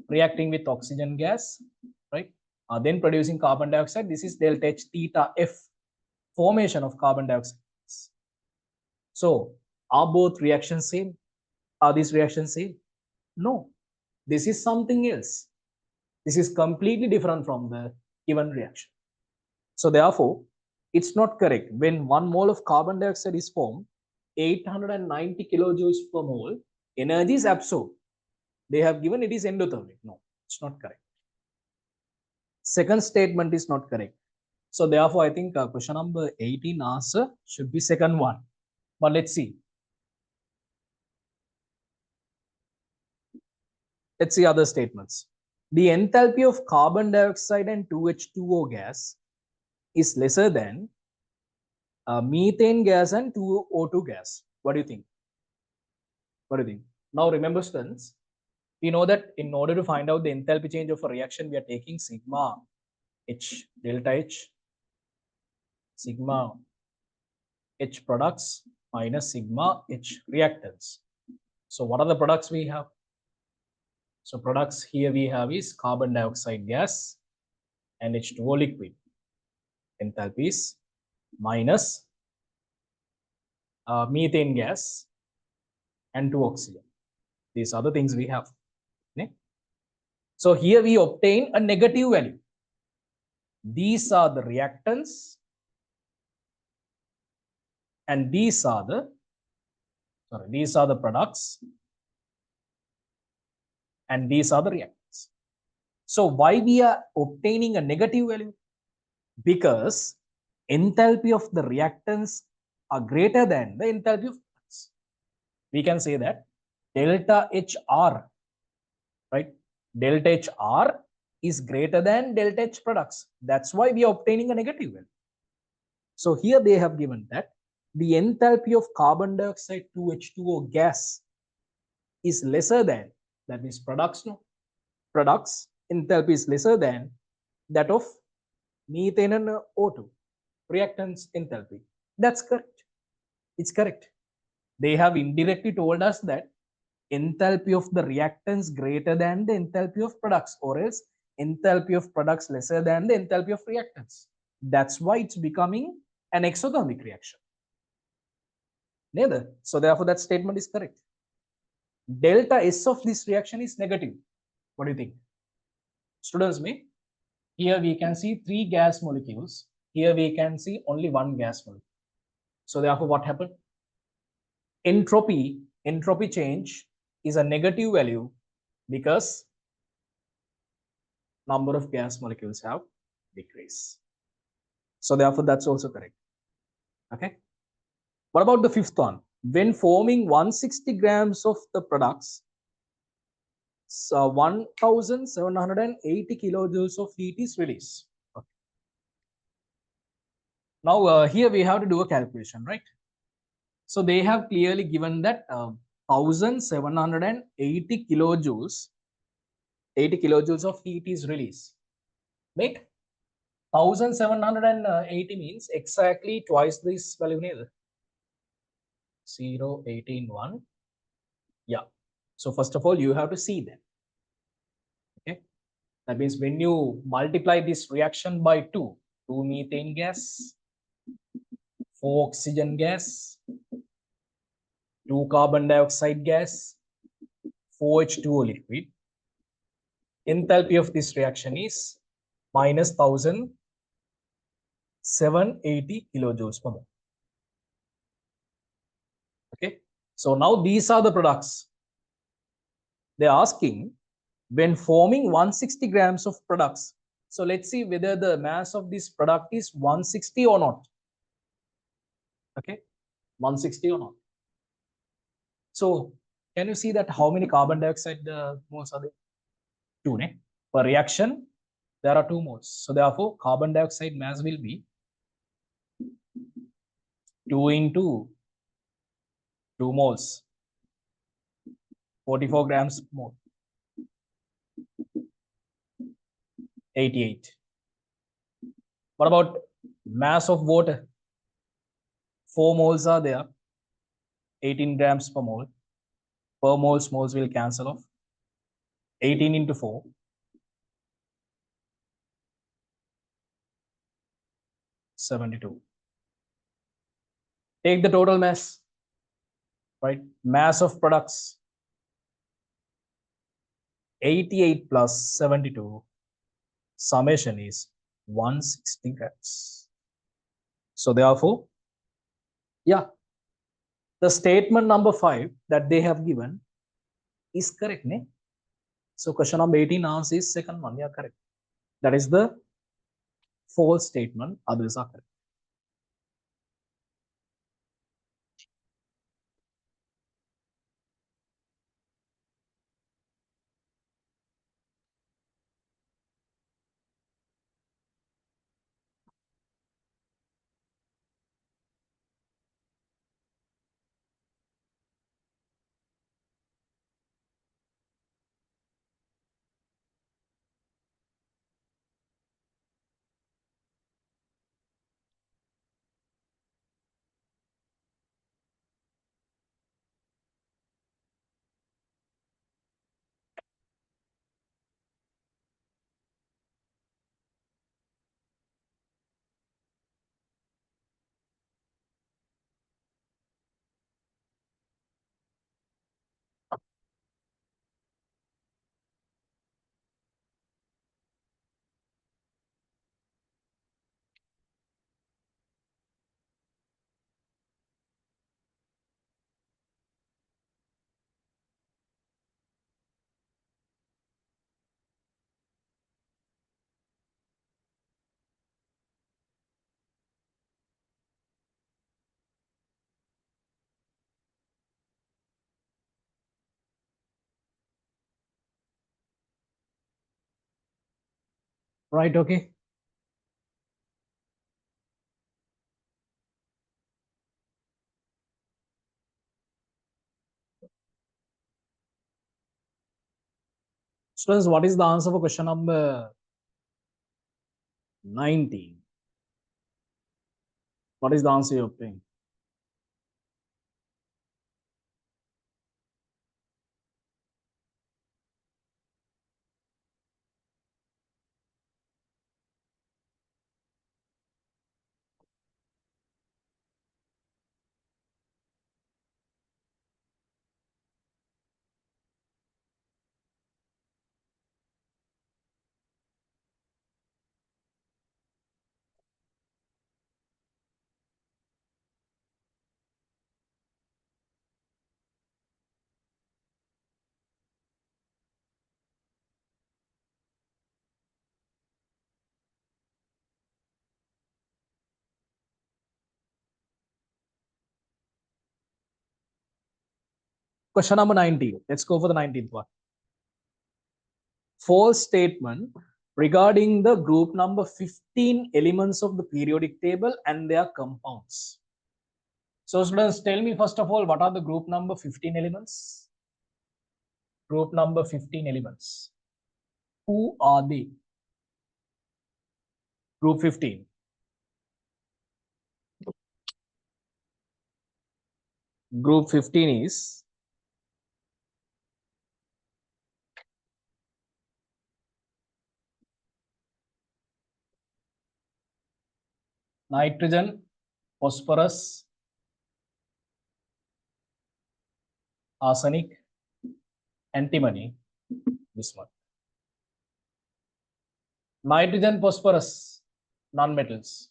reacting with oxygen gas, right? Then producing carbon dioxide. This is delta H theta F, formation of carbon dioxide. So are both reactions same? Are these reactions same? No. This is something else. This is completely different from the given reaction. So therefore, it's not correct. When 1 mole of carbon dioxide is formed, 890 kilojoules per mole energy is absorbed. They have given it is endothermic. No, it's not correct. Second statement is not correct. So therefore, I think question number 18 answer should be second one. But let's see. Let's see other statements. The enthalpy of carbon dioxide and 2H2O gas is lesser than methane gas and 2O2 gas. What do you think? What do you think? Now remember, students, we know that in order to find out the enthalpy change of a reaction, we are taking sigma H, delta H, sigma H products minus sigma H reactants. So what are the products we have? So products here we have is carbon dioxide gas and H2O liquid. Enthalpy is minus methane gas and 2 oxygen. These are the things we have. Okay? So here we obtain a negative value. These are the reactants and these are the products and these are the reactants. So why we are obtaining a negative value? Because enthalpy of the reactants are greater than the enthalpy of products. We can say that delta HR, right? Delta HR is greater than delta H products. That's why we are obtaining a negative value. So here they have given that the enthalpy of carbon dioxide 2H2O gas is lesser than, that means products, no? Products enthalpy is lesser than that of methane and O2, reactants enthalpy. That's correct. It's correct. They have indirectly told us that enthalpy of the reactants greater than the enthalpy of products, or else enthalpy of products lesser than the enthalpy of reactants. That's why it's becoming an exothermic reaction. Neither. So therefore that statement is correct. Delta S of this reaction is negative. What do you think? Students, me? Here we can see 3 gas molecules. Here we can see only 1 gas molecule. So therefore what happened? Entropy entropy change is a negative value because number of gas molecules have decreased. So therefore, that's also correct. Okay. What about the fifth one? When forming 160 grams of the products, so 1780 kilojoules of heat is released. Okay. Now, here we have to do a calculation, right? So they have clearly given that 1780 kilojoules, 80 kilojoules of heat is released. Right? 1780 means exactly twice this value neither. 0, 18, 1. Yeah. So first of all, you have to see them. Okay. That means when you multiply this reaction by 2, 2 methane gas, 4 oxygen gas, 2 carbon dioxide gas, 4H2O liquid, enthalpy of this reaction is minus 1780 kilojoules per mole. Okay. So now these are the products. They're asking when forming 160 grams of products. So let's see whether the mass of this product is 160 or not. Okay, 160 or not. So can you see that how many carbon dioxide moles are there? 2, ne? Per reaction, there are 2 moles. So therefore, carbon dioxide mass will be 2 into 2 moles, 44 grams more, 88. What about mass of water? 4 moles are there, 18 grams per mole. Per moles will cancel off. 18 into 4, 72. Take the total mass, right? Mass of products, 88 plus 72, summation is 160 grams. So therefore, yeah, the statement number 5 that they have given is correct, ne? So question number 18 answer is second one, yeah, correct. That is the false statement, others are correct. Right, okay. Students, what is the answer for question number 19? What is the answer you're paying? Question number 19. Let's go for the 19th one. False statement regarding the group number 15 elements of the periodic table and their compounds. So students, tell me first of all, what are the group number 15 elements? Group number 15 elements. Who are they? Group 15. Group 15 is nitrogen, phosphorus, arsenic, antimony, bismuth. Nitrogen, phosphorus, non-metals.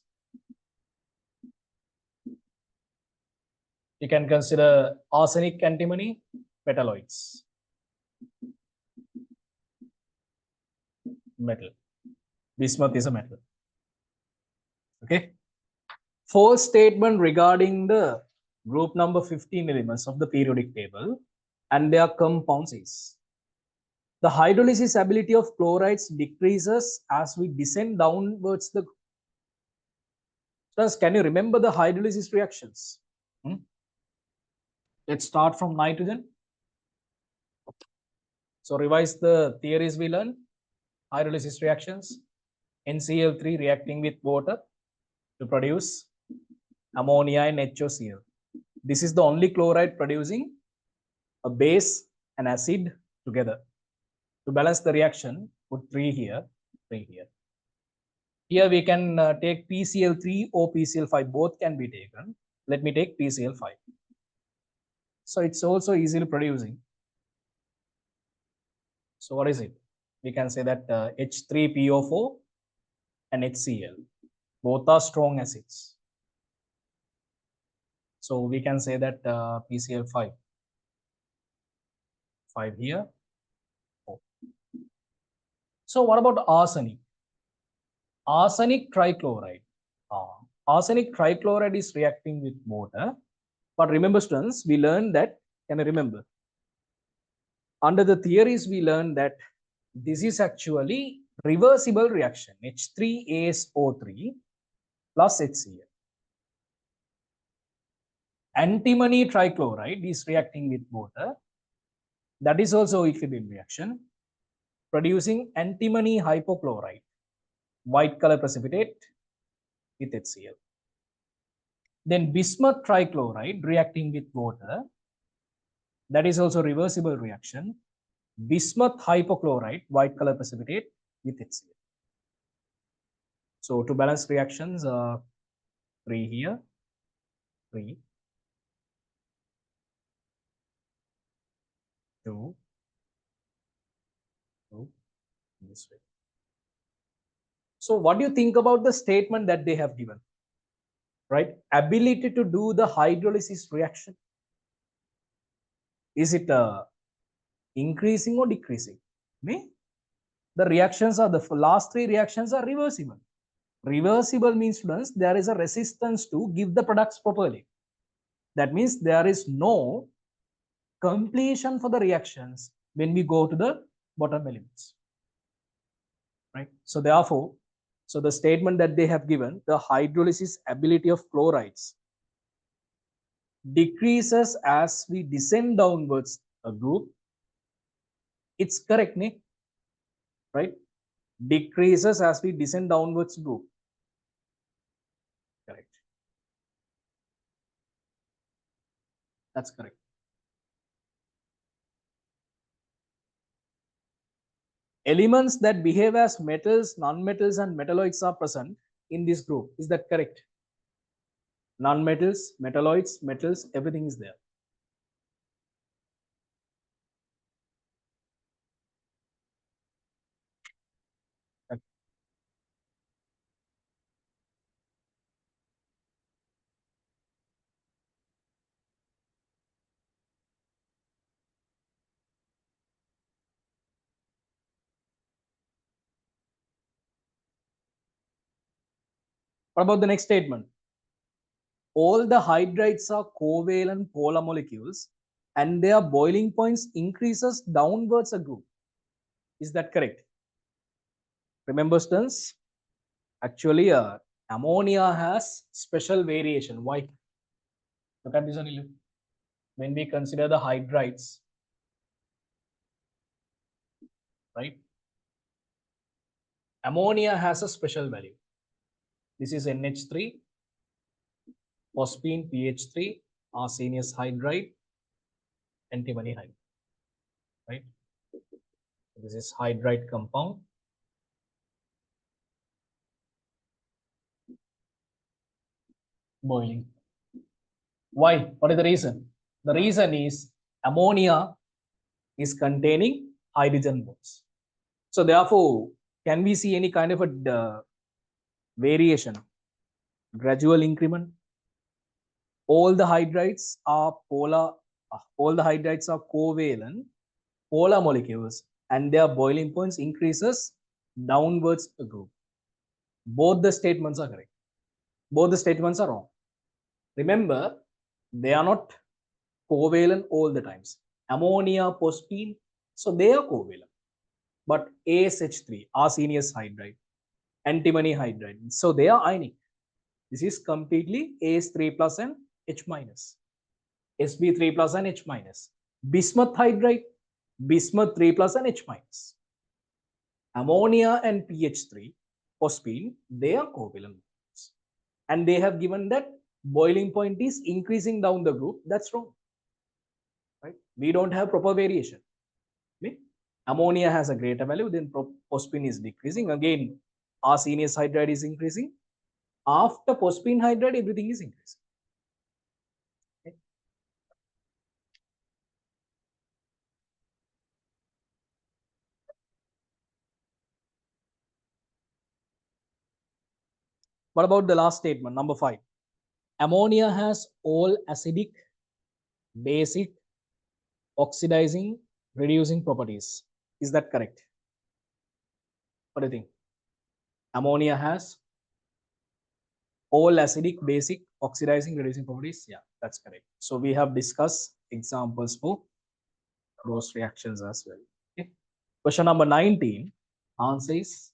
You can consider arsenic, antimony, metalloids. Metal. Bismuth is a metal. Okay. False statement regarding the group number 15 elements of the periodic table and their compounds is the hydrolysis ability of chlorides decreases as we descend downwards the. Can you remember the hydrolysis reactions? Let's start from nitrogen. So revise the theories we learned. Hydrolysis reactions. NCl3 reacting with water to produce ammonia and HOCl. This is the only chloride producing a base and acid together. To balance the reaction, put 3 here, 3 here. Here we can take PCl3 or PCl5, both can be taken. Let me take PCl5. So it's also easily producing. So what is it? We can say that H3PO4 and HCl, both are strong acids. So we can say that PCl5, 5 here, 4. So what about arsenic? Arsenic trichloride. Arsenic trichloride is reacting with water. But remember students, we learned that, can I remember? Under the theories, we learned that this is actually reversible reaction, H3ASO3 plus HCl. Antimony trichloride is reacting with water. That is also equilibrium reaction, producing antimony hypochlorite, white color precipitate with HCl. Then bismuth trichloride reacting with water. That is also reversible reaction. Bismuth hypochlorite, white color precipitate with HCl. So to balance reactions, 3 here, 3, 2, 2, this way. So what do you think about the statement that they have given? Right? Ability to do the hydrolysis reaction. Is it increasing or decreasing? The reactions are, the last 3 reactions are reversible. Reversible means students, there is a resistance to give the products properly. That means there is no completion for the reactions when we go to the bottom elements. Right? So therefore, so the statement that they have given, the hydrolysis ability of chlorides decreases as we descend downwards a group. It's correct, Nick? Right? Decreases as we descend downwards group. Correct. That's correct. Elements that behave as metals, non-metals, and metalloids are present in this group. Is that correct? Non-metals, metalloids, metals, everything is there. What about the next statement? All the hydrides are covalent polar molecules and their boiling points increases downwards a group. Is that correct? Remember, students, actually ammonia has special variation. Why? Look at this only. When we consider the hydrides, right? Ammonia has a special value. This is NH3, phosphine PH3, arsenious hydride, antimony hydride, right? This is hydride compound. Boiling. Why? What is the reason? The reason is ammonia is containing hydrogen bonds. So therefore, can we see any kind of a variation, gradual increment? All the hydrides are polar, all the hydrides are covalent polar molecules, and their boiling points increases downwards the group. Both the statements are correct. Both the statements are wrong. Remember, they are not covalent all the times. Ammonia, phosphine, so they are covalent. But ASH3, arsenious hydride, antimony hydride, so they are ionic. This is completely AS3 plus and H minus. Sb3 plus and H minus. Bismuth hydride, bismuth 3 plus and H minus. Ammonia and PH3, phosphine, they are covalent. And they have given that boiling point is increasing down the group. That's wrong. Right? We don't have proper variation. Okay? Ammonia has a greater value, then phosphine is decreasing. Again, arsenious hydride is increasing. After phosphine hydride, everything is increasing. Okay? What about the last statement, number 5? Ammonia has all acidic, basic, oxidizing, reducing properties. Is that correct? What do you think? Ammonia has all acidic, basic, oxidizing, reducing properties. Yeah, that's correct. So we have discussed examples for those reactions as well. Okay. Question number 19. Answer is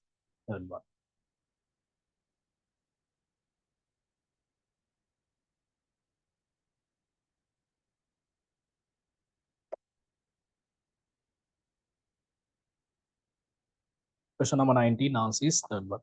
third one. Question number 19. Answer is third one.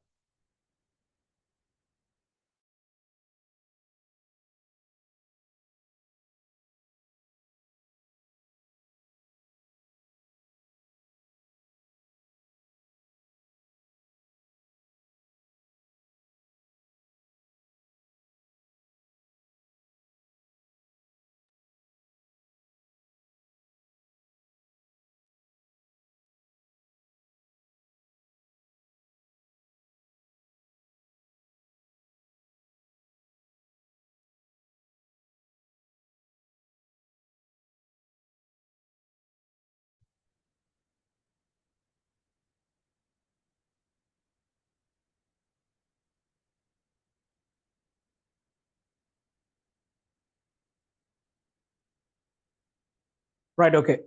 Right. Okay.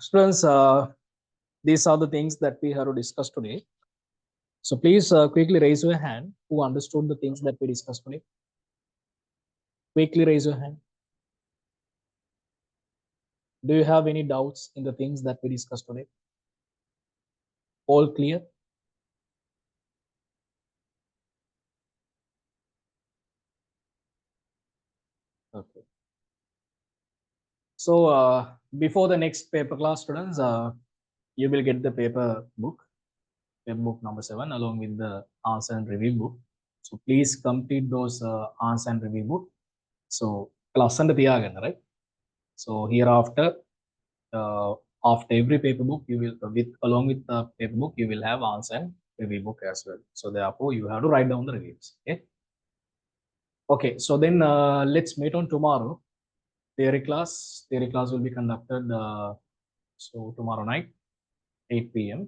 Students, these are the things that we have to discuss today. So please quickly raise your hand who understood the things that we discussed today. Quickly raise your hand. Do you have any doubts in the things that we discussed today? All clear? Okay. So before the next paper class, students, you will get the paper book number 7, along with the answer and review book. So please complete those answer and review book. So class and right? So hereafter, after every paper book, you will along with the paper book, you will have answer and review book as well. So therefore, you have to write down the reviews. Okay. Okay. So then let's meet on tomorrow. Theory class. Theory class will be conducted so tomorrow night, 8 p.m.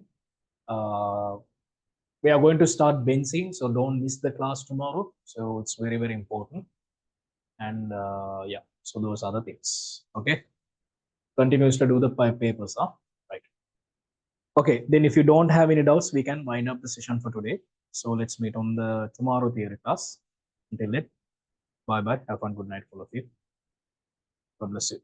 We are going to start benzene, so don't miss the class tomorrow. So it's very, very important. And yeah, so those are the things. Okay. continues to do the papers. Right. Okay. Then if you don't have any doubts, we can wind up the session for today. So let's meet on the tomorrow theory class. Until then, bye bye. Have fun. Good night, all of you. God bless you.